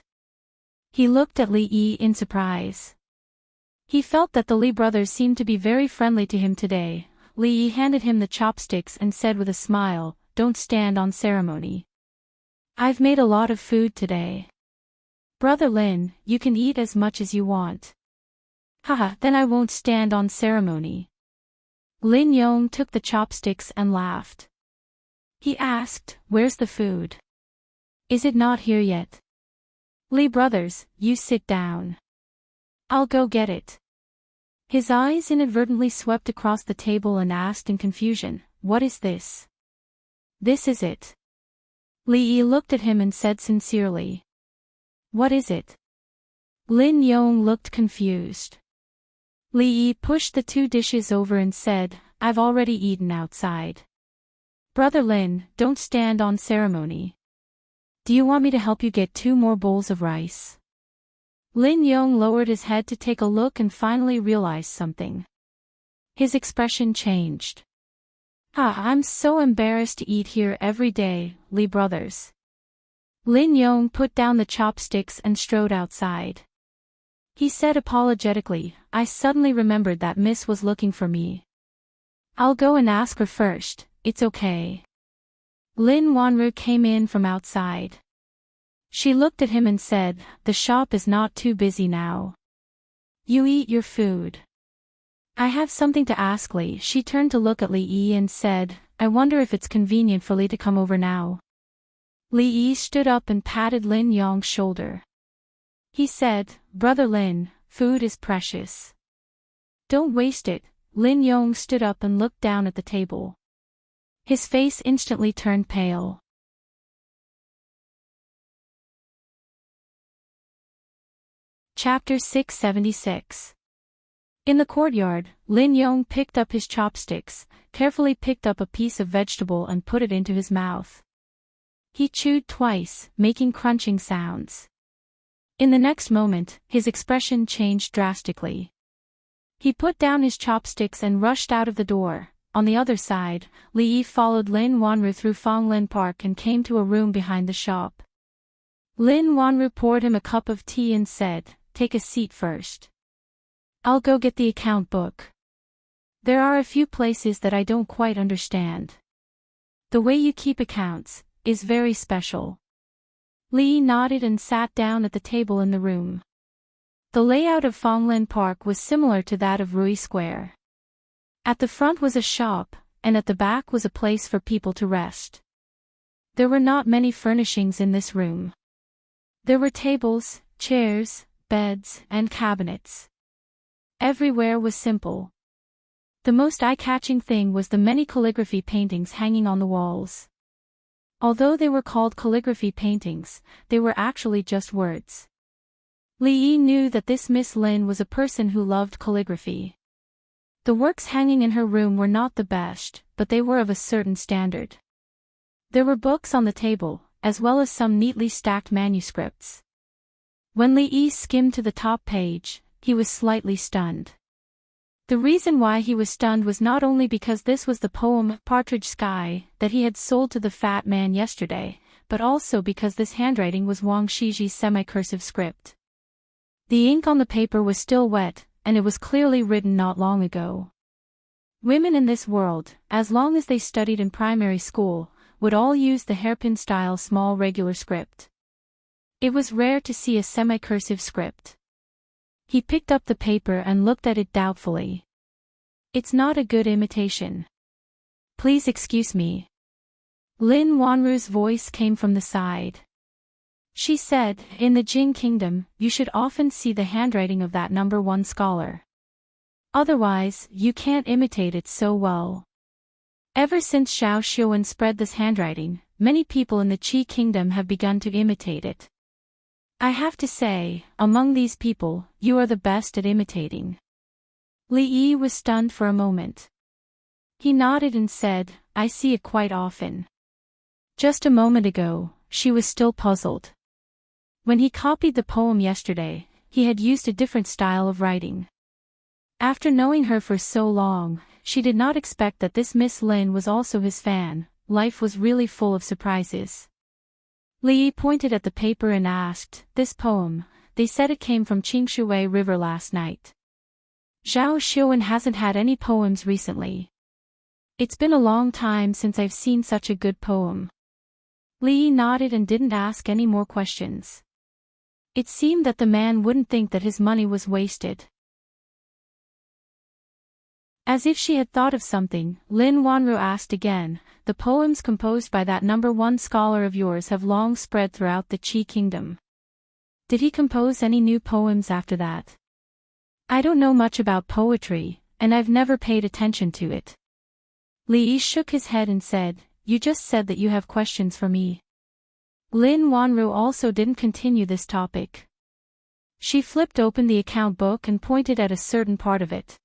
He looked at Li Yi in surprise. He felt that the Li brothers seemed to be very friendly to him today. Li Yi handed him the chopsticks and said with a smile, "Don't stand on ceremony. I've made a lot of food today. Brother Lin, you can eat as much as you want." "Haha, then I won't stand on ceremony." Lin Yong took the chopsticks and laughed. He asked, "Where's the food? Is it not here yet?" "Li brothers, you sit down. I'll go get it." His eyes inadvertently swept across the table and asked in confusion, "What is this?" "This is it." Li Yi looked at him and said sincerely, "What is it?" Lin Yong looked confused. Li Yi pushed the two dishes over and said, "I've already eaten outside. Brother Lin, don't stand on ceremony. Do you want me to help you get 2 more bowls of rice?" Lin Yong lowered his head to take a look and finally realized something. His expression changed. I'm so embarrassed to eat here every day, Li brothers." Lin Yong put down the chopsticks and strode outside. He said apologetically, "I suddenly remembered that Miss was looking for me. I'll go and ask her first, it's okay." Lin Wanru came in from outside. She looked at him and said, "The shop is not too busy now. You eat your food. I have something to ask Li." She turned to look at Li Yi and said, "I wonder if it's convenient for Li to come over now." Li Yi stood up and patted Lin Yong's shoulder. He said, "Brother Lin, food is precious. Don't waste it." Lin Yong stood up and looked down at the table. His face instantly turned pale. Chapter 676. In the courtyard, Lin Yong picked up his chopsticks, carefully picked up a piece of vegetable and put it into his mouth. He chewed twice, making crunching sounds. In the next moment, his expression changed drastically. He put down his chopsticks and rushed out of the door. On the other side, Li Yi followed Lin Wanru through Fonglin Park and came to a room behind the shop. Lin Wanru poured him a cup of tea and said, "Take a seat first. I'll go get the account book. There are a few places that I don't quite understand. The way you keep accounts is very special." Li nodded and sat down at the table in the room. The layout of Fonglin Park was similar to that of Rui Square. At the front was a shop, and at the back was a place for people to rest. There were not many furnishings in this room. There were tables, chairs, beds, and cabinets. Everywhere was simple. The most eye-catching thing was the many calligraphy paintings hanging on the walls. Although they were called calligraphy paintings, they were actually just words. Li Yi knew that this Miss Lin was a person who loved calligraphy. The works hanging in her room were not the best, but they were of a certain standard. There were books on the table, as well as some neatly stacked manuscripts. When Li Yi skimmed to the top page, he was slightly stunned. The reason why he was stunned was not only because this was the poem Partridge Sky that he had sold to the fat man yesterday, but also because this handwriting was Wang Shiji's semi-cursive script. The ink on the paper was still wet, and it was clearly written not long ago. Women in this world, as long as they studied in primary school, would all use the hairpin-style small regular script. It was rare to see a semi-cursive script. He picked up the paper and looked at it doubtfully. It's not a good imitation. Please excuse me. Lin Wanru's voice came from the side. She said, in the Jing kingdom, you should often see the handwriting of that number one scholar. Otherwise, you can't imitate it so well. Ever since Xiao Xuan spread this handwriting, many people in the Qi kingdom have begun to imitate it. I have to say, among these people, you are the best at imitating. Li Yi was stunned for a moment. He nodded and said, I see it quite often. Just a moment ago, she was still puzzled. When he copied the poem yesterday, he had used a different style of writing. After knowing her for so long, she did not expect that this Miss Lin was also his fan. Life was really full of surprises. Li Yi pointed at the paper and asked, this poem, they said it came from Qingshui River last night. Zhao Xuan hasn't had any poems recently. It's been a long time since I've seen such a good poem. Li Yi nodded and didn't ask any more questions. It seemed that the man wouldn't think that his money was wasted. As if she had thought of something, Lin Wanru asked again, the poems composed by that number one scholar of yours have long spread throughout the Qi kingdom. Did he compose any new poems after that? I don't know much about poetry, and I've never paid attention to it. Li Yi shook his head and said, you just said that you have questions for me. Lin Wanru also didn't continue this topic. She flipped open the account book and pointed at a certain part of it.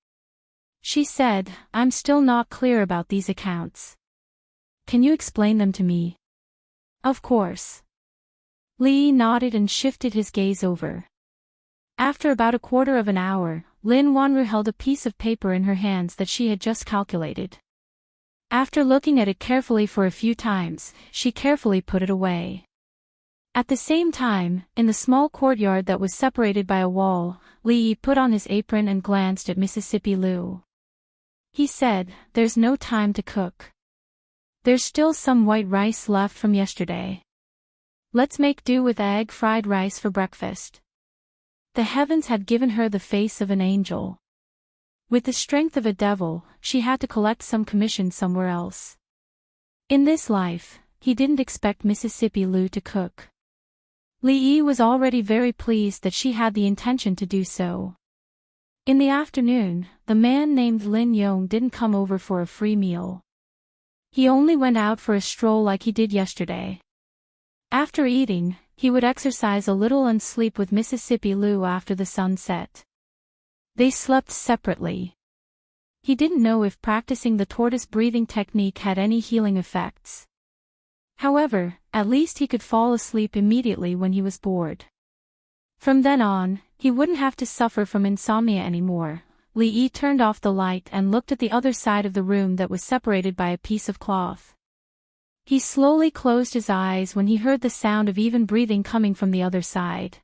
She said, I'm still not clear about these accounts. Can you explain them to me? Of course. Li Yi nodded and shifted his gaze over. After about a quarter of an hour, Lin Wanru held a piece of paper in her hands that she had just calculated. After looking at it carefully for a few times, she carefully put it away. At the same time, in the small courtyard that was separated by a wall, Li Yi put on his apron and glanced at Mississippi Liu. He said, there's no time to cook. There's still some white rice left from yesterday. Let's make do with egg fried rice for breakfast. The heavens had given her the face of an angel. With the strength of a devil, she had to collect some commission somewhere else. In this life, he didn't expect Mississippi Liu to cook. Li Yi was already very pleased that she had the intention to do so. In the afternoon, the man named Lin Yong didn't come over for a free meal. He only went out for a stroll like he did yesterday. After eating, he would exercise a little and sleep with Mississippi Liu after the sun set. They slept separately. He didn't know if practicing the tortoise breathing technique had any healing effects. However, at least he could fall asleep immediately when he was bored. From then on, he wouldn't have to suffer from insomnia anymore. Li Yi turned off the light and looked at the other side of the room that was separated by a piece of cloth. He slowly closed his eyes when he heard the sound of even breathing coming from the other side.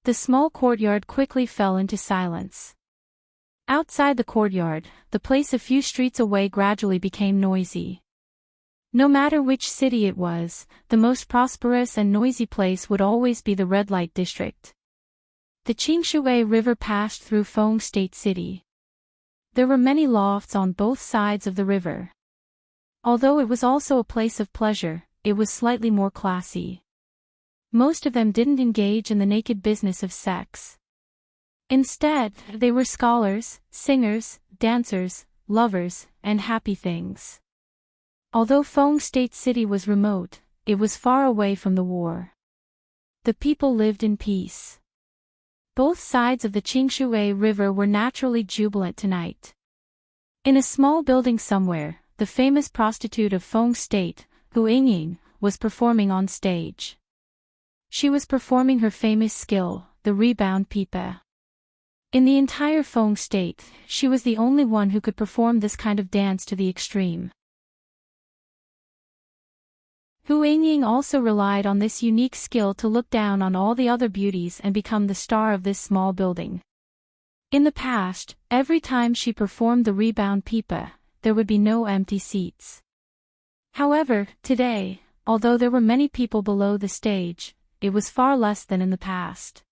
The small courtyard quickly fell into silence. Outside the courtyard, the place a few streets away gradually became noisy. No matter which city it was, the most prosperous and noisy place would always be the red light district. The Qingshui River passed through Feng State City. There were many lofts on both sides of the river. Although it was also a place of pleasure, it was slightly more classy. Most of them didn't engage in the naked business of sex. Instead, they were scholars, singers, dancers, lovers, and happy things. Although Feng State City was remote, it was far away from the war. The people lived in peace. Both sides of the Qingshui River were naturally jubilant tonight. In a small building somewhere, the famous prostitute of Feng State, Hu Yingying, was performing on stage. She was performing her famous skill, the rebound pipa. In the entire Feng State, she was the only one who could perform this kind of dance to the extreme. Hu Yingying also relied on this unique skill to look down on all the other beauties and become the star of this small building. In the past, every time she performed the rebound pipa, there would be no empty seats. However, today, although there were many people below the stage, it was far less than in the past.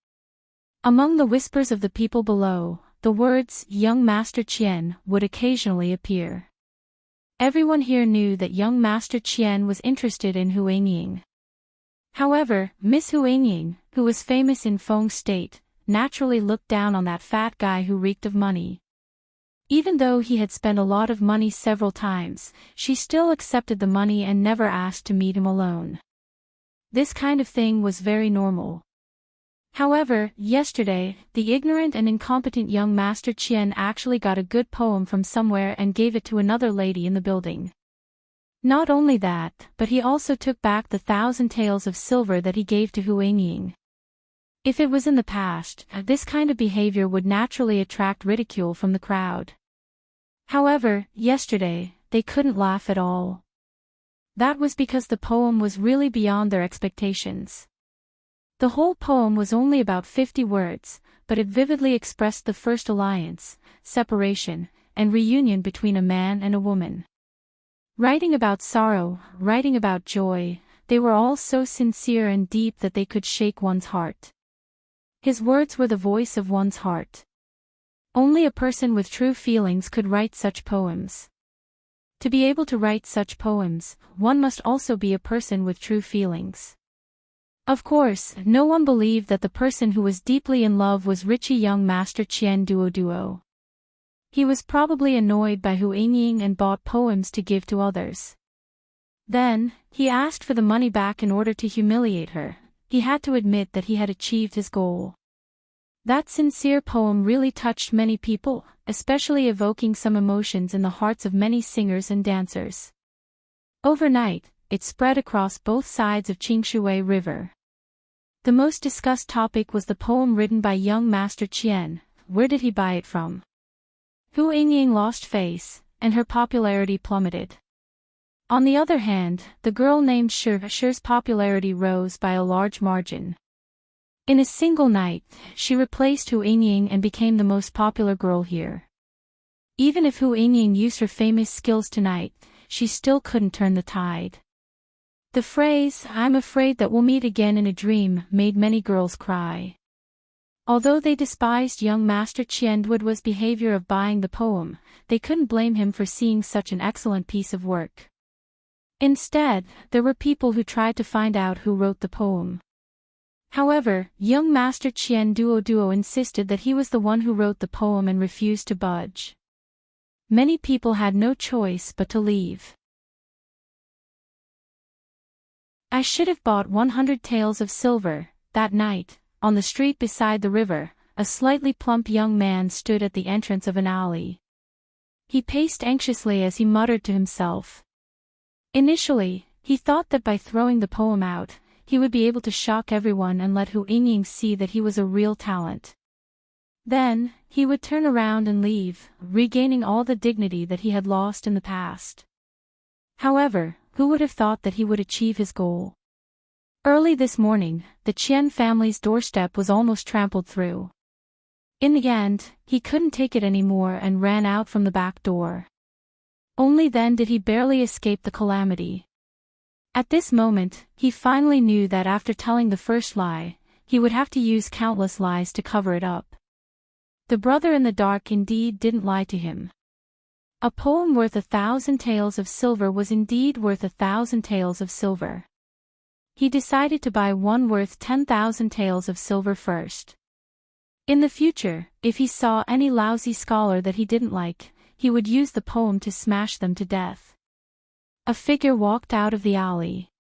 Among the whispers of the people below, the words, Young Master Qian, would occasionally appear. Everyone here knew that young Master Qian was interested in Huangying. However, Miss Huangying, who was famous in Feng State, naturally looked down on that fat guy who reeked of money. Even though he had spent a lot of money several times, she still accepted the money and never asked to meet him alone. This kind of thing was very normal. However, yesterday, the ignorant and incompetent young Master Qian actually got a good poem from somewhere and gave it to another lady in the building. Not only that, but he also took back the 1,000 taels of silver that he gave to Huangying. If it was in the past, this kind of behavior would naturally attract ridicule from the crowd. However, yesterday, they couldn't laugh at all. That was because the poem was really beyond their expectations. The whole poem was only about 50 words, but it vividly expressed the first alliance, separation, and reunion between a man and a woman. Writing about sorrow, writing about joy, they were all so sincere and deep that they could shake one's heart. His words were the voice of one's heart. Only a person with true feelings could write such poems. To be able to write such poems, one must also be a person with true feelings. Of course, no one believed that the person who was deeply in love was richy young Master Qian Duo. He was probably annoyed by Huangying and bought poems to give to others. Then, he asked for the money back in order to humiliate her. He had to admit that he had achieved his goal. That sincere poem really touched many people, especially evoking some emotions in the hearts of many singers and dancers. Overnight, it spread across both sides of Qingshui River. The most discussed topic was the poem written by young Master Qian. Where did he buy it from? Huangying lost face, and her popularity plummeted. On the other hand, the girl named Shi's popularity rose by a large margin. In a single night, she replaced Huangying and became the most popular girl here. Even if Huangying used her famous skills tonight, she still couldn't turn the tide. The phrase, "I'm afraid that we'll meet again in a dream," made many girls cry. Although they despised young Master Qianduo's behavior of buying the poem, they couldn't blame him for seeing such an excellent piece of work. Instead, there were people who tried to find out who wrote the poem. However, young Master Qian Duo insisted that he was the one who wrote the poem and refused to budge. Many people had no choice but to leave. I should have bought 100 taels of silver. That night, on the street beside the river, a slightly plump young man stood at the entrance of an alley. He paced anxiously as he muttered to himself. Initially, he thought that by throwing the poem out, he would be able to shock everyone and let Huangying see that he was a real talent. Then, he would turn around and leave, regaining all the dignity that he had lost in the past. However, who would have thought that he would achieve his goal? Early this morning, the Qian family's doorstep was almost trampled through. In the end, he couldn't take it anymore and ran out from the back door. Only then did he barely escape the calamity. At this moment, he finally knew that after telling the first lie, he would have to use countless lies to cover it up. The brother in the dark indeed didn't lie to him. A poem worth 1,000 taels of silver was indeed worth 1,000 taels of silver. He decided to buy one worth 10,000 taels of silver first. In the future, if he saw any lousy scholar that he didn't like, he would use the poem to smash them to death. A figure walked out of the alley.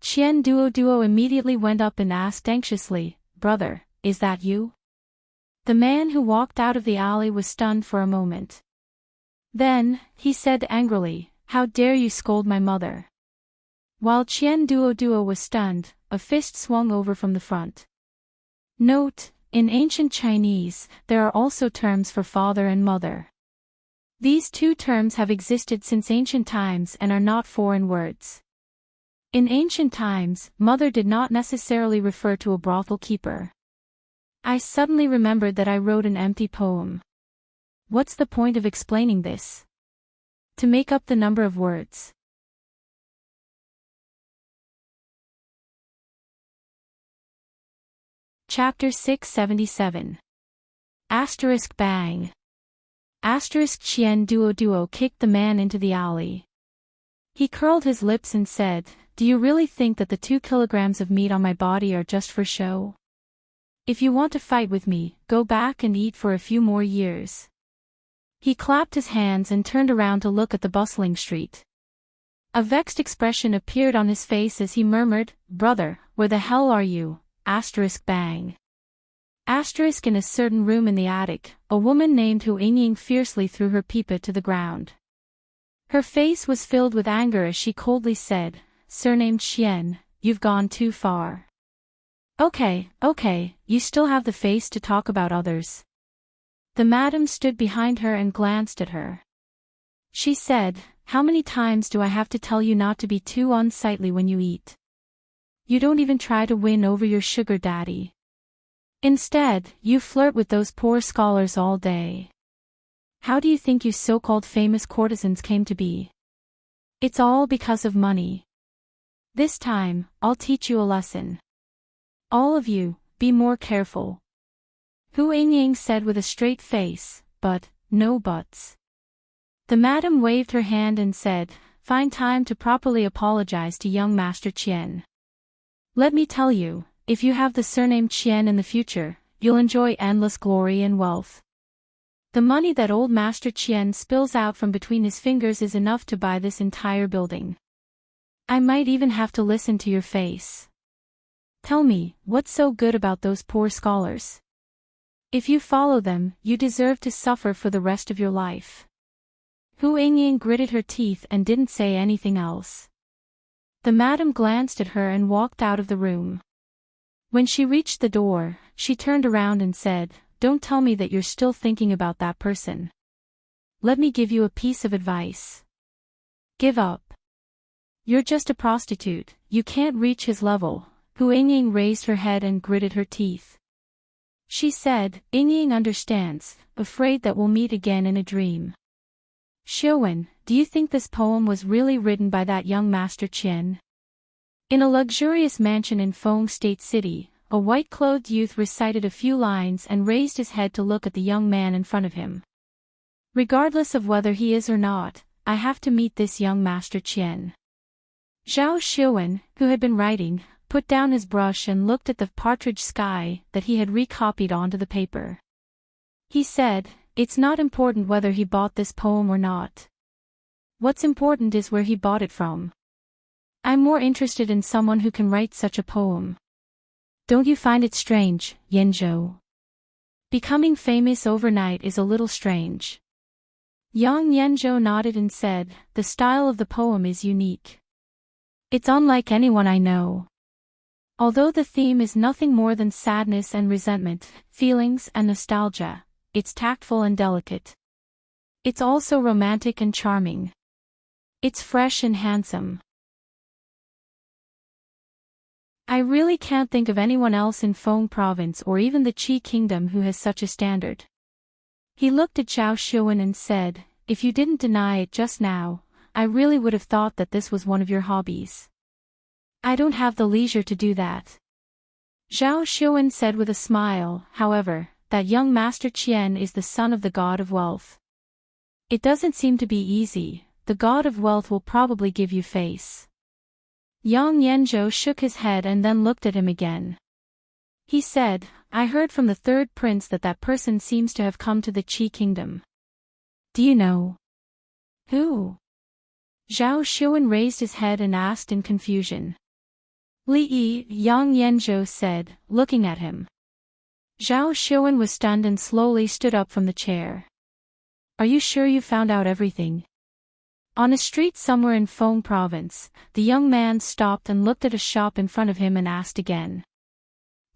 Qian Duo immediately went up and asked anxiously, "Brother, is that you?" The man who walked out of the alley was stunned for a moment. Then, he said angrily, "How dare you scold my mother?" While Qian Duo was stunned, a fist swung over from the front. Note: in ancient Chinese, there are also terms for father and mother. These two terms have existed since ancient times and are not foreign words. In ancient times, mother did not necessarily refer to a brothel keeper. I suddenly remembered that I wrote an empty poem. What's the point of explaining this? To make up the number of words. Chapter 677. Asterisk bang. Asterisk Chien Duo kicked the man into the alley. He curled his lips and said, "Do you really think that the 2 kilograms of meat on my body are just for show? If you want to fight with me, go back and eat for a few more years." He clapped his hands and turned around to look at the bustling street. A vexed expression appeared on his face as he murmured, "Brother, where the hell are you?" Asterisk bang. Asterisk in a certain room in the attic, a woman named Hu Ying fiercely threw her pipa to the ground. Her face was filled with anger as she coldly said, "Surnamed Xian, you've gone too far. Okay, you still have the face to talk about others." The madam stood behind her and glanced at her. She said, "How many times do I have to tell you not to be too unsightly when you eat? You don't even try to win over your sugar daddy. Instead, you flirt with those poor scholars all day. How do you think you so-called famous courtesans came to be? It's all because of money. This time, I'll teach you a lesson. All of you, be more careful." Hu Ying said with a straight face, "But, no buts." The madam waved her hand and said, "Find time to properly apologize to young Master Qian. Let me tell you, if you have the surname Qian in the future, you'll enjoy endless glory and wealth. The money that old Master Qian spills out from between his fingers is enough to buy this entire building. I might even have to listen to your face. Tell me, what's so good about those poor scholars? If you follow them, you deserve to suffer for the rest of your life." Hu Ying gritted her teeth and didn't say anything else. The madam glanced at her and walked out of the room. When she reached the door, she turned around and said, "Don't tell me that you're still thinking about that person. Let me give you a piece of advice. Give up. You're just a prostitute, you can't reach his level." Hu Ying raised her head and gritted her teeth. She said, "Ying understands, afraid that we'll meet again in a dream." "Xiuwen, do you think this poem was really written by that young Master Qian?" In a luxurious mansion in Feng State City, a white-clothed youth recited a few lines and raised his head to look at the young man in front of him. "Regardless of whether he is or not, I have to meet this young Master Qian." Zhao Xiuwen, who had been writing, put down his brush and looked at the partridge sky that he had recopied onto the paper. He said, "It's not important whether he bought this poem or not. What's important is where he bought it from. I'm more interested in someone who can write such a poem. Don't you find it strange, Yanzhou? Becoming famous overnight is a little strange." Young Yanzhou nodded and said, "The style of the poem is unique. It's unlike anyone I know. Although the theme is nothing more than sadness and resentment, feelings and nostalgia, it's tactful and delicate. It's also romantic and charming. It's fresh and handsome. I really can't think of anyone else in Feng Province or even the Qi Kingdom who has such a standard." He looked at Zhao Xiuwen and said, "If you didn't deny it just now, I really would have thought that this was one of your hobbies. I don't have the leisure to do that." Zhao Xiuwen said with a smile, "However, that young Master Qian is the son of the god of wealth. It doesn't seem to be easy, the god of wealth will probably give you face." Yang Yanzhou shook his head and then looked at him again. He said, "I heard from the third prince that person seems to have come to the Qi Kingdom. Do you know?" "Who?" Zhao Xiuwen raised his head and asked in confusion. "Li Yi," Yang Yanzhou said, looking at him. Zhao Xiuwen was stunned and slowly stood up from the chair. "Are you sure you found out everything?" On a street somewhere in Feng Province, the young man stopped and looked at a shop in front of him and asked again.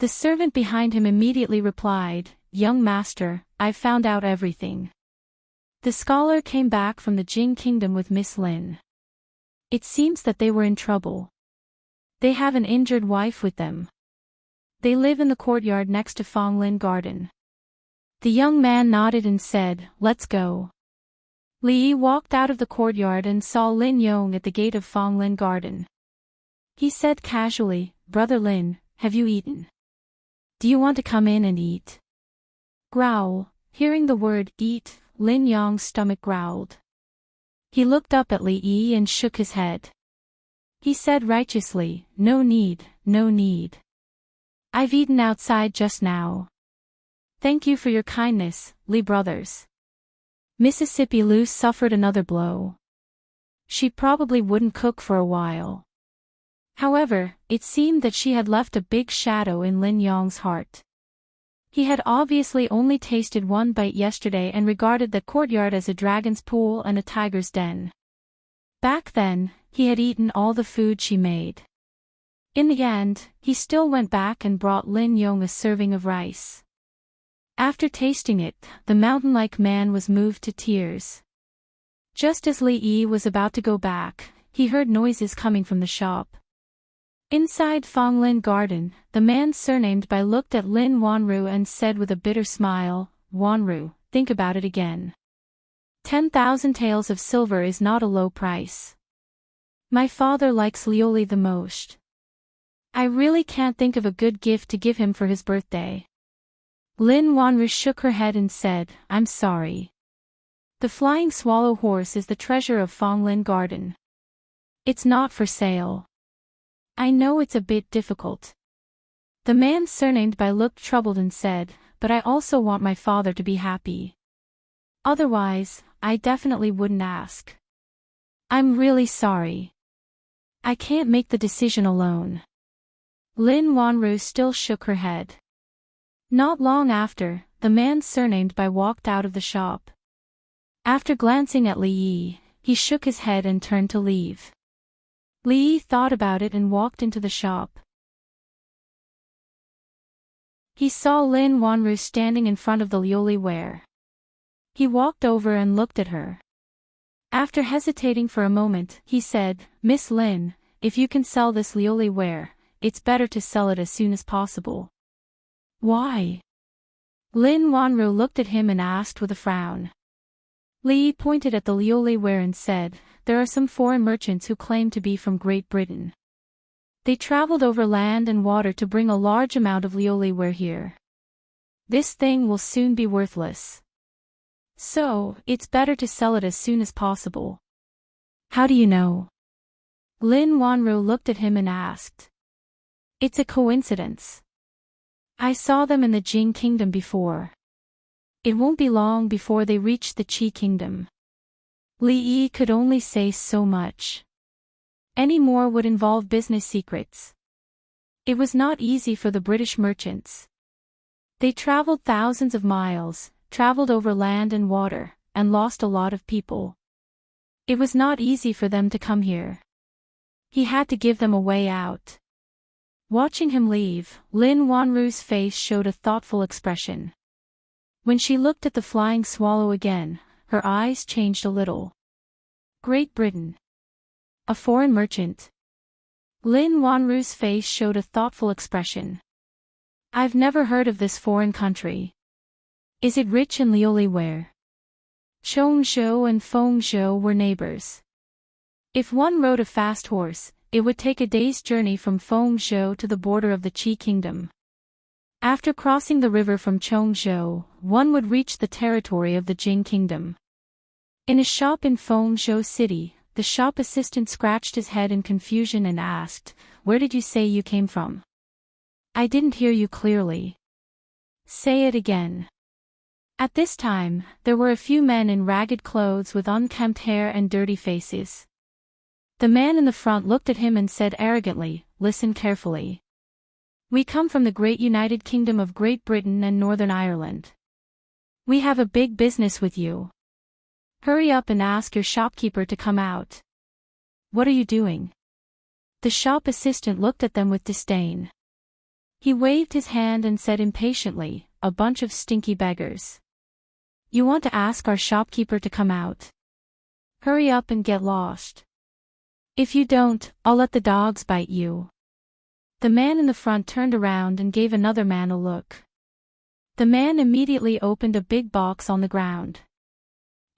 The servant behind him immediately replied, "Young master, I've found out everything." The scholar came back from the Jing Kingdom with Miss Lin. It seems that they were in trouble. They have an injured wife with them. They live in the courtyard next to Fonglin Garden. The young man nodded and said, "Let's go." Li Yi walked out of the courtyard and saw Lin Yong at the gate of Fonglin Garden. He said casually, "Brother Lin, have you eaten? Do you want to come in and eat?" Growl. Hearing the word eat, Lin Yang's stomach growled. He looked up at Li Yi and shook his head. He said righteously, no need, no need. I've eaten outside just now. Thank you for your kindness, Li brothers. Mississippi Lu suffered another blow. She probably wouldn't cook for a while. However, it seemed that she had left a big shadow in Lin Yang's heart. He had obviously only tasted one bite yesterday and regarded the courtyard as a dragon's pool and a tiger's den. Back then, he had eaten all the food she made. In the end, he still went back and brought Lin Yong a serving of rice. After tasting it, the mountain-like man was moved to tears. Just as Li Yi was about to go back, he heard noises coming from the shop. Inside Fonglin Garden, the man surnamed Bai looked at Lin Wanru and said with a bitter smile, Wanru, think about it again. 10,000 taels of silver is not a low price. My father likes Lioli the most. I really can't think of a good gift to give him for his birthday. Lin Wanru shook her head and said, I'm sorry. The flying swallow horse is the treasure of Fonglin Garden. It's not for sale. I know it's a bit difficult. The man surnamed Bai looked troubled and said, but I also want my father to be happy. Otherwise, I definitely wouldn't ask. I'm really sorry. I can't make the decision alone. Lin Wanru still shook her head. Not long after, the man surnamed Bai walked out of the shop. After glancing at Li Yi, he shook his head and turned to leave. Li Yi thought about it and walked into the shop. He saw Lin Wanru standing in front of the Lioli ware. He walked over and looked at her. After hesitating for a moment, he said, Miss Lin, if you can sell this Lioli ware, it's better to sell it as soon as possible. Why? Lin Wanru looked at him and asked with a frown. Li pointed at the Lioli ware and said, there are some foreign merchants who claim to be from Great Britain. They traveled over land and water to bring a large amount of Lioli ware here. This thing will soon be worthless. So, it's better to sell it as soon as possible. How do you know? Lin Wanru looked at him and asked. It's a coincidence. I saw them in the Jing Kingdom before. It won't be long before they reach the Qi Kingdom. Li Yi could only say so much. Any more would involve business secrets. It was not easy for the British merchants. They traveled thousands of miles, traveled over land and water, and lost a lot of people. It was not easy for them to come here. He had to give them a way out. Watching him leave, Lin Wanru's face showed a thoughtful expression. When she looked at the flying swallow again, her eyes changed a little. Great Britain. A foreign merchant. Lin Wanru's face showed a thoughtful expression. I've never heard of this foreign country. Is it rich in Lioli ware? Chongzhou and Fengzhou were neighbors. If one rode a fast horse, it would take a day's journey from Fengzhou to the border of the Qi Kingdom. After crossing the river from Chongzhou, one would reach the territory of the Jing Kingdom. In a shop in Fengzhou City, the shop assistant scratched his head in confusion and asked, Where did you say you came from? I didn't hear you clearly. Say it again. At this time, there were a few men in ragged clothes with unkempt hair and dirty faces. The man in the front looked at him and said arrogantly, Listen carefully. We come from the great United Kingdom of Great Britain and Northern Ireland. We have a big business with you. Hurry up and ask your shopkeeper to come out. What are you doing? The shop assistant looked at them with disdain. He waved his hand and said impatiently, A bunch of stinky beggars. You want to ask our shopkeeper to come out? Hurry up and get lost. If you don't, I'll let the dogs bite you. The man in the front turned around and gave another man a look. The man immediately opened a big box on the ground.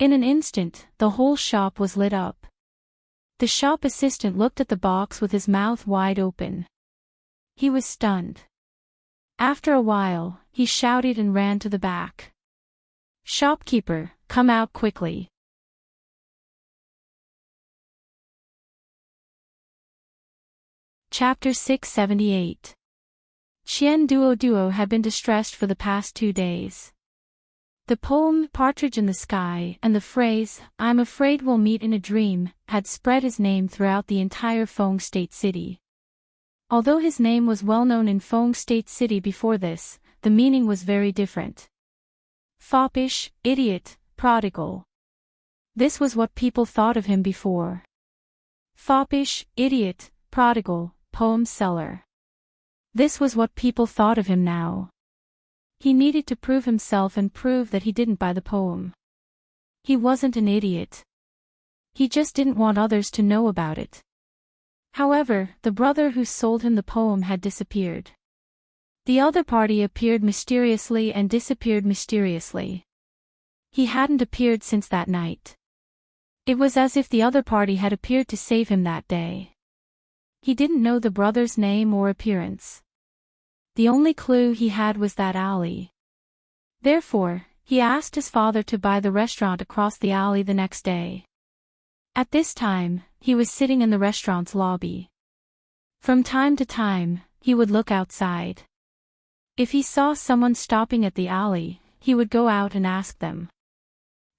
In an instant, the whole shop was lit up. The shop assistant looked at the box with his mouth wide open. He was stunned. After a while, he shouted and ran to the back. "Shopkeeper, come out quickly." Chapter 678. Qian Duo Duo had been distressed for the past 2 days. The poem "Partridge in the Sky" and the phrase "I'm afraid we'll meet in a dream" had spread his name throughout the entire Feng State City. Although his name was well known in Feng State City before this, the meaning was very different. Foppish, idiot, prodigal. This was what people thought of him before. Foppish, idiot, prodigal, poem seller. This was what people thought of him now. He needed to prove himself and prove that he didn't buy the poem. He wasn't an idiot. He just didn't want others to know about it. However, the brother who sold him the poem had disappeared. The other party appeared mysteriously and disappeared mysteriously. He hadn't appeared since that night. It was as if the other party had appeared to save him that day. He didn't know the brother's name or appearance. The only clue he had was that alley. Therefore, he asked his father to buy the restaurant across the alley the next day. At this time, he was sitting in the restaurant's lobby. From time to time, he would look outside. If he saw someone stopping at the alley, he would go out and ask them.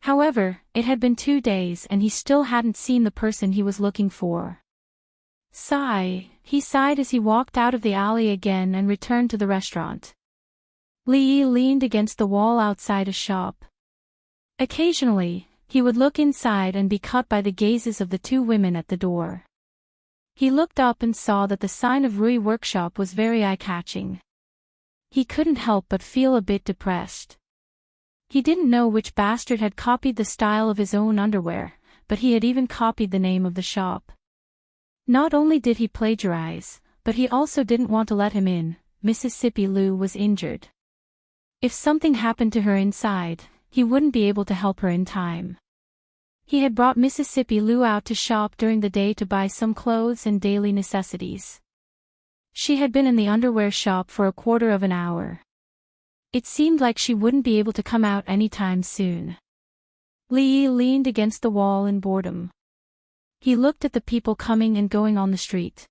However, it had been 2 days and he still hadn't seen the person he was looking for. He sighed as he walked out of the alley again and returned to the restaurant. Li leaned against the wall outside a shop. Occasionally, he would look inside and be caught by the gazes of the 2 women at the door. He looked up and saw that the sign of Rui Workshop was very eye-catching. He couldn't help but feel a bit depressed. He didn't know which bastard had copied the style of his own underwear, but he had even copied the name of the shop. Not only did he plagiarize, but he also didn't want to let him in. Mississippi Lou was injured. If something happened to her inside, he wouldn't be able to help her in time. He had brought Mississippi Lou out to shop during the day to buy some clothes and daily necessities. She had been in the underwear shop for a quarter of an hour. It seemed like she wouldn't be able to come out anytime soon. Li leaned against the wall in boredom. He looked at the people coming and going on the street.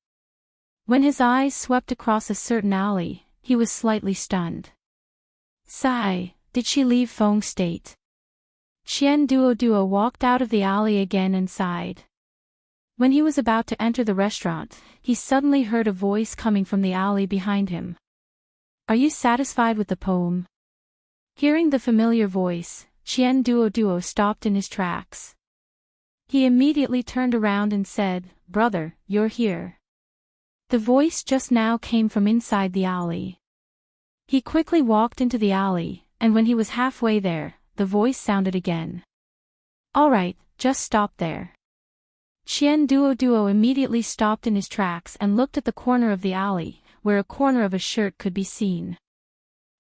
When his eyes swept across a certain alley, he was slightly stunned. Did she leave Feng State? Qian Duo Duo walked out of the alley again and sighed. When he was about to enter the restaurant, he suddenly heard a voice coming from the alley behind him. "Are you satisfied with the poem?" Hearing the familiar voice, Qian Duo Duo stopped in his tracks. He immediately turned around and said, "Brother, you're here." The voice just now came from inside the alley. He quickly walked into the alley, and when he was halfway there, the voice sounded again. "All right, just stop there." Qian Duo Duo immediately stopped in his tracks and looked at the corner of the alley, where a corner of a shirt could be seen.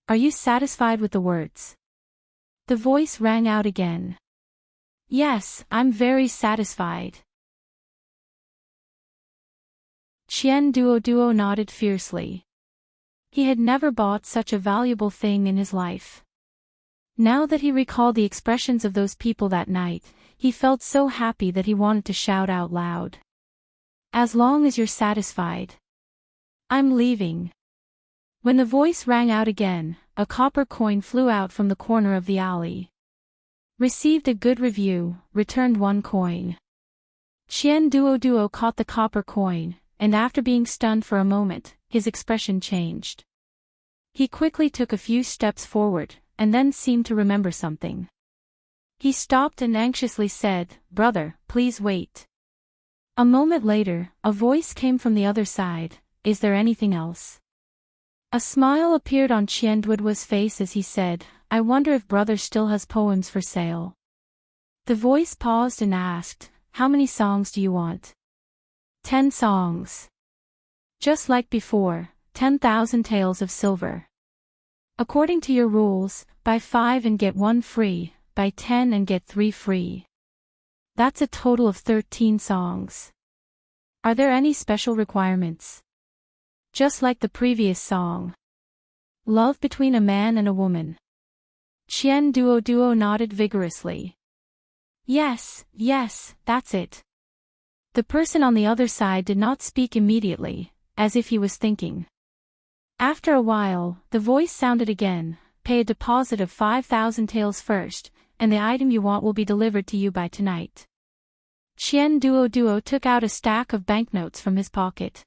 "Are you satisfied with the words?" The voice rang out again. "Yes, I'm very satisfied." Qian Duo Duo nodded fiercely. He had never bought such a valuable thing in his life. Now that he recalled the expressions of those people that night, he felt so happy that he wanted to shout out loud. "As long as you're satisfied. I'm leaving." When the voice rang out again, a copper coin flew out from the corner of the alley. "Received a good review, returned 1 coin." Qian Duo Duo caught the copper coin, and after being stunned for a moment, his expression changed. He quickly took a few steps forward, and then seemed to remember something. He stopped and anxiously said, "Brother, please wait." A moment later, a voice came from the other side, "Is there anything else?" A smile appeared on Qian Duo's face as he said, "I wonder if brother still has poems for sale." The voice paused and asked, "How many songs do you want?" 10 songs. Just like before, 10,000 taels of silver. According to your rules, buy 5 and get 1 free, buy 10 and get 3 free. That's a total of 13 songs. Are there any special requirements? Just like the previous song. Love between a man and a woman. Qian Duo nodded vigorously. Yes, that's it. The person on the other side did not speak immediately, as if he was thinking. After a while, the voice sounded again. Pay a deposit of 5,000 taels first, and the item you want will be delivered to you by tonight. Qian Duo took out a stack of banknotes from his pocket.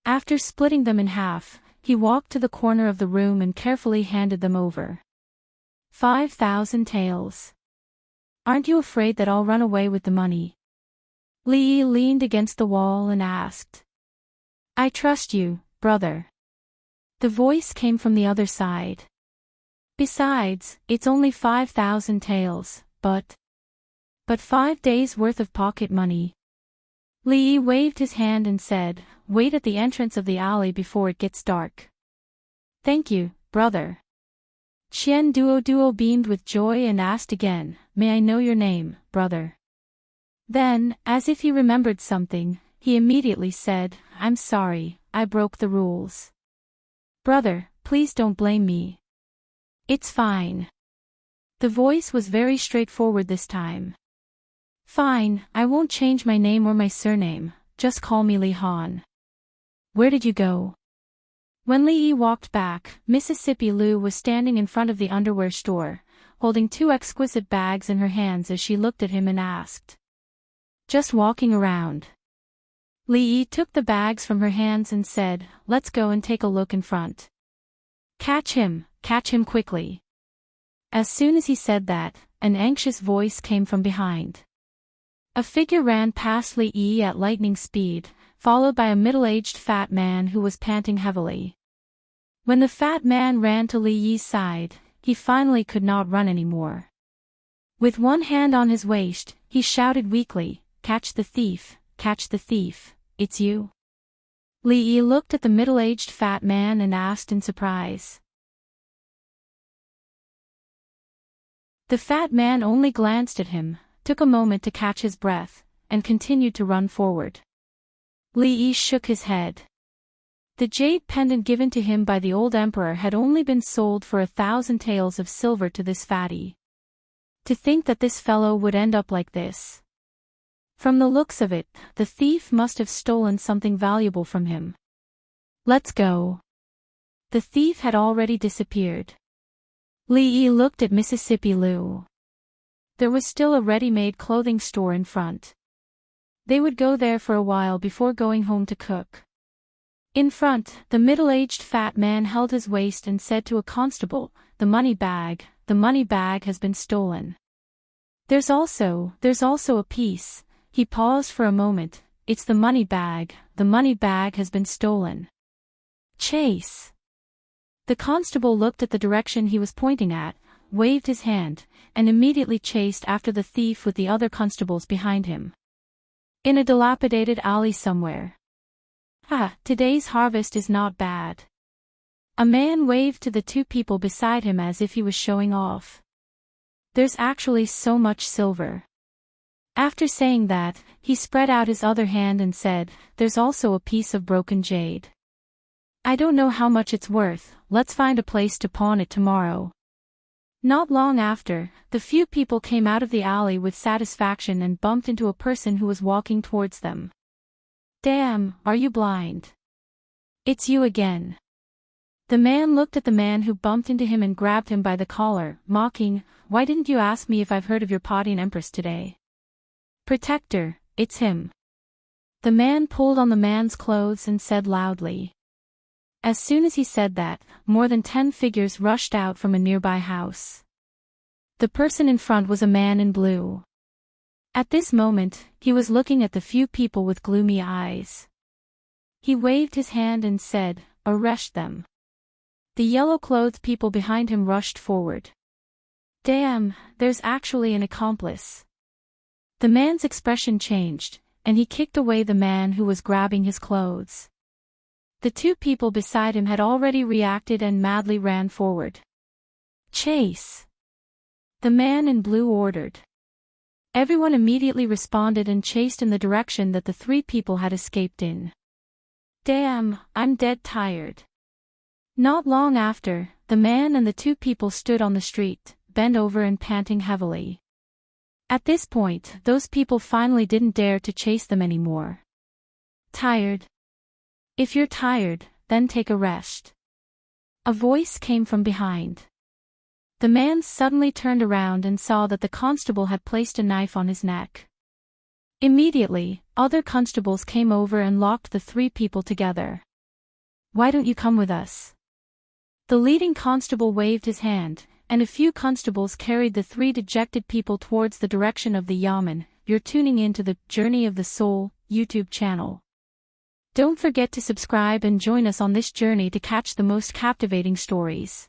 After splitting them in half, he walked to the corner of the room and carefully handed them over. 5,000 taels. Aren't you afraid that I'll run away with the money? Li Yi leaned against the wall and asked. I trust you, brother. The voice came from the other side. Besides, it's only 5,000 taels, but 5 days' worth of pocket money. Li Yi waved his hand and said, wait at the entrance of the alley before it gets dark. Thank you, brother. Qian Duo beamed with joy and asked again, may I know your name, brother? Then, as if he remembered something, he immediately said, I'm sorry, I broke the rules. Brother, please don't blame me. It's fine. The voice was very straightforward this time. Fine, I won't change my name or my surname, just call me Li Han. Where did you go? When Li Yi walked back, Mississippi Lu was standing in front of the underwear store, holding 2 exquisite bags in her hands as she looked at him and asked. Just walking around. Li Yi took the bags from her hands and said, let's go and take a look in front. Catch him quickly. As soon as he said that, an anxious voice came from behind. A figure ran past Li Yi at lightning speed, followed by a middle-aged fat man who was panting heavily. When the fat man ran to Li Yi's side, he finally could not run anymore. With one hand on his waist, he shouted weakly, catch the thief, it's you. Li Yi looked at the middle-aged fat man and asked in surprise. The fat man only glanced at him, took a moment to catch his breath, and continued to run forward. Li Yi shook his head. The jade pendant given to him by the old emperor had only been sold for 1,000 taels of silver to this fatty. To think that this fellow would end up like this. From the looks of it, the thief must have stolen something valuable from him. Let's go. The thief had already disappeared. Li Yi looked at Mississippi Lu. There was still a ready-made clothing store in front. They would go there for a while before going home to cook. In front, the middle-aged fat man held his waist and said to a constable, the money bag has been stolen. There's also a piece. He paused for a moment, it's the money bag has been stolen. Chase. The constable looked at the direction he was pointing at, waved his hand, and immediately chased after the thief with the other constables behind him. In a dilapidated alley somewhere. Today's harvest is not bad. A man waved to the 2 people beside him as if he was showing off. There's actually so much silver. After saying that, he spread out his other hand and said, there's also a piece of broken jade. I don't know how much it's worth, let's find a place to pawn it tomorrow. Not long after, the few people came out of the alley with satisfaction and bumped into a person who was walking towards them. Damn, are you blind? It's you again. The man looked at the man who bumped into him and grabbed him by the collar, mocking, why didn't you ask me if I've heard of your Padian Empress today? Protector, it's him. The man pulled on the man's clothes and said loudly. As soon as he said that, more than 10 figures rushed out from a nearby house. The person in front was a man in blue. At this moment, he was looking at the few people with gloomy eyes. He waved his hand and said, arrest them. The yellow-clothed people behind him rushed forward. Damn, there's actually an accomplice. The man's expression changed, and he kicked away the man who was grabbing his clothes. The 2 people beside him had already reacted and madly ran forward. Chase! The man in blue ordered. Everyone immediately responded and chased in the direction that the 3 people had escaped in. Damn, I'm dead tired. Not long after, the man and the two people stood on the street, bent over and panting heavily. At this point, those people finally didn't dare to chase them anymore. Tired? If you're tired, then take a rest. A voice came from behind. The man suddenly turned around and saw that the constable had placed a knife on his neck. Immediately, other constables came over and locked the three people together. "Why don't you come with us?" The leading constable waved his hand, and a few constables carried the three dejected people towards the direction of the yamen. You're tuning in to the Journey of the Soul YouTube channel. Don't forget to subscribe and join us on this journey to catch the most captivating stories.